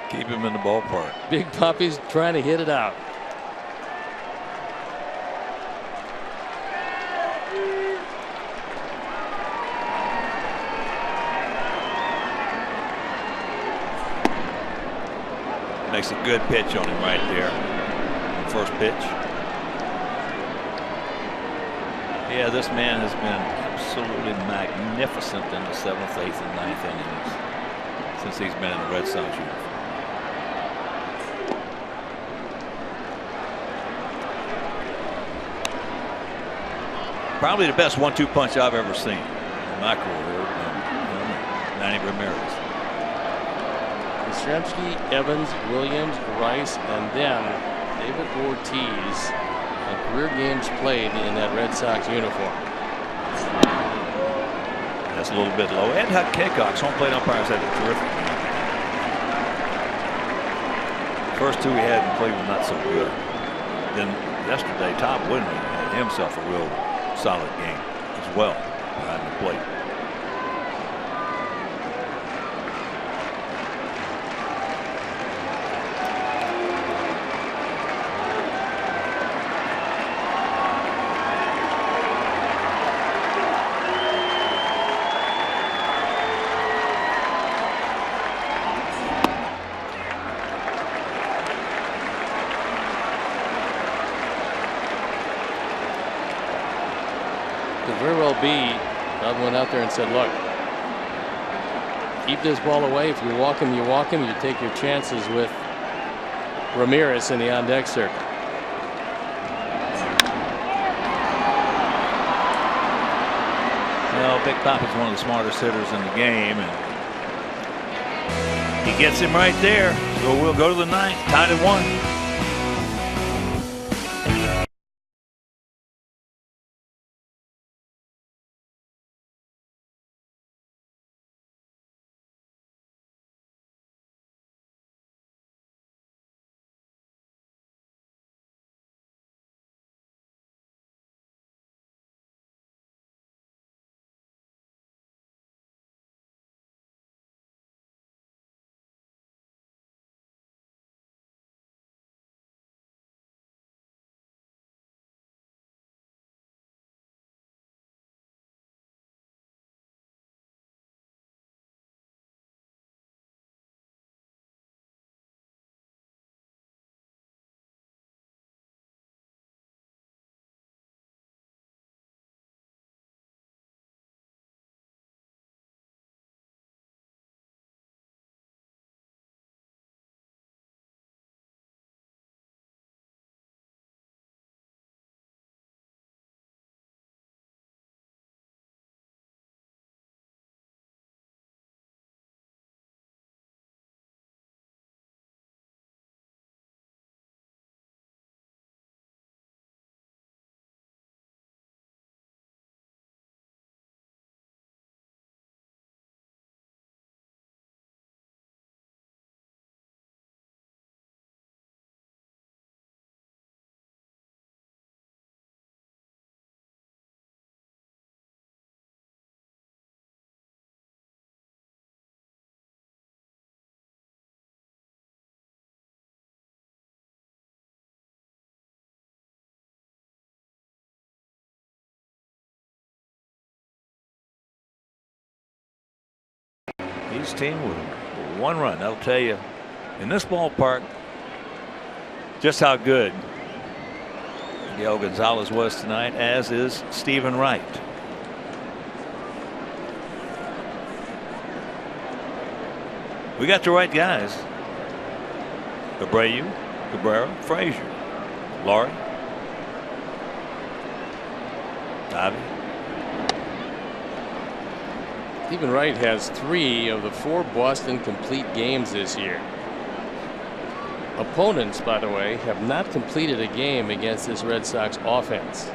Keep him in the ballpark. Big Poppy's trying to hit it out. Makes a good pitch on him right there. First pitch. Yeah, this man has been absolutely magnificent in the 7th, 8th, and 9th innings since he's been in the Red Sox uniform. Probably the best 1-2 punch I've ever seen in my career. Manny Ramirez. Yastrzemski, Evans, Williams, Rice, and then David Ortiz on career games played in that Red Sox uniform. That's a little bit low. Ed Huck Kaycox, home plate umpires, had a terrific game. First two he had in Cleveland, not so good. Then yesterday, Tom Whitney had himself a real solid game as well behind the plate. Very well be another one out there and said, look, keep this ball away. If you walk him, you walk him. You take your chances with Ramirez in the on deck circle. Well, Big Papa's one of the smartest hitters in the game, and he gets him right there. So we'll go to the ninth, tied at 1. He's team with 1 run. That'll tell you in this ballpark just how good Miguel Gonzalez was tonight, as is Stephen Wright. We got the right guys. Abreu, Cabrera, Frazier, Laurie, Ivy. Stephen Wright has 3 of the 4 Boston complete games this year. Opponents, by the way, have not completed a game against this Red Sox offense.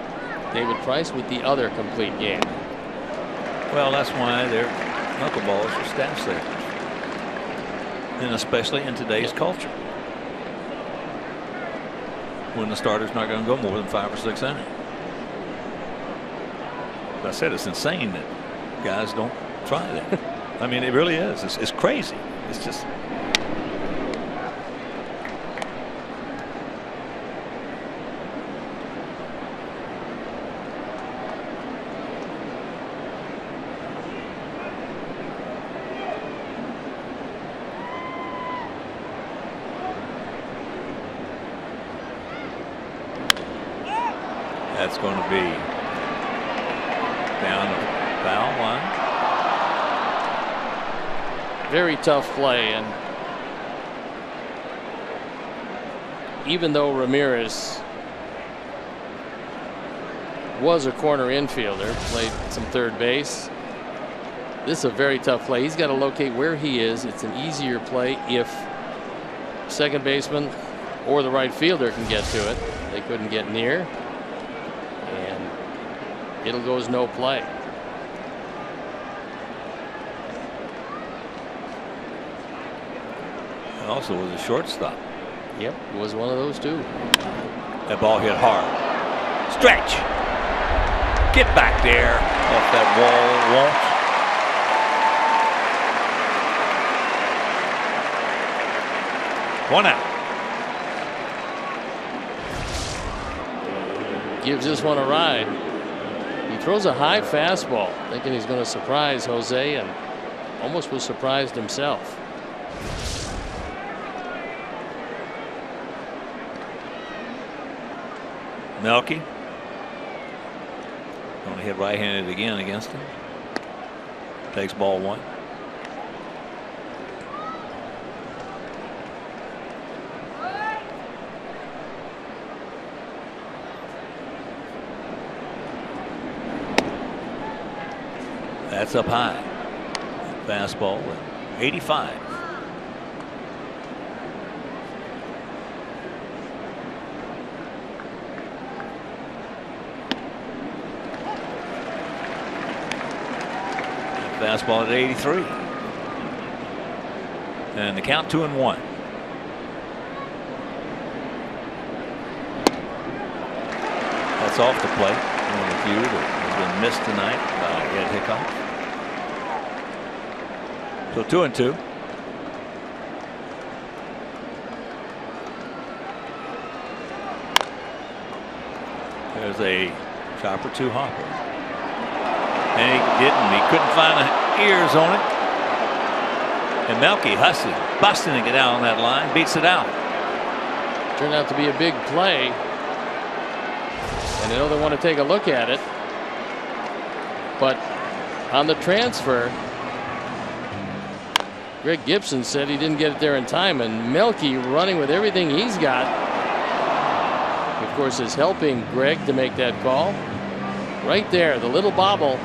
David Price with the other complete game. Well, that's why they're knuckleballers are staff savers, and especially in today's culture, when the starter's not going to go more than 5 or 6 innings. As I said, it's insane that guys don't try that. I mean, it really is. It's crazy. It's just. That's going to be down the foul line. Very tough play, and even though Ramirez was a corner infielder, played some third base, this is a very tough play. He's got to locate where he is. It's an easier play if second baseman or the right fielder can get to it. They couldn't get near, and it'll go as no play. Also was a shortstop Yep, it was one of those two. That ball hit hard. Stretch. Get back there off that wall. Won't. 1 out. Gives this one a ride. He throws a high fastball, thinking he's going to surprise Jose, and almost was surprised himself. Melky going to hit right-handed again against him. Takes ball 1. That's up high. Fastball at 85. Fastball at 83. And the count 2-1. That's off the plate. One of the few that has been missed tonight by Ed Hickok. So 2-2. There's a chopper 2 hopper. And he didn't. He couldn't find the ears on it. And Melky busting to get out on that line, beats it out. Turned out to be a big play. And I know they want to take a look at it. But on the transfer, Greg Gibson said he didn't get it there in time. And Melky, running with everything he's got, of course, is helping Greg to make that call. Right there, the little bobble.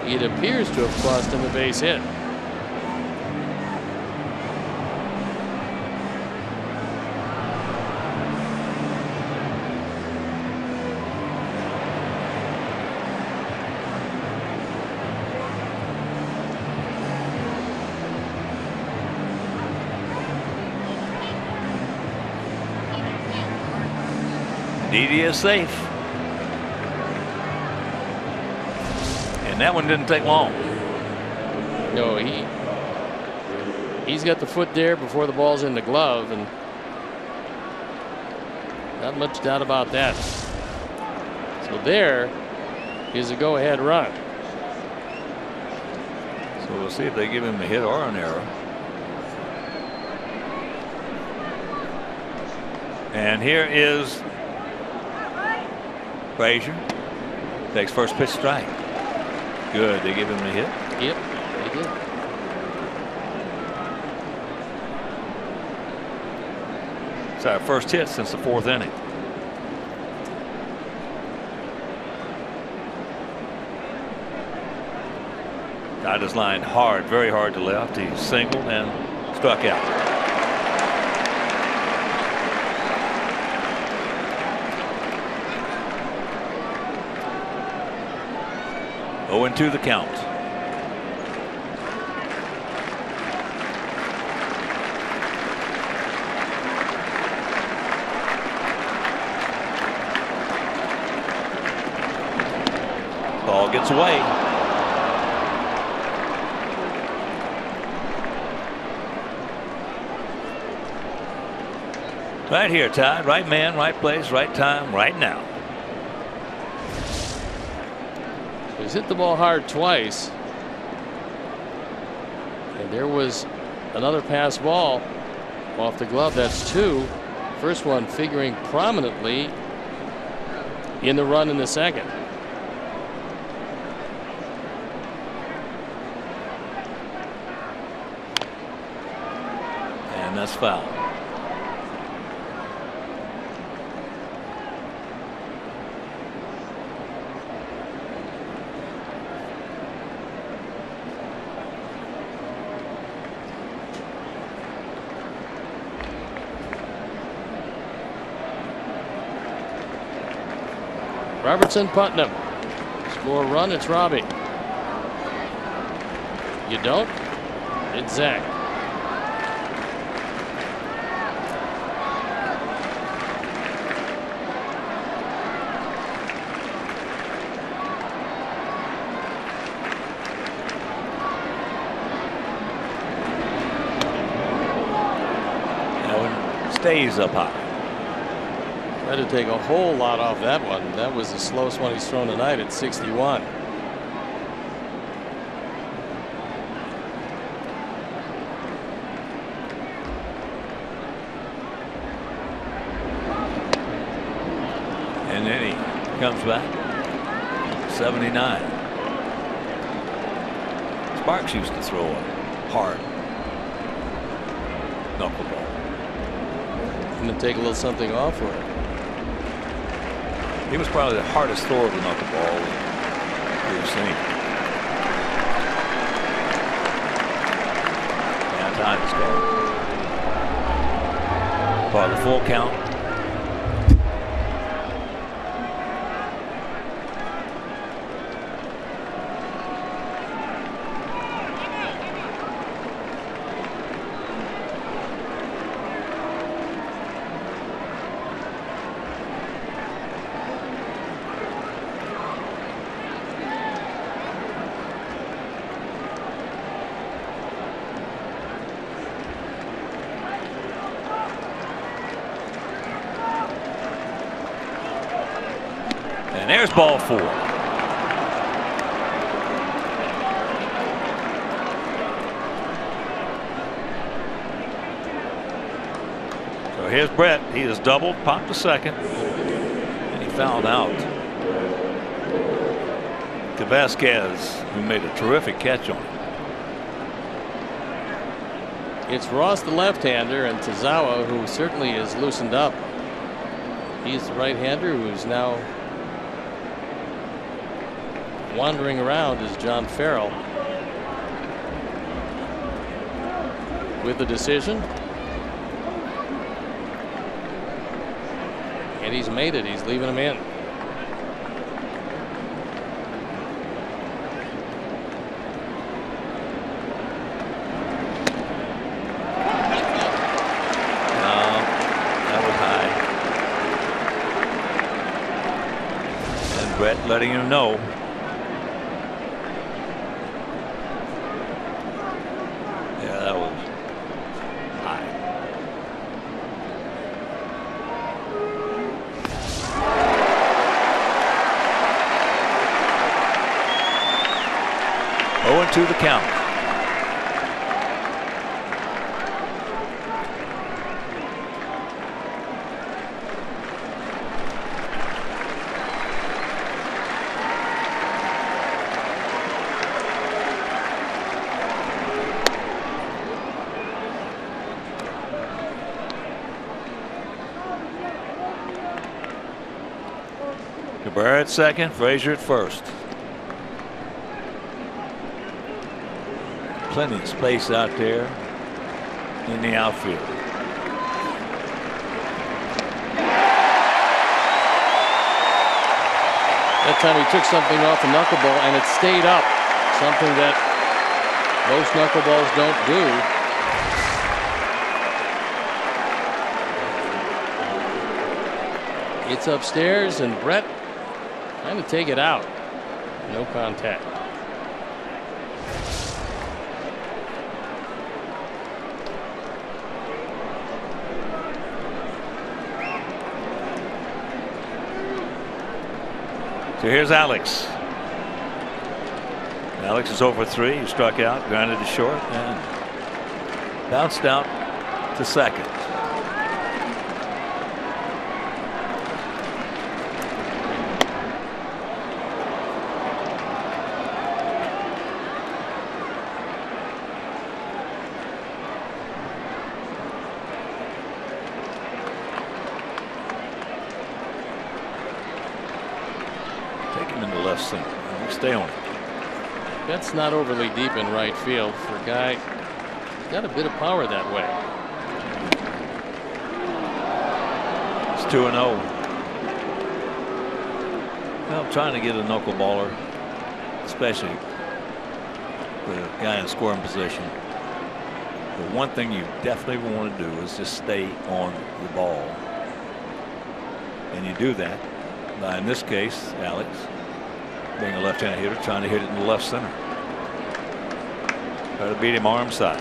It appears to have cost him a base hit. Didi is safe. And that one didn't take long. No, he's got the foot there before the ball's in the glove, and not much doubt about that. So there is a go-ahead run. So we'll see if they give him a hit or an error. And here is Frazier. Takes first pitch strike. Good. They give him a hit. Yep, they did. It's our first hit since the 4th inning. Got his line hard, very hard to left. He singled and struck out. Oh, and 2 the count. Ball gets away. Right here, Todd. Right man, right place, right time, right now. He's hit the ball hard twice. And there was another pass ball off the glove. That's 2. First one figuring prominently in the run in the second. And that's foul. Robertson, Putnam. Score a run, it's Robbie. You don't? It's Zach. stays up high. Tried to take a whole lot off that one. That was the slowest one he's thrown tonight at 61. And then he comes back. 79. Sparks used to throw a hard knuckleball. Going to take a little something off for it. He was probably the hardest thrower of the knuckleball we've seen. Now time is gone. Part of the full count. And there's ball 4. So here's Brett. He has doubled, popped a second, and he fouled out to Vasquez, who made a terrific catch on him. It's Ross, the left-hander, and Tazawa, who certainly is loosened up. He's the right-hander who's now wandering around is John Farrell with the decision. And he's made it. He's leaving him in. That was high. And Brett letting him know. To the count. Cabrera at second, Frazier at first. Plenty of space out there in the outfield. That time he took something off the knuckleball and it stayed up. Something that most knuckleballs don't do. It's upstairs and Brett trying to take it out. No contact. So here's Alex. Alex is over 3. He struck out, grounded to short, and bounced out to second. Stay on it. That's not overly deep in right field for a guy. He's got a bit of power that way. It's 2-0. Well, trying to get a knuckleballer, especially with a guy in scoring position. The one thing you definitely want to do is just stay on the ball. And you do that by, in this case, Alex, being a left-handed hitter, trying to hit it in the left center. Try to beat him arm side.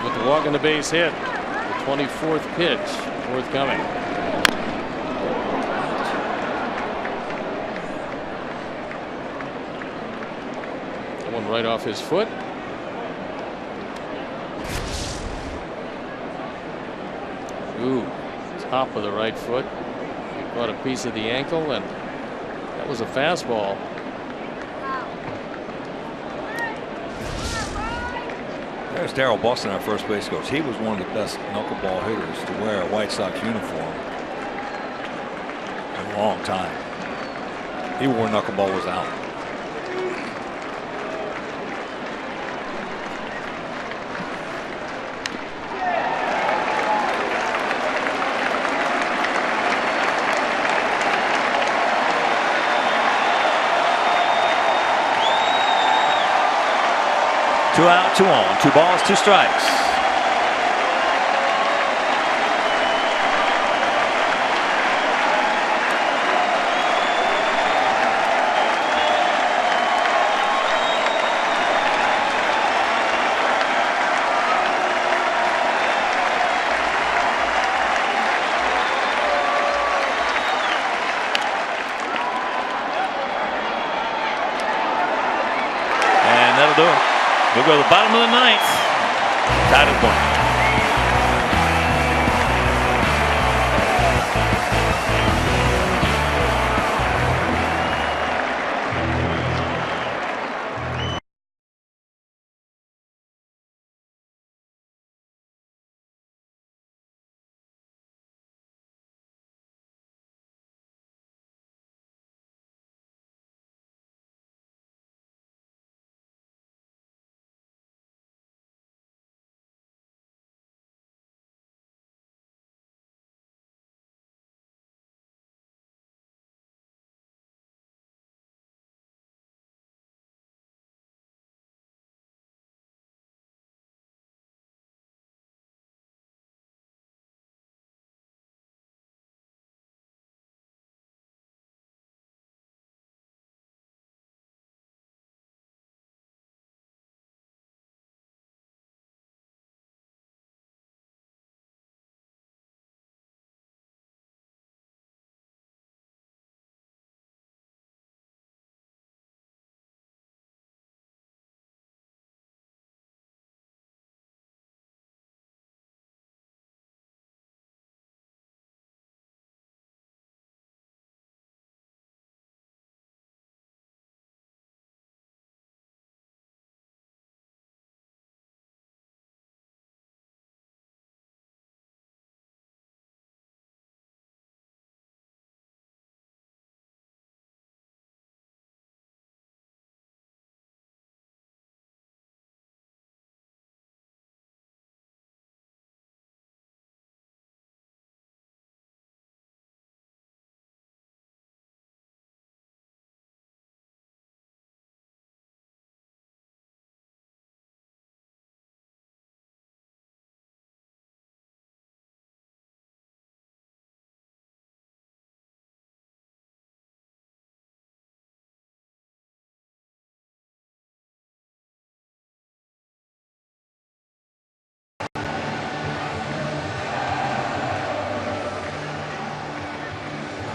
with the walk and the base hit. The 24th pitch forthcoming. That one right off his foot. Ooh, top of the right foot. He caught a piece of the ankle, and that was a fastball. There's Darrell Boston, our first base coach. He was one of the best knuckleball hitters to wear a White Sox uniform in a long time. He wore knuckleball was out. Two out, two on, 2 balls, 2 strikes. And that'll do it. We'll go to the bottom of the 9th. Tied at 1.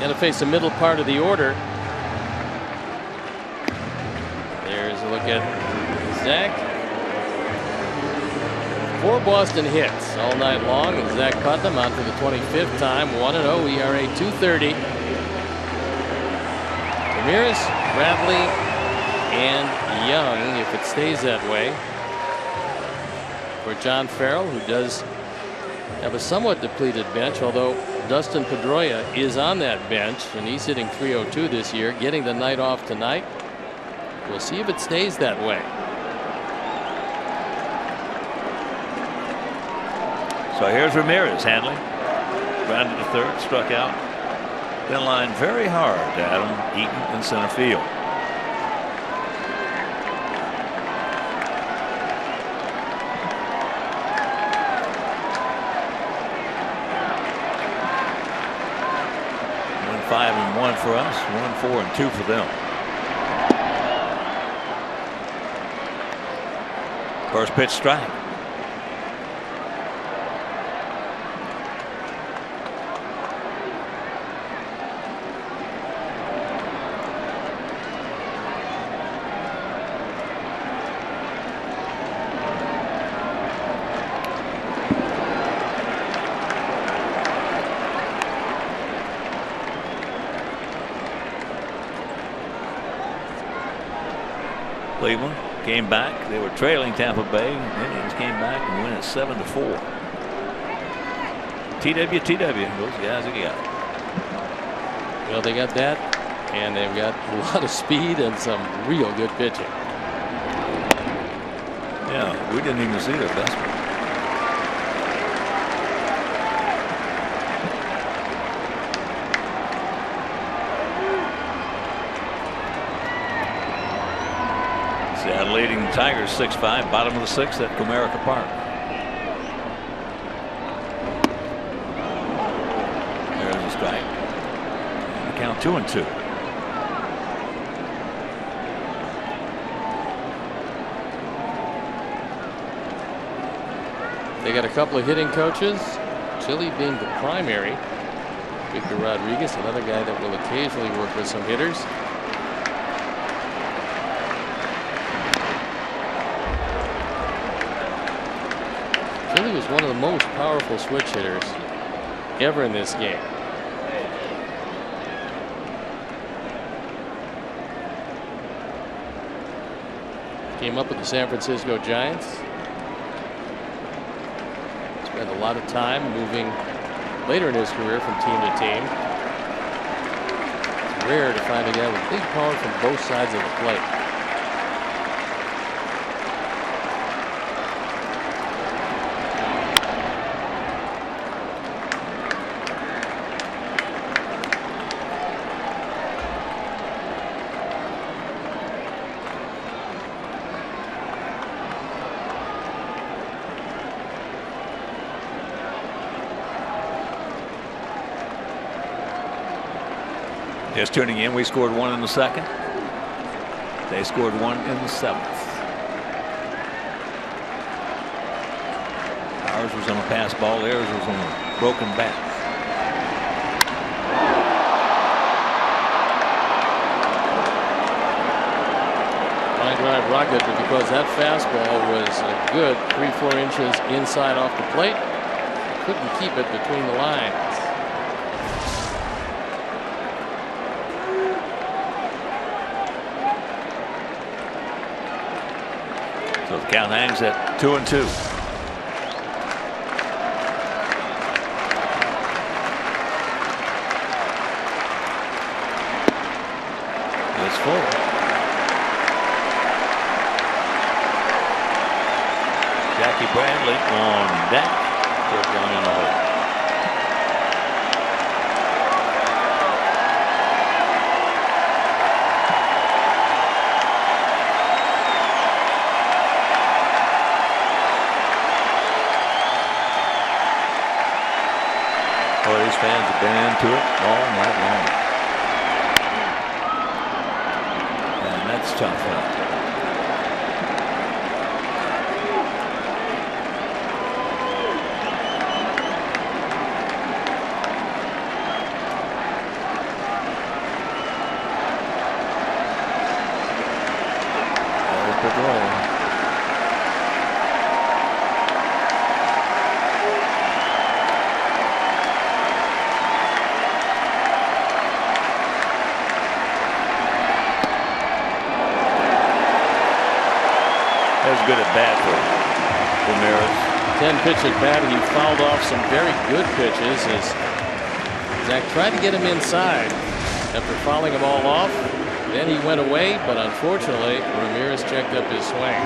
Going to face the middle part of the order. There's a look at Zach. 4 Boston hits all night long, and Zach Putnam on for the 25th time. 1-0 ERA, 2.30. Ramirez, Bradley, and Young, if it stays that way. For John Farrell, who does have a somewhat depleted bench, although Dustin Pedroia is on that bench, and he's hitting .302 this year, getting the night off tonight. We'll see if it stays that way. So here's Ramirez handling. Grounded to third, struck out. Then lined very hard to Adam Eaton in center field. Went 5-1 for us, 1-4-2 for them. First pitch strike. Cleveland came back. They were trailing Tampa Bay. Indians came back and win it 7-4. TW, those guys that got it. Well, they got that, and they've got a lot of speed and some real good pitching. Yeah, we didn't even see their best one. Seattle leading the Tigers 6-5, bottom of the 6th at Comerica Park. There's a strike. And the count 2-2. They got a couple of hitting coaches, Chile being the primary. Victor Rodriguez, another guy that will occasionally work with some hitters. Chile was one of the most powerful switch hitters ever in this game. Came up with the San Francisco Giants. Spent a lot of time moving later in his career from team to team. It's rare to find a guy with big power from both sides of the plate. Just tuning in, we scored 1 in the 2nd. They scored 1 in the 7th. Ours was on a pass ball. Theirs was on a broken bat. Line drive rocket, but because that fastball was a good 3-4 inches inside off the plate, couldn't keep it between the lines. So the count hangs at 2-2. It's full. Jackie Bradley on deck. They're going in the hole. These fans have been into it all night long. And that's tough. There's the goal. Good at bat for Ramirez. 10-pitch at bat. He fouled off some very good pitches as Zach tried to get him inside after fouling them all off. Then he went away, but unfortunately Ramirez checked up his swing.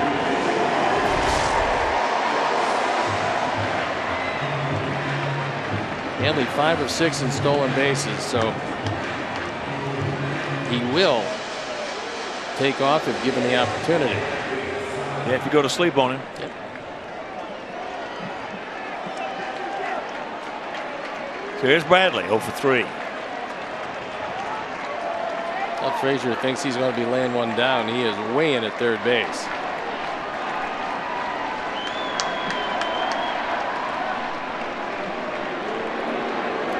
Only 5 of 6 in stolen bases, so he will take off if given the opportunity. Yeah, if you go to sleep on him. Yep. So here's Bradley, 0 for 3. Well, Frazier thinks he's going to be laying one down. He is way in at third base.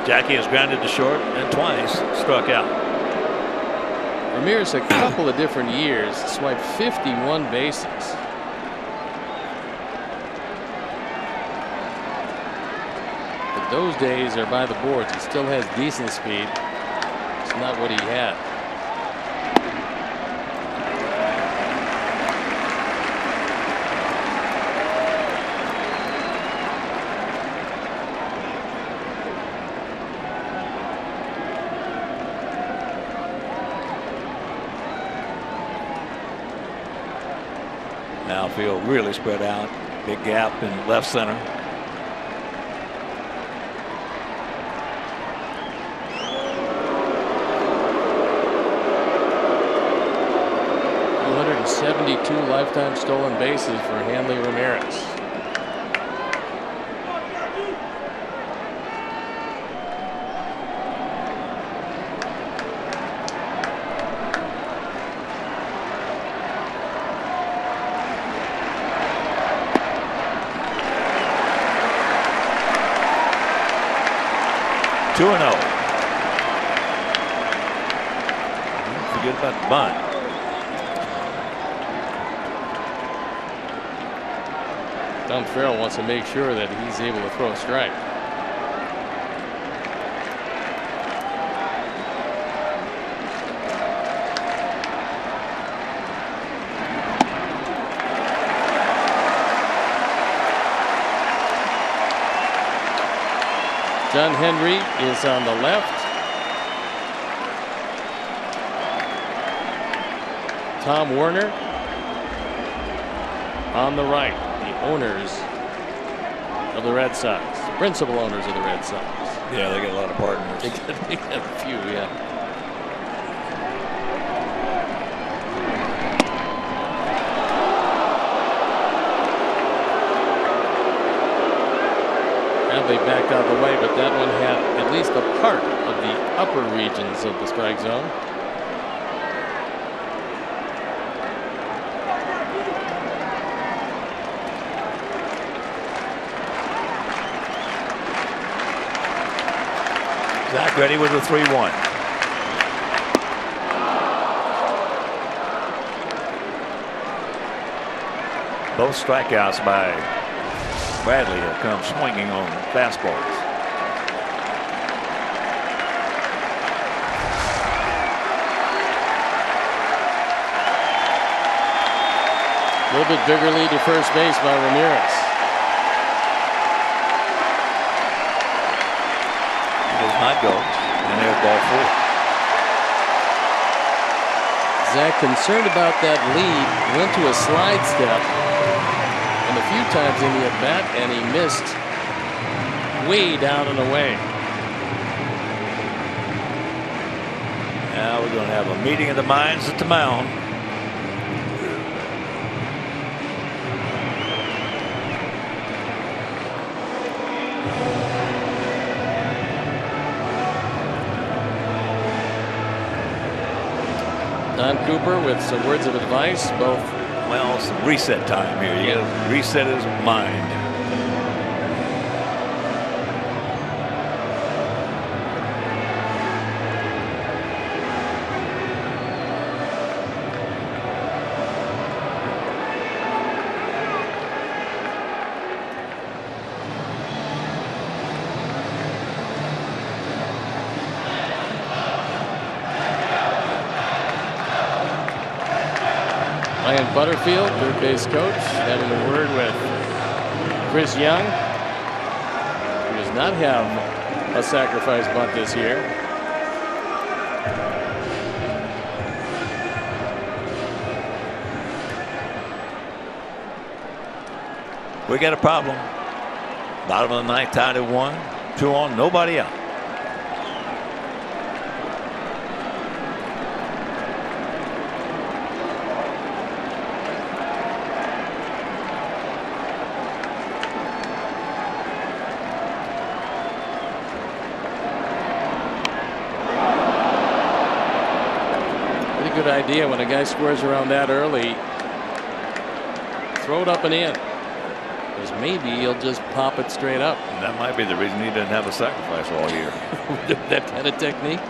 Jackie has grounded to short and twice struck out. Ramirez, a couple of different years, swiped 51 bases. But those days are by the boards. He still has decent speed. It's not what he had. Outfield really spread out. Big gap in left center. .272 lifetime stolen bases for Hanley Ramirez. Two and 0. Don't forget about the bunt. Don Farrell wants to make sure that he's able to throw a strike. John Henry is on the left. Tom Werner on the right. The owners of the Red Sox, the principal owners of the Red Sox. Yeah, they got a lot of partners. They got a few, yeah. They backed out of the way, but that one had at least a part of the upper regions of the strike zone. Zach ready with a 3-1. Both strikeouts by Bradley have come swinging on fastballs. A little bit bigger lead to first base by Ramirez. He does not go, and there's ball 4. Zach concerned about that lead, went to a slide step. A few times in the at bat, and he missed way down and away. Now we're going to have a meeting of the minds at the mound. Don Cooper with some words of advice, both. Well, some reset time here. You got to reset his mind. Ryan Butterfield, third base coach, having a word with Chris Young, who does not have a sacrifice bunt this year. We got a problem. Bottom of the ninth, tied at 1, 2 on, nobody out. Good idea when a guy scores around that early. Throw it up and in, because maybe he'll just pop it straight up. And that might be the reason he didn't have a sacrifice all year. That kind of technique.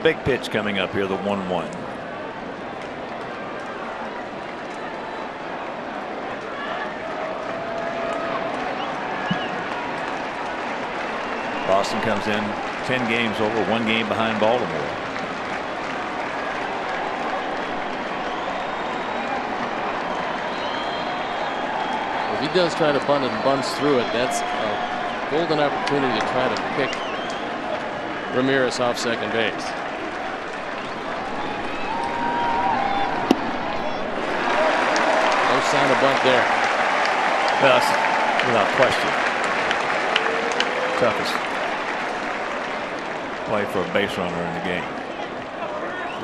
big pitch coming up here, the 1-1. Boston comes in 10 games over, 1 game behind Baltimore. If he does try to bunt and bunts through it, that's a golden opportunity to try to pick Ramirez off second base. No sign of bunt there. Well, without question, toughest play for a base runner in the game.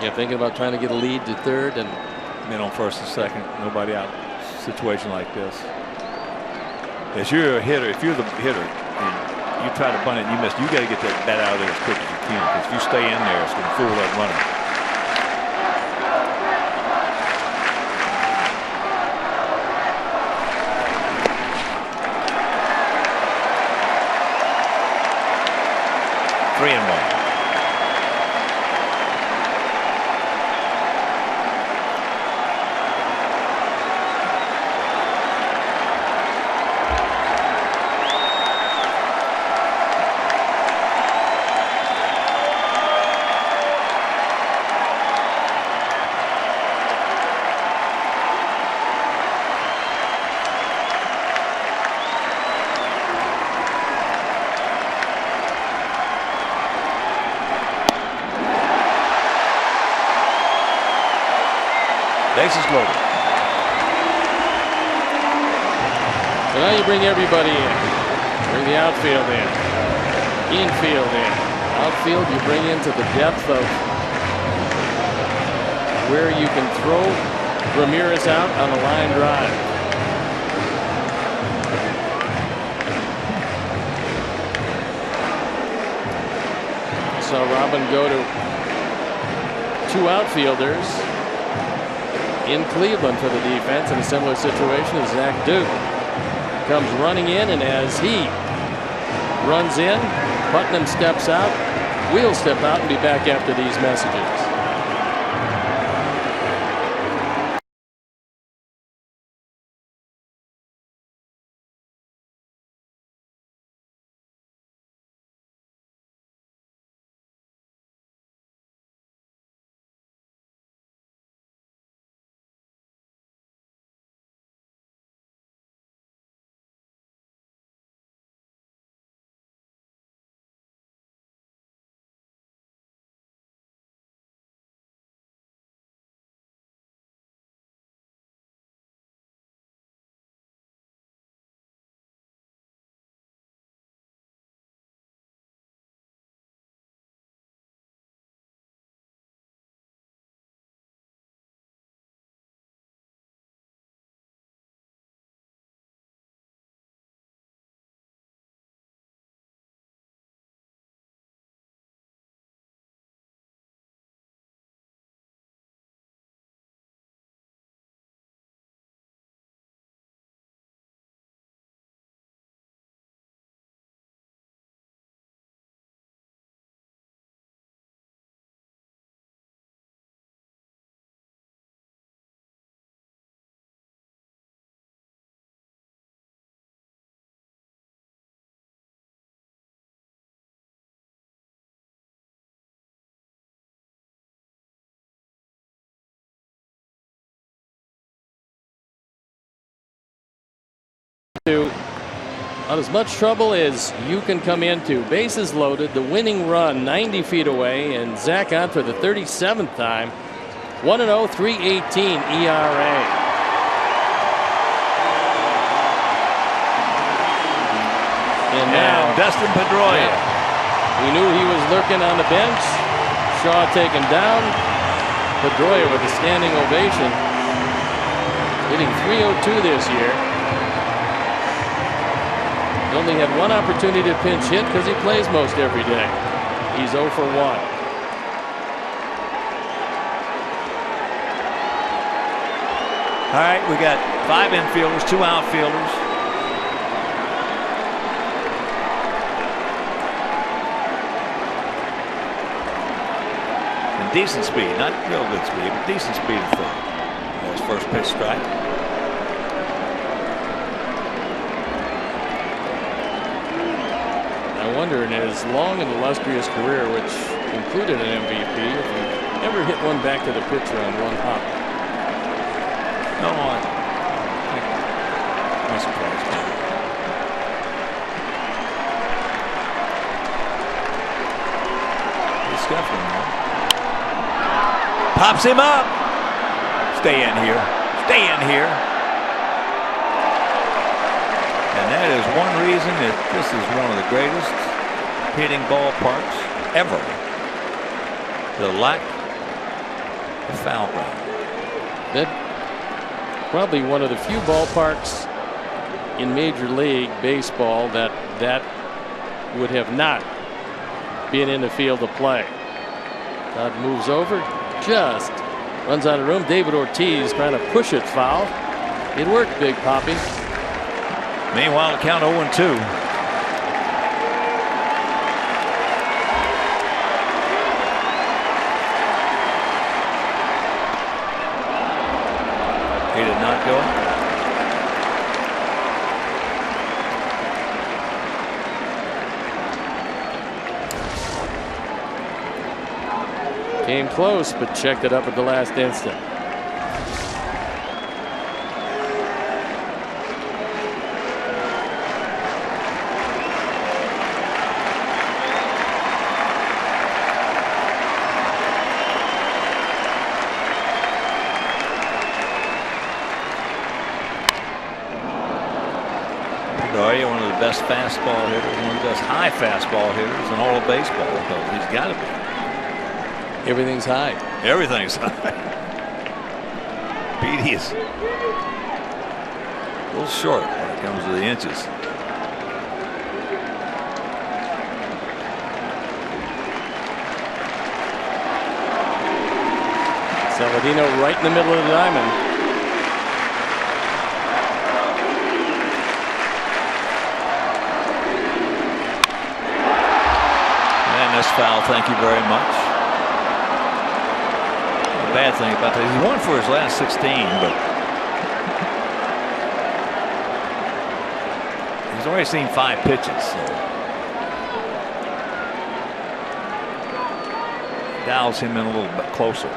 Yeah, thinking about trying to get a lead to third and then on first and second, nobody out. Situation like this. As you're a hitter, if you're the hitter and you try to bunt it and you miss, you got to get that bat out of there as quick as you can, because if you stay in there, it's going to fool that runner. Three and one. Bases loaded. So now you bring everybody in. Bring the outfield in. Infield in. Outfield you bring into the depth of where you can throw Ramirez out on a line drive. So Robin go to 2 outfielders in Cleveland for the defense in a similar situation as Zach Duke comes running in, and as he runs in, Putnam steps out. We'll step out and be back after these messages. Not as much trouble as you can come into. Bases loaded, the winning run 90 feet away, and Zach on for the 37th time. 1-0, 3.18 ERA. And now Dustin Pedroia. We knew he was lurking on the bench. Shaw taken down. Pedroia with a standing ovation. Hitting .302 this year. He only had one opportunity to pinch hit because he plays most every day. He's 0 for 1. All right, we got 5 infielders, 2 outfielders. decent speed, not real good speed, but decent speed at third. There's first pitch strike. I wonder in his long and illustrious career, which included an MVP, if he ever hit one back to the pitcher on one hop. No, I'm surprised. He's scuffling now. Pops him up. Stay in here. Stay in here. And that is one reason that this is one of the greatest hitting ballparks ever. The lack of foul ground. That probably one of the few ballparks in Major League Baseball that would have not been in the field of play. Todd moves over, just runs out of room. David Ortiz trying to push it foul. It worked, Big Poppy. Meanwhile, the count 0-2. He did not go. Came close, but checked it up at the last instant. One of the best fastball hitters, one of the best high fastball hitters in all of baseball. So he's got to be. Everything's high. Everything's high. Petey is a little short when it comes to the inches. Saladino right in the middle of the diamond. Foul, thank you very much. The bad thing about that, he won for his last 16, but he's already seen 5 pitches. So dials him in a little bit closer.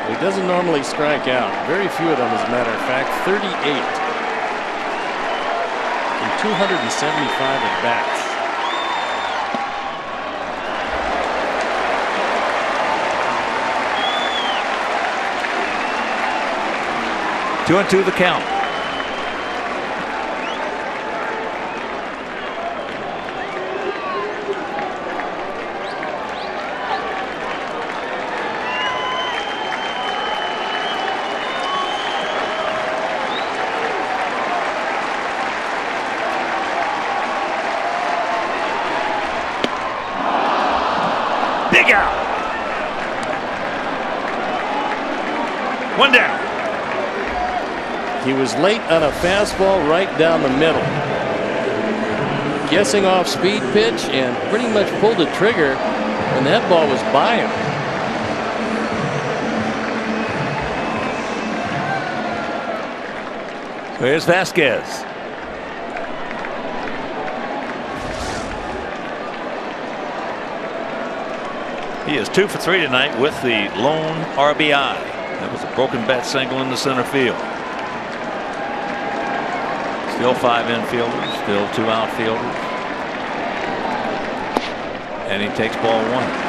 He doesn't normally strike out. Very few of them, as a matter of fact. 38. 275 at bats. Two and two the count. Big out. One down. He was late on a fastball right down the middle. Guessing off speed pitch and pretty much pulled the trigger, and that ball was by him. Here's Vasquez. He is 2 for 3 tonight with the lone RBI. That was a broken bat single in the center field. Still 5 infielders, still 2 outfielders. And he takes ball 1.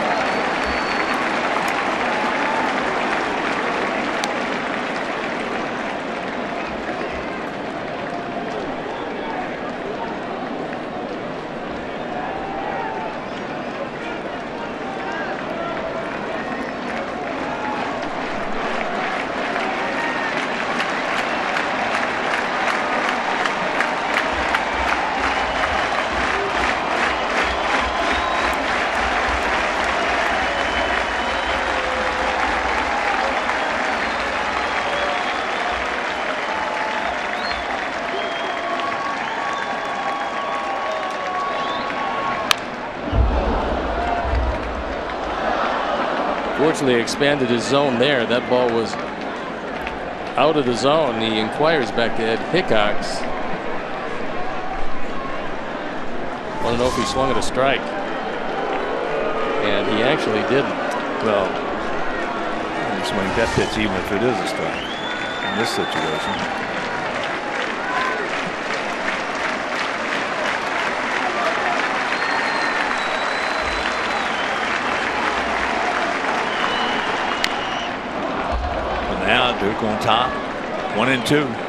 Fortunately, expanded his zone there. That ball was out of the zone. He inquires back to Ed Hickox. Want to know if he swung at a strike. And he actually didn't. Well, you swing that pitch even if it is a strike in this situation. Now Duke on top, 1-2.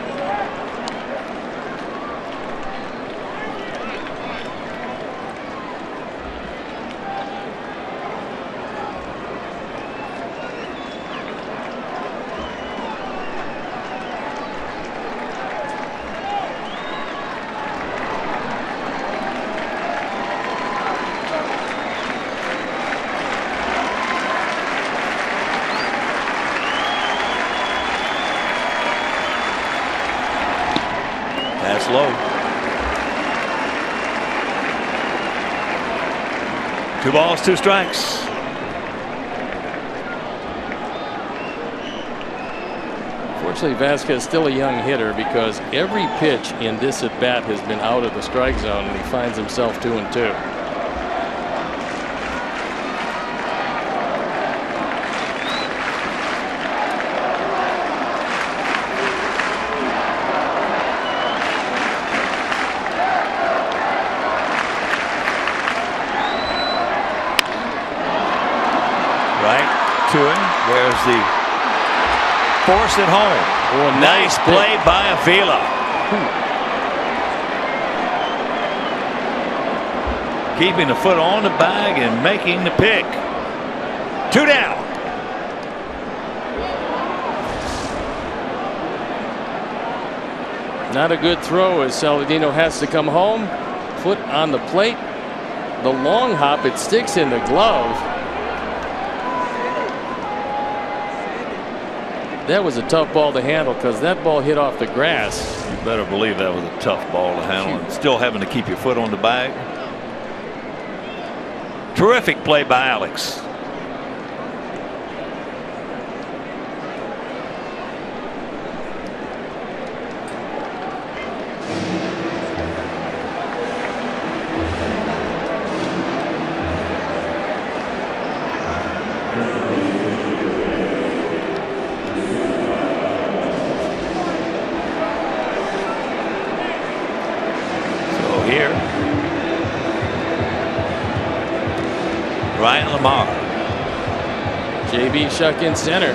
That's low. 2 balls, 2 strikes. Fortunately, Vasquez is still a young hitter because every pitch in this at bat has been out of the strike zone, and he finds himself 2-2. To him. There's the force at home. Oh, nice play by Avila. Keeping the foot on the bag and making the pick. 2 down. Not a good throw as Saladino has to come home. Foot on the plate. The long hop, it sticks in the glove. That was a tough ball to handle because that ball hit off the grass. You better believe that was a tough ball to handle. And still having to keep your foot on the bag. Terrific play by Alex. Ryan Lamar. JB Shuck in center.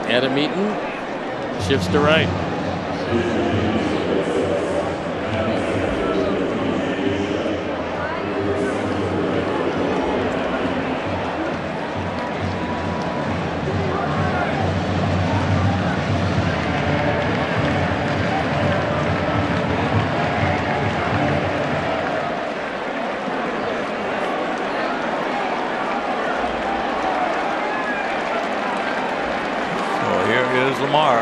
Adam Eaton shifts to right. Lamar.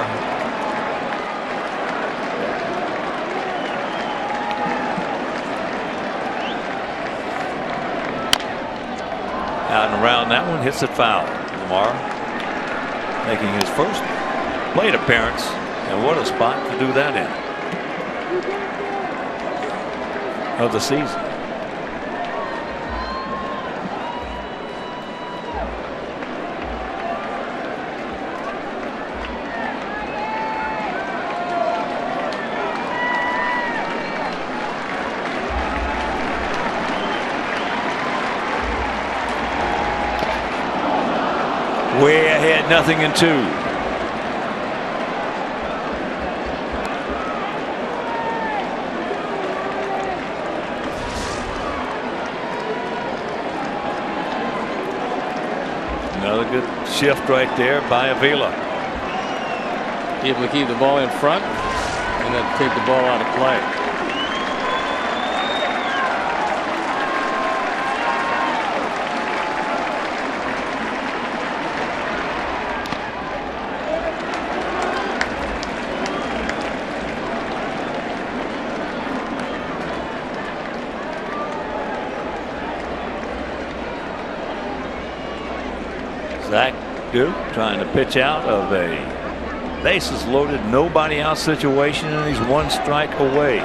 Out and around that one, hits it foul. Lamar making his first plate appearance, and what a spot to do that in of the season. Way ahead, 0-2. Another good shift right there by Avila. Able to keep the ball in front and then take the ball out of play. Zach Duke trying to pitch out of a bases loaded, nobody out situation, and he's 1 strike away.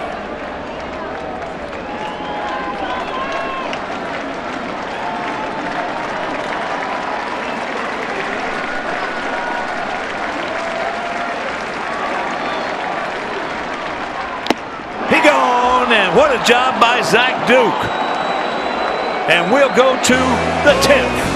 He gone, and what a job by Zach Duke. And we'll go to the 10th.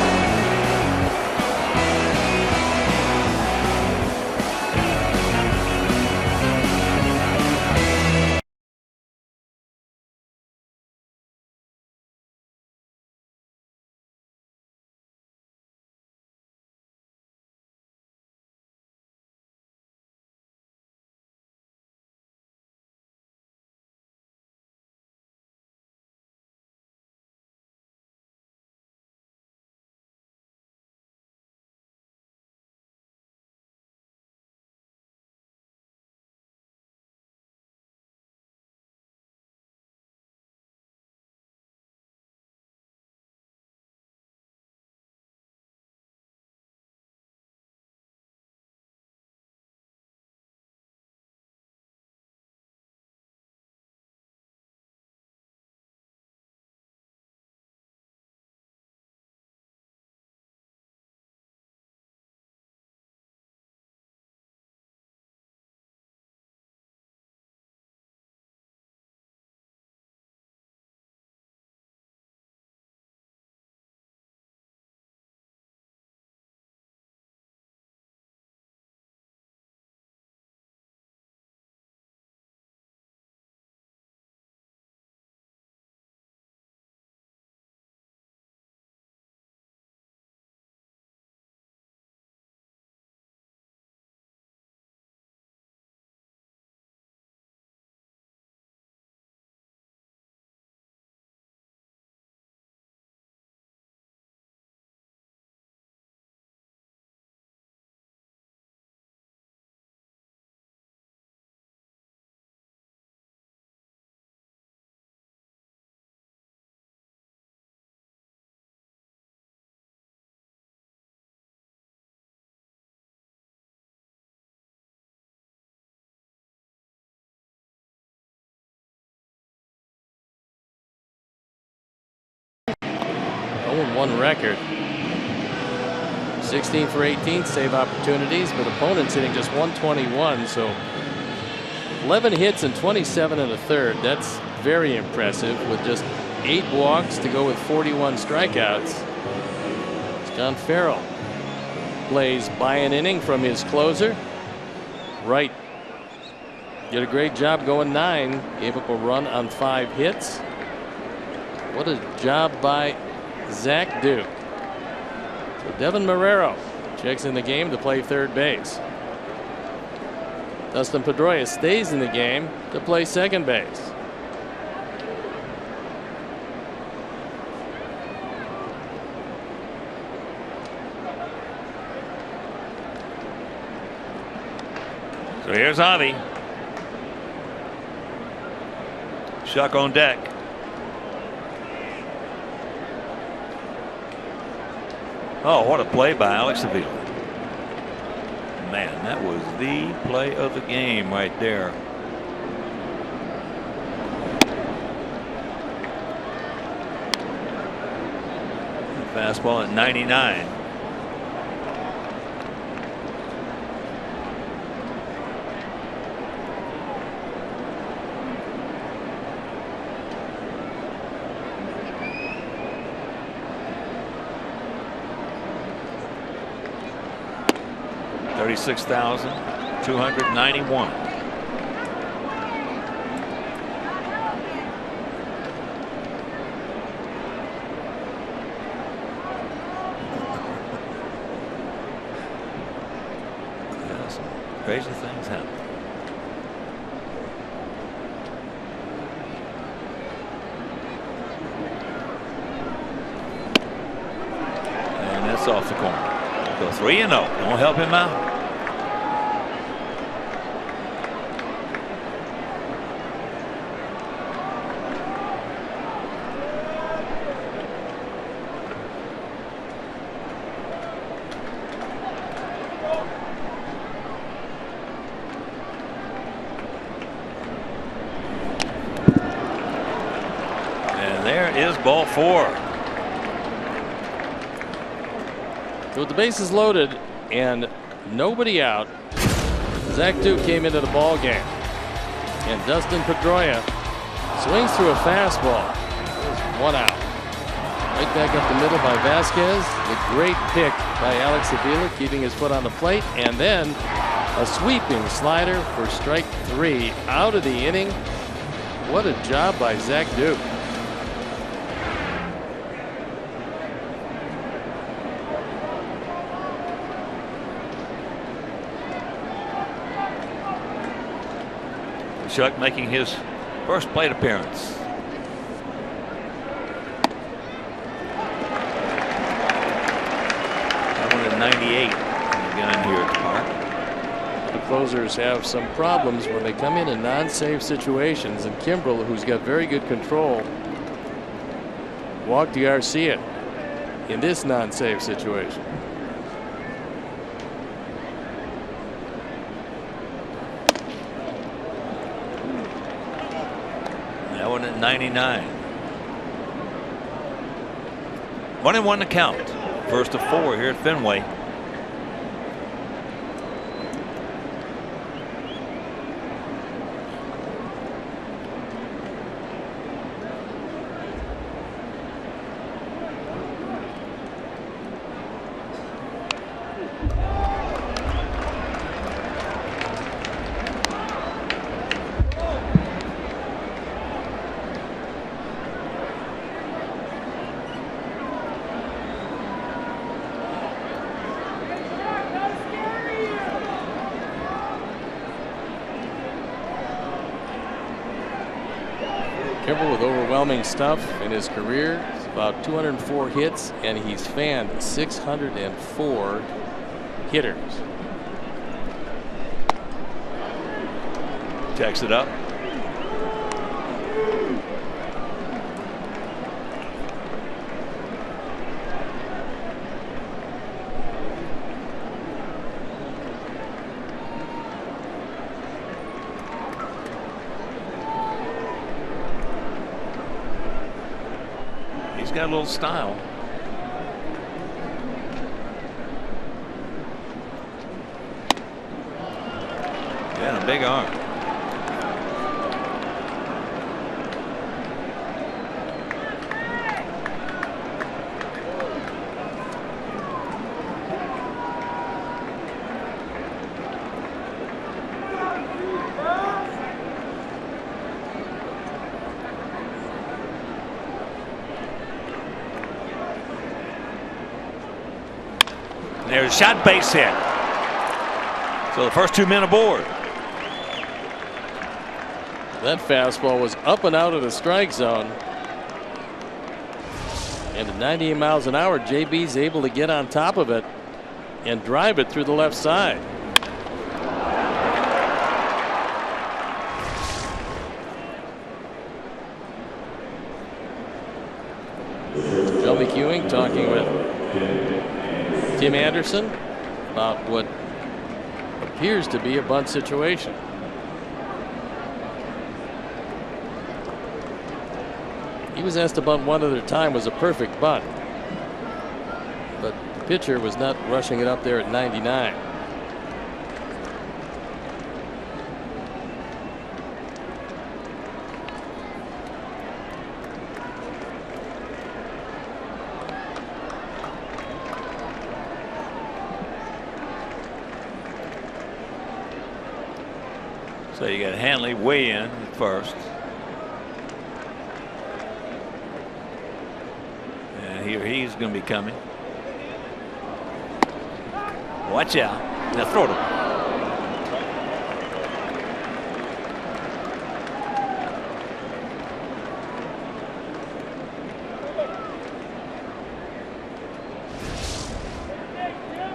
One record. 16 for 18 save opportunities, but opponents hitting just 121. So 11 hits and 27 in the third. That's very impressive with just 8 walks to go with 41 strikeouts. John Farrell plays by an inning from his closer. Wright did a great job going 9. Gave up a run on 5 hits. What a job by Zach Duke. So Devin Marrero checks in the game to play third base. Dustin Pedroia stays in the game to play second base. So here's Javi. Shuck on deck. Oh, what a play by Alex Avila. Man, that was the play of the game right there. Fastball at 99. $36,291. Yeah, some crazy things happen. And that's off the corner. Go 3-0. Don't help him out. there is ball 4. With the bases loaded and nobody out, Zach Duke came into the ball game, and Dustin Pedroia swings through a fastball. There's 1 out. Right back up the middle by Vasquez. The great pick by Alex Avila, keeping his foot on the plate, and then a sweeping slider for strike 3 out of the inning. What a job by Zach Duke. Shuck making his first plate appearance. That one at 98 again here at the park. The closers have some problems when they come in non-save situations, and Kimbrel, who's got very good control, walked Garcia in this non-save situation. That one at 99. 1-1 to count. First of 4 here at Fenway. Kimbrel with overwhelming stuff in his career. It's about 204 hits, and he's fanned 604 hitters. Checks it up. He's got a little style. Yeah, and a big arm. There's a shot, base hit. So the first 2 men aboard. That fastball was up and out of the strike zone. And at 98 miles an hour, JB's able to get on top of it and drive it through the left side. Joe McEwing talking with Tim Anderson about what appears to be a bunt situation. He was asked to bunt one other time, was a perfect bunt, but the pitcher was not rushing it up there at 99. So you got Hanley way in at first. And here he's going to be coming. Watch out. Now throw it.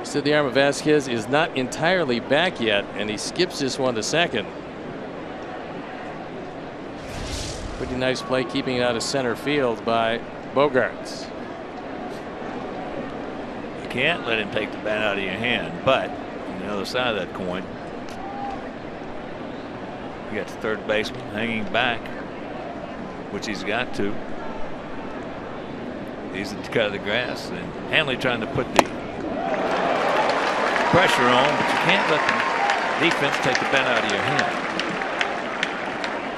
Said the arm of Vasquez is not entirely back yet, and he skips this one to second. Pretty nice play keeping it out of center field by Bogaerts. You can't let him take the bat out of your hand, but on the other side of that coin, you got the third baseman hanging back, which he's got to. He's at the cut of the grass, and Hanley trying to put the pressure on, but you can't let the defense take the bat out of your hand.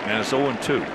And it's 0-2.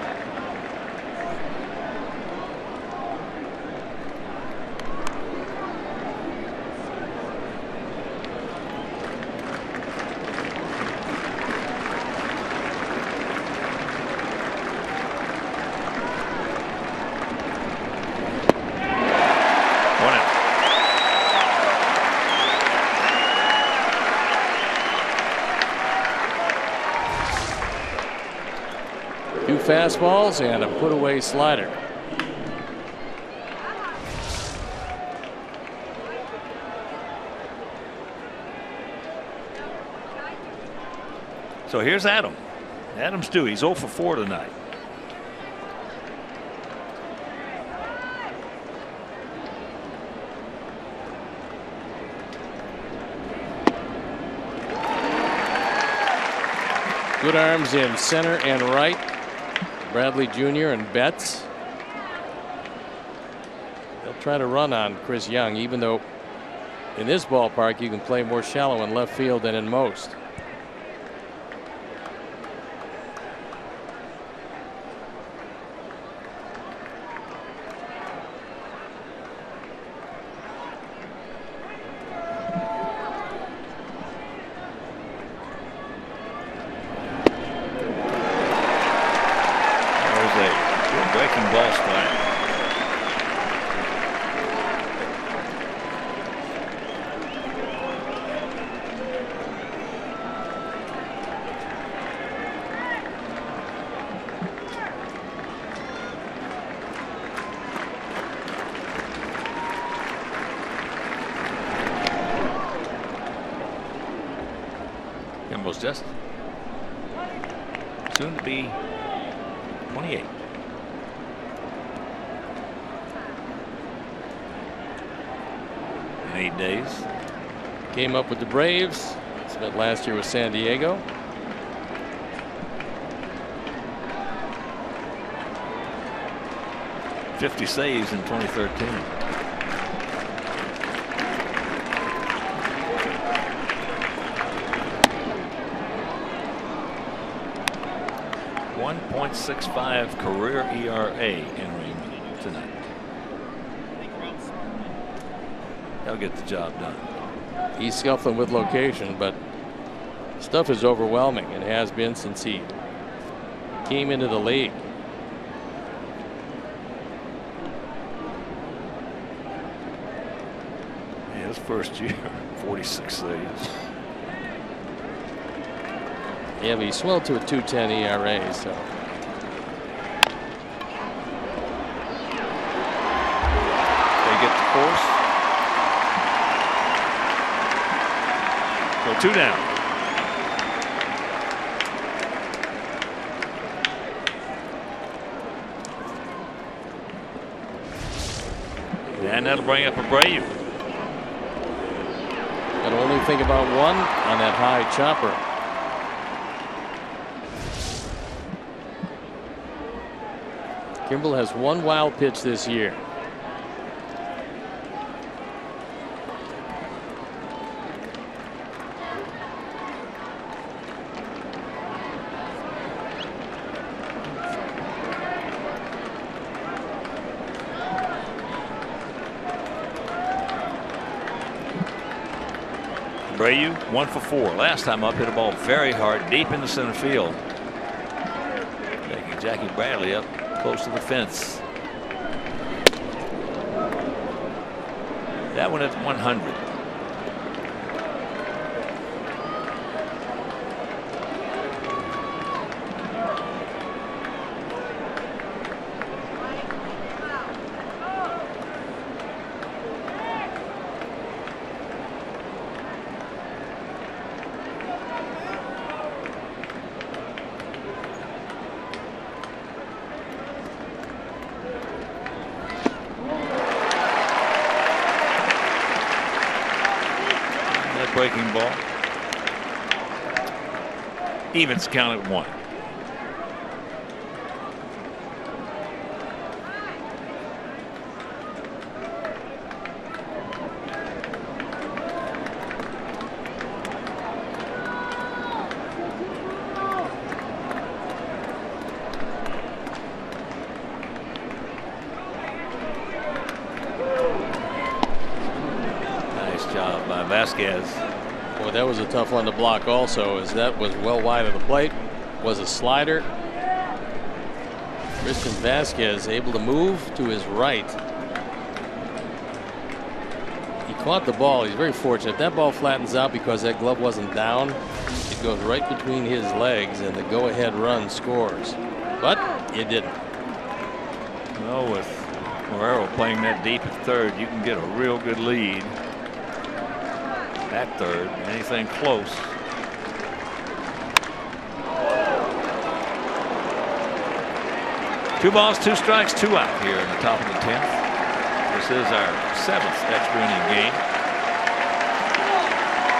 Fastballs and a put away slider. So here's Adam. Adam Stew. He's 0 for 4 tonight. Good arms in center and right. Bradley Jr. and Betts. They'll try to run on Chris Young, even though in this ballpark you can play more shallow in left field than in most. Just soon to be 28. In 8 days. Came up with the Braves. Spent last year with San Diego. '50 saves in 2013. .65 career ERA entering tonight. They'll get the job done. He's scuffling with location, but stuff is overwhelming and has been since he came into the league. Yeah, his first year, 46 saves. Yeah, but he swelled to a 2.10 ERA, so. They get the course. So 2 down. And that'll bring up Abreu. Got only think about one on that high chopper. Kimbrel has one wild pitch this year. Abreu 1 for 4. Last time up, hit a ball very hard deep in the center field. Taking Jackie Bradley up close to the fence. That one at 100. Breaking ball. Evans count at 1. Vasquez. Boy, that was a tough one to block also, as that was well wide of the plate. Was a slider. Christian Vasquez able to move to his right. He caught the ball. He's very fortunate. If that ball flattens out because that glove wasn't down, it goes right between his legs and the go-ahead run scores. But it didn't. Well, with Guerrero playing that deep at third, you can get a real good lead at third. Anything close. Two balls, two strikes, two out here in the top of the 10th. This is our 7th extra inning game.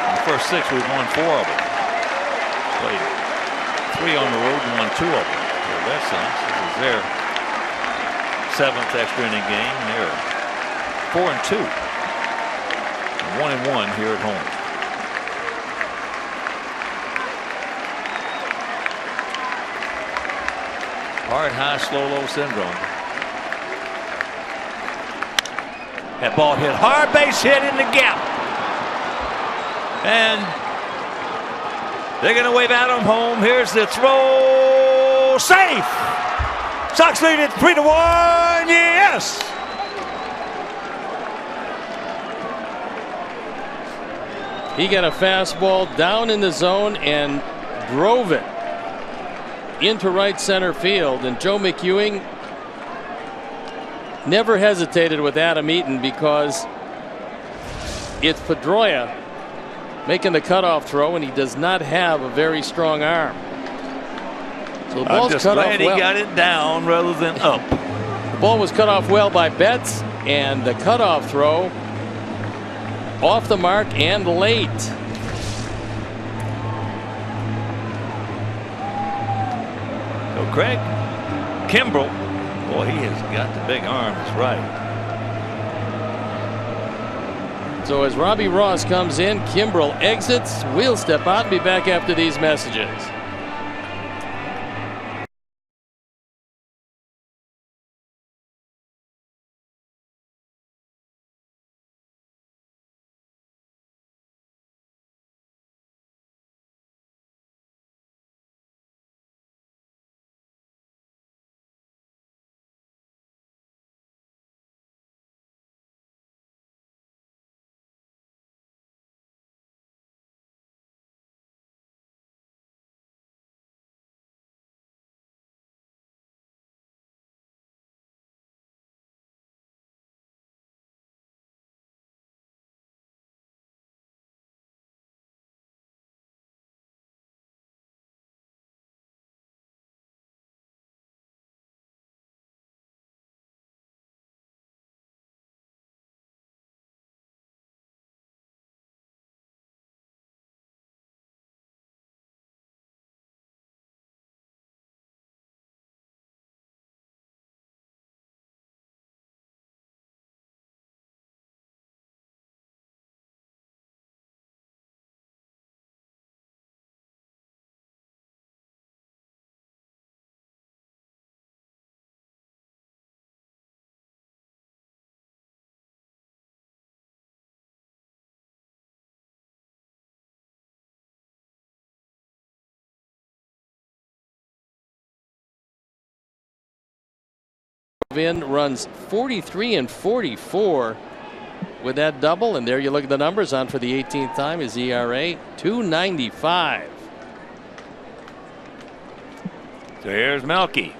In the first 6, we've won 4 of them. Played 3 on the road and won 2 of them. The Red Sox, this is their 7th extra inning game. They're 4-2. 1-1 here at home. Hard, high, slow, low syndrome. That ball hit hard, base hit in the gap. And they're going to wave at him home. Here's the throw. Safe. Sox lead it 3-1. Yes. He got a fastball down in the zone and drove it into right center field, and Joe McEwing never hesitated with Adam Eaton because it's Pedroia making the cutoff throw, and he does not have a very strong arm. So the ball's cut off well. I'm just glad he got it down rather than up. The ball was cut off well by Betts, and the cutoff throw off the mark and late. So Craig Kimbrell, boy, he has got the big arm. That's right. So as Robbie Ross comes in, Kimbrell exits. We'll step out and be back after these messages. In runs 43 and 44 with that double, and there you look at the numbers. On for the 18th time, his ERA 2.95. So here's Melky.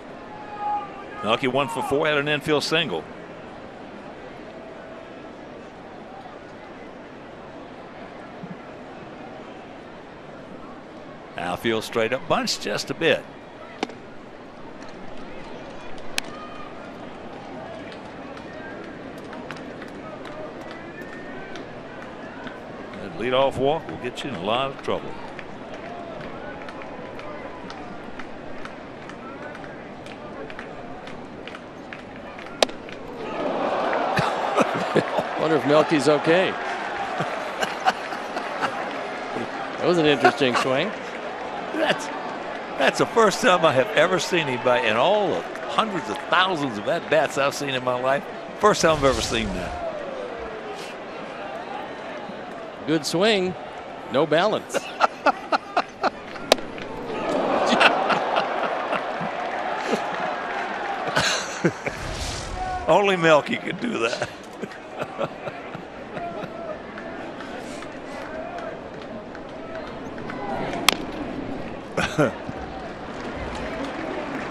Melky 1 for 4, had an infield single. Outfield straight up bunch just a bit. Leadoff walk will get you in a lot of trouble. Wonder if Melky's okay. That was an interesting swing. That's the first time I have ever seen anybody in all the hundreds of thousands of at-bats I've seen in my life. First time I've ever seen that. Good swing. No balance. Only Melky could do that.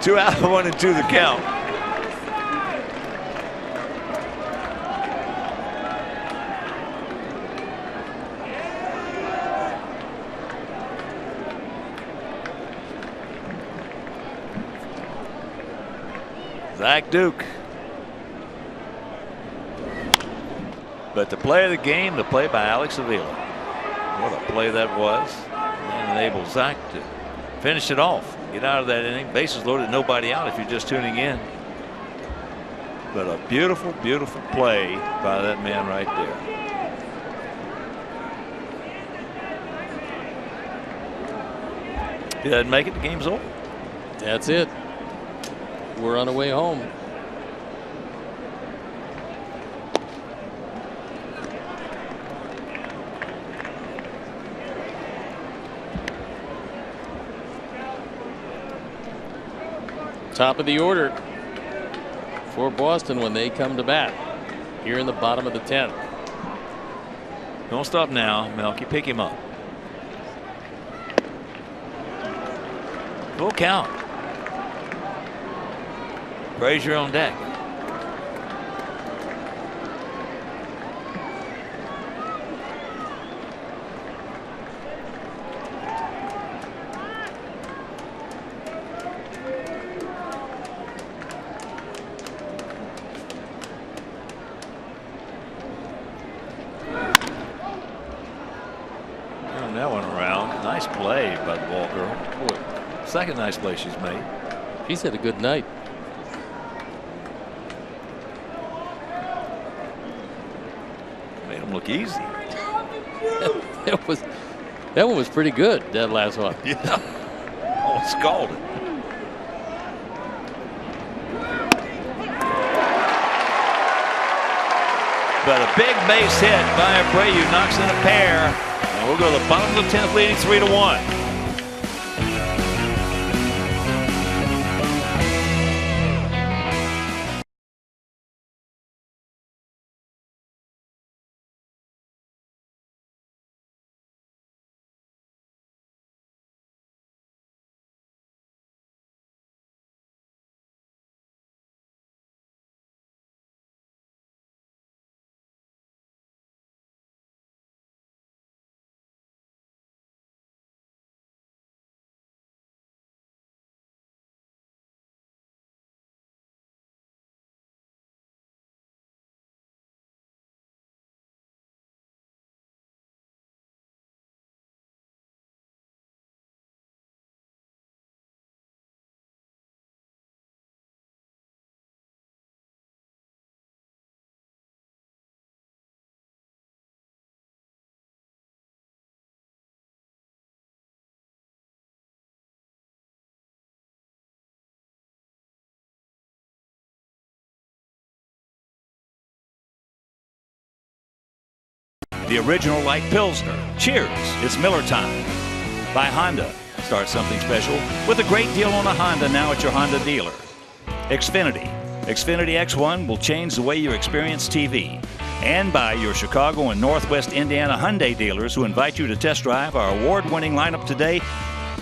Two out, 1-2 the count. Zach Duke. But the play of the game, the play by Alex Avila. What a play that was. And enabled Zach to finish it off. Get out of that inning. Bases loaded, nobody out if you're just tuning in. But a beautiful, beautiful play by that man right there. If he doesn't make it, the game's over. That's it. We're on our way home. Top of the order for Boston when they come to bat here in the bottom of the 10th. Don't stop now, Melky. Pick him up. Full count. Frazier on deck. Turn that one around. Nice play by the ball girl. Boy, second nice play she's made. She's had a good night. Look easy. that one was pretty good, that last one. Yeah. Oh, scalded. But a big base hit by Abreu knocks in a pair. And we'll go to the bottom of the 10th, leading 3-1. The original light Pilsner. Cheers, it's Miller time. By Honda. Start something special with a great deal on a Honda now at your Honda dealer. Xfinity. Xfinity X1 will change the way you experience TV. And by your Chicago and Northwest Indiana Hyundai dealers who invite you to test drive our award-winning lineup today.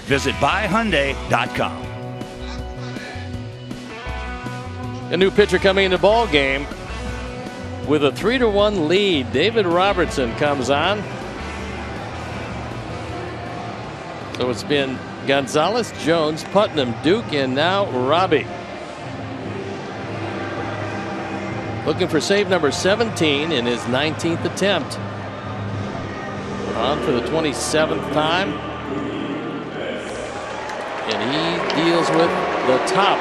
Visit buyhyundai.com. A new pitcher coming into the ball game. With a 3-1 lead, David Robertson comes on. So it's been Gonzalez, Jones, Putnam, Duke, and now Robbie. Looking for save number 17 in his 19th attempt. On for the 27th time. And he deals with the top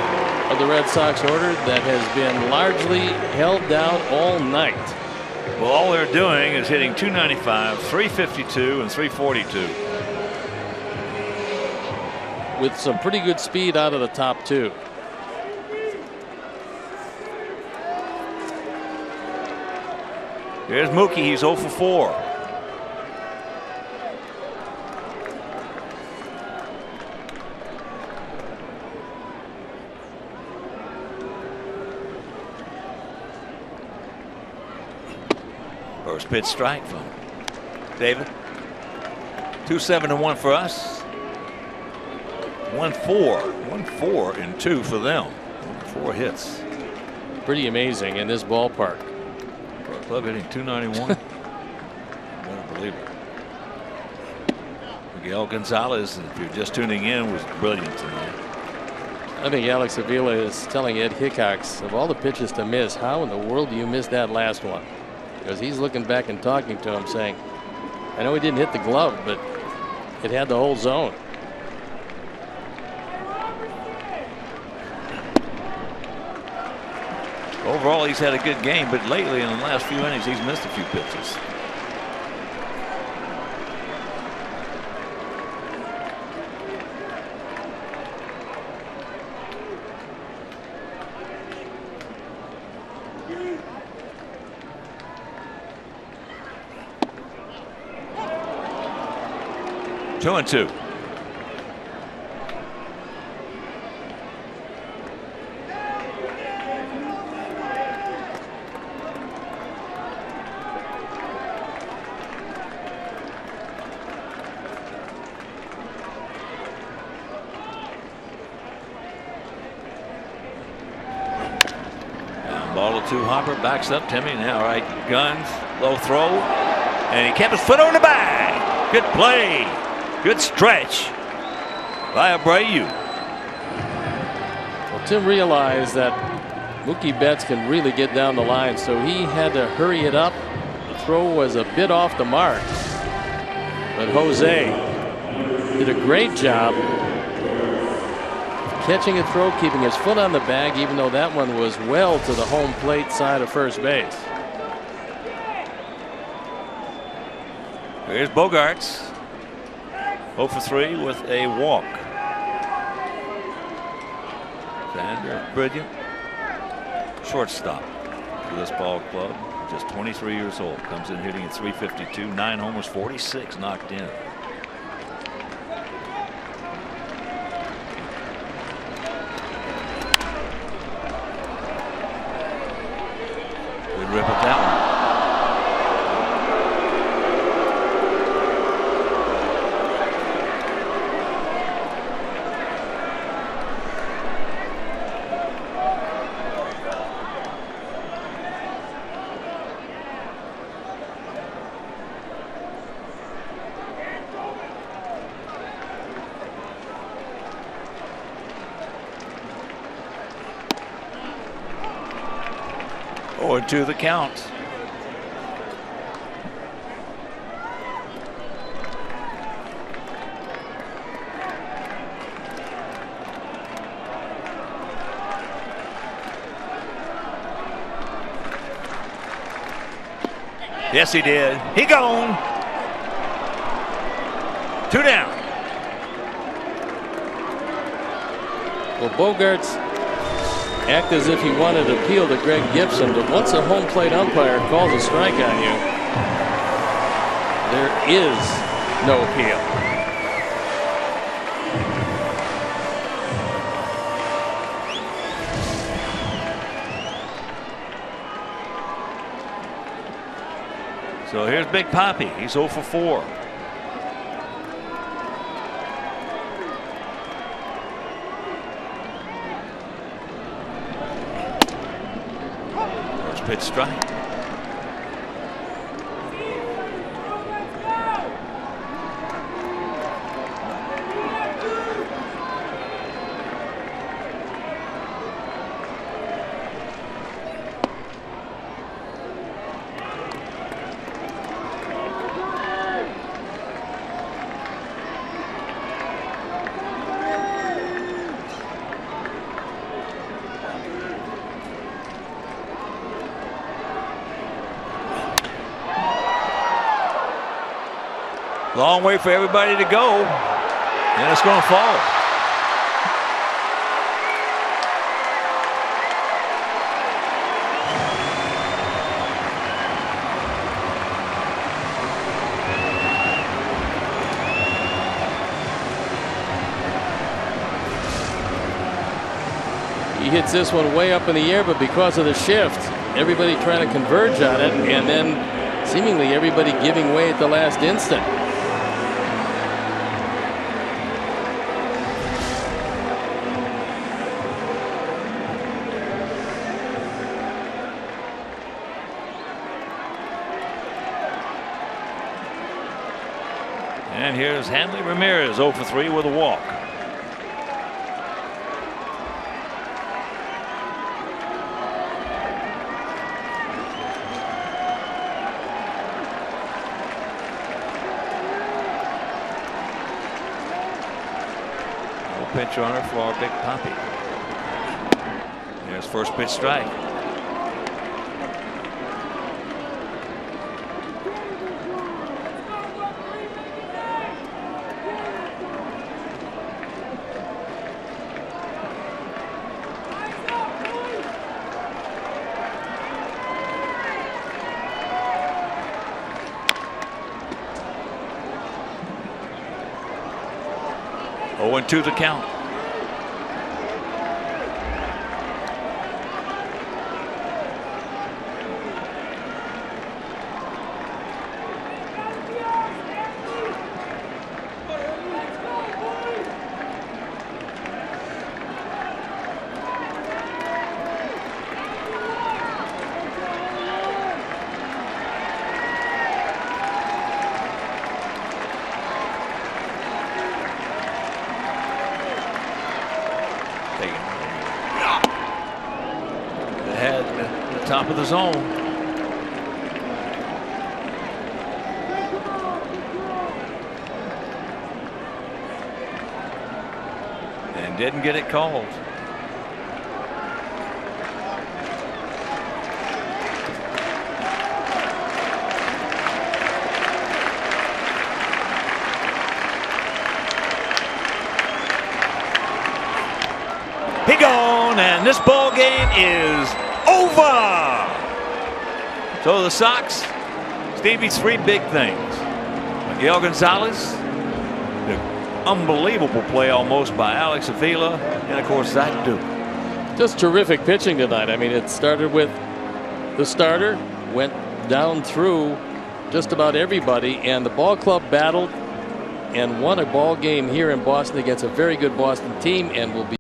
of the Red Sox order that has been largely held down all night. Well, all they're doing is hitting .295, .352, and .342. With some pretty good speed out of the top two. Here's Mookie. He's 0 for 4. First pitch strike from David. 2-7-1 for us. 1-4 and 2 for them. 4 hits. Pretty amazing in this ballpark. For a club hitting 291. I don't believe it. Miguel Gonzalez, if you're just tuning in, was brilliant tonight. I think Alex Avila is telling Ed Hickox, of all the pitches to miss, how in the world do you miss that last one? Because he's looking back and talking to him saying, I know he didn't hit the glove, but it had the whole zone. Overall, he's had a good game, but lately in the last few innings, he's missed a few pitches. Two and two. Ball to 2. Hopper backs up. Timmy now right guns, low throw, and he kept his foot on the bag. Good play. Good stretch by Abreu. Well, Tim realized that Mookie Betts can really get down the line, so he had to hurry it up. The throw was a bit off the mark, but Jose did a great job catching a throw, keeping his foot on the bag, even though that one was well to the home plate side of first base. Here's Bogarts. 0 for 3 with a walk. Xander, brilliant shortstop for this ball club. Just 23 years old. Comes in hitting at .352. 9 homers, 46 knocked in. Good rip at that one. To the count. Yes, he did. He gone. 2 down. Well, Bogarts act as if he wanted to appeal to Greg Gibson, but once a home plate umpire calls a strike on you, there is no appeal. So here's Big Poppy. He's 0 for 4. Pitch strike. Long way for everybody to go, and it's going to fall. He hits this one way up in the air, but because of the shift, everybody trying to converge on it, and then seemingly everybody giving way at the last instant. And here's Hanley Ramirez 0 for 3 with a walk. No pitch runner for our big Poppy. There's first pitch strike. Oh, 0-2 the count. Top of the zone. And didn't get it called. He gone, and this ball game is over. So the Sox, Stevie, 3 big things. Miguel Gonzalez, the unbelievable play almost by Alex Avila, and of course Zach Duke. Just terrific pitching tonight. I mean, it started with the starter, went down through just about everybody, and the ball club battled and won a ball game here in Boston against a very good Boston team, and will be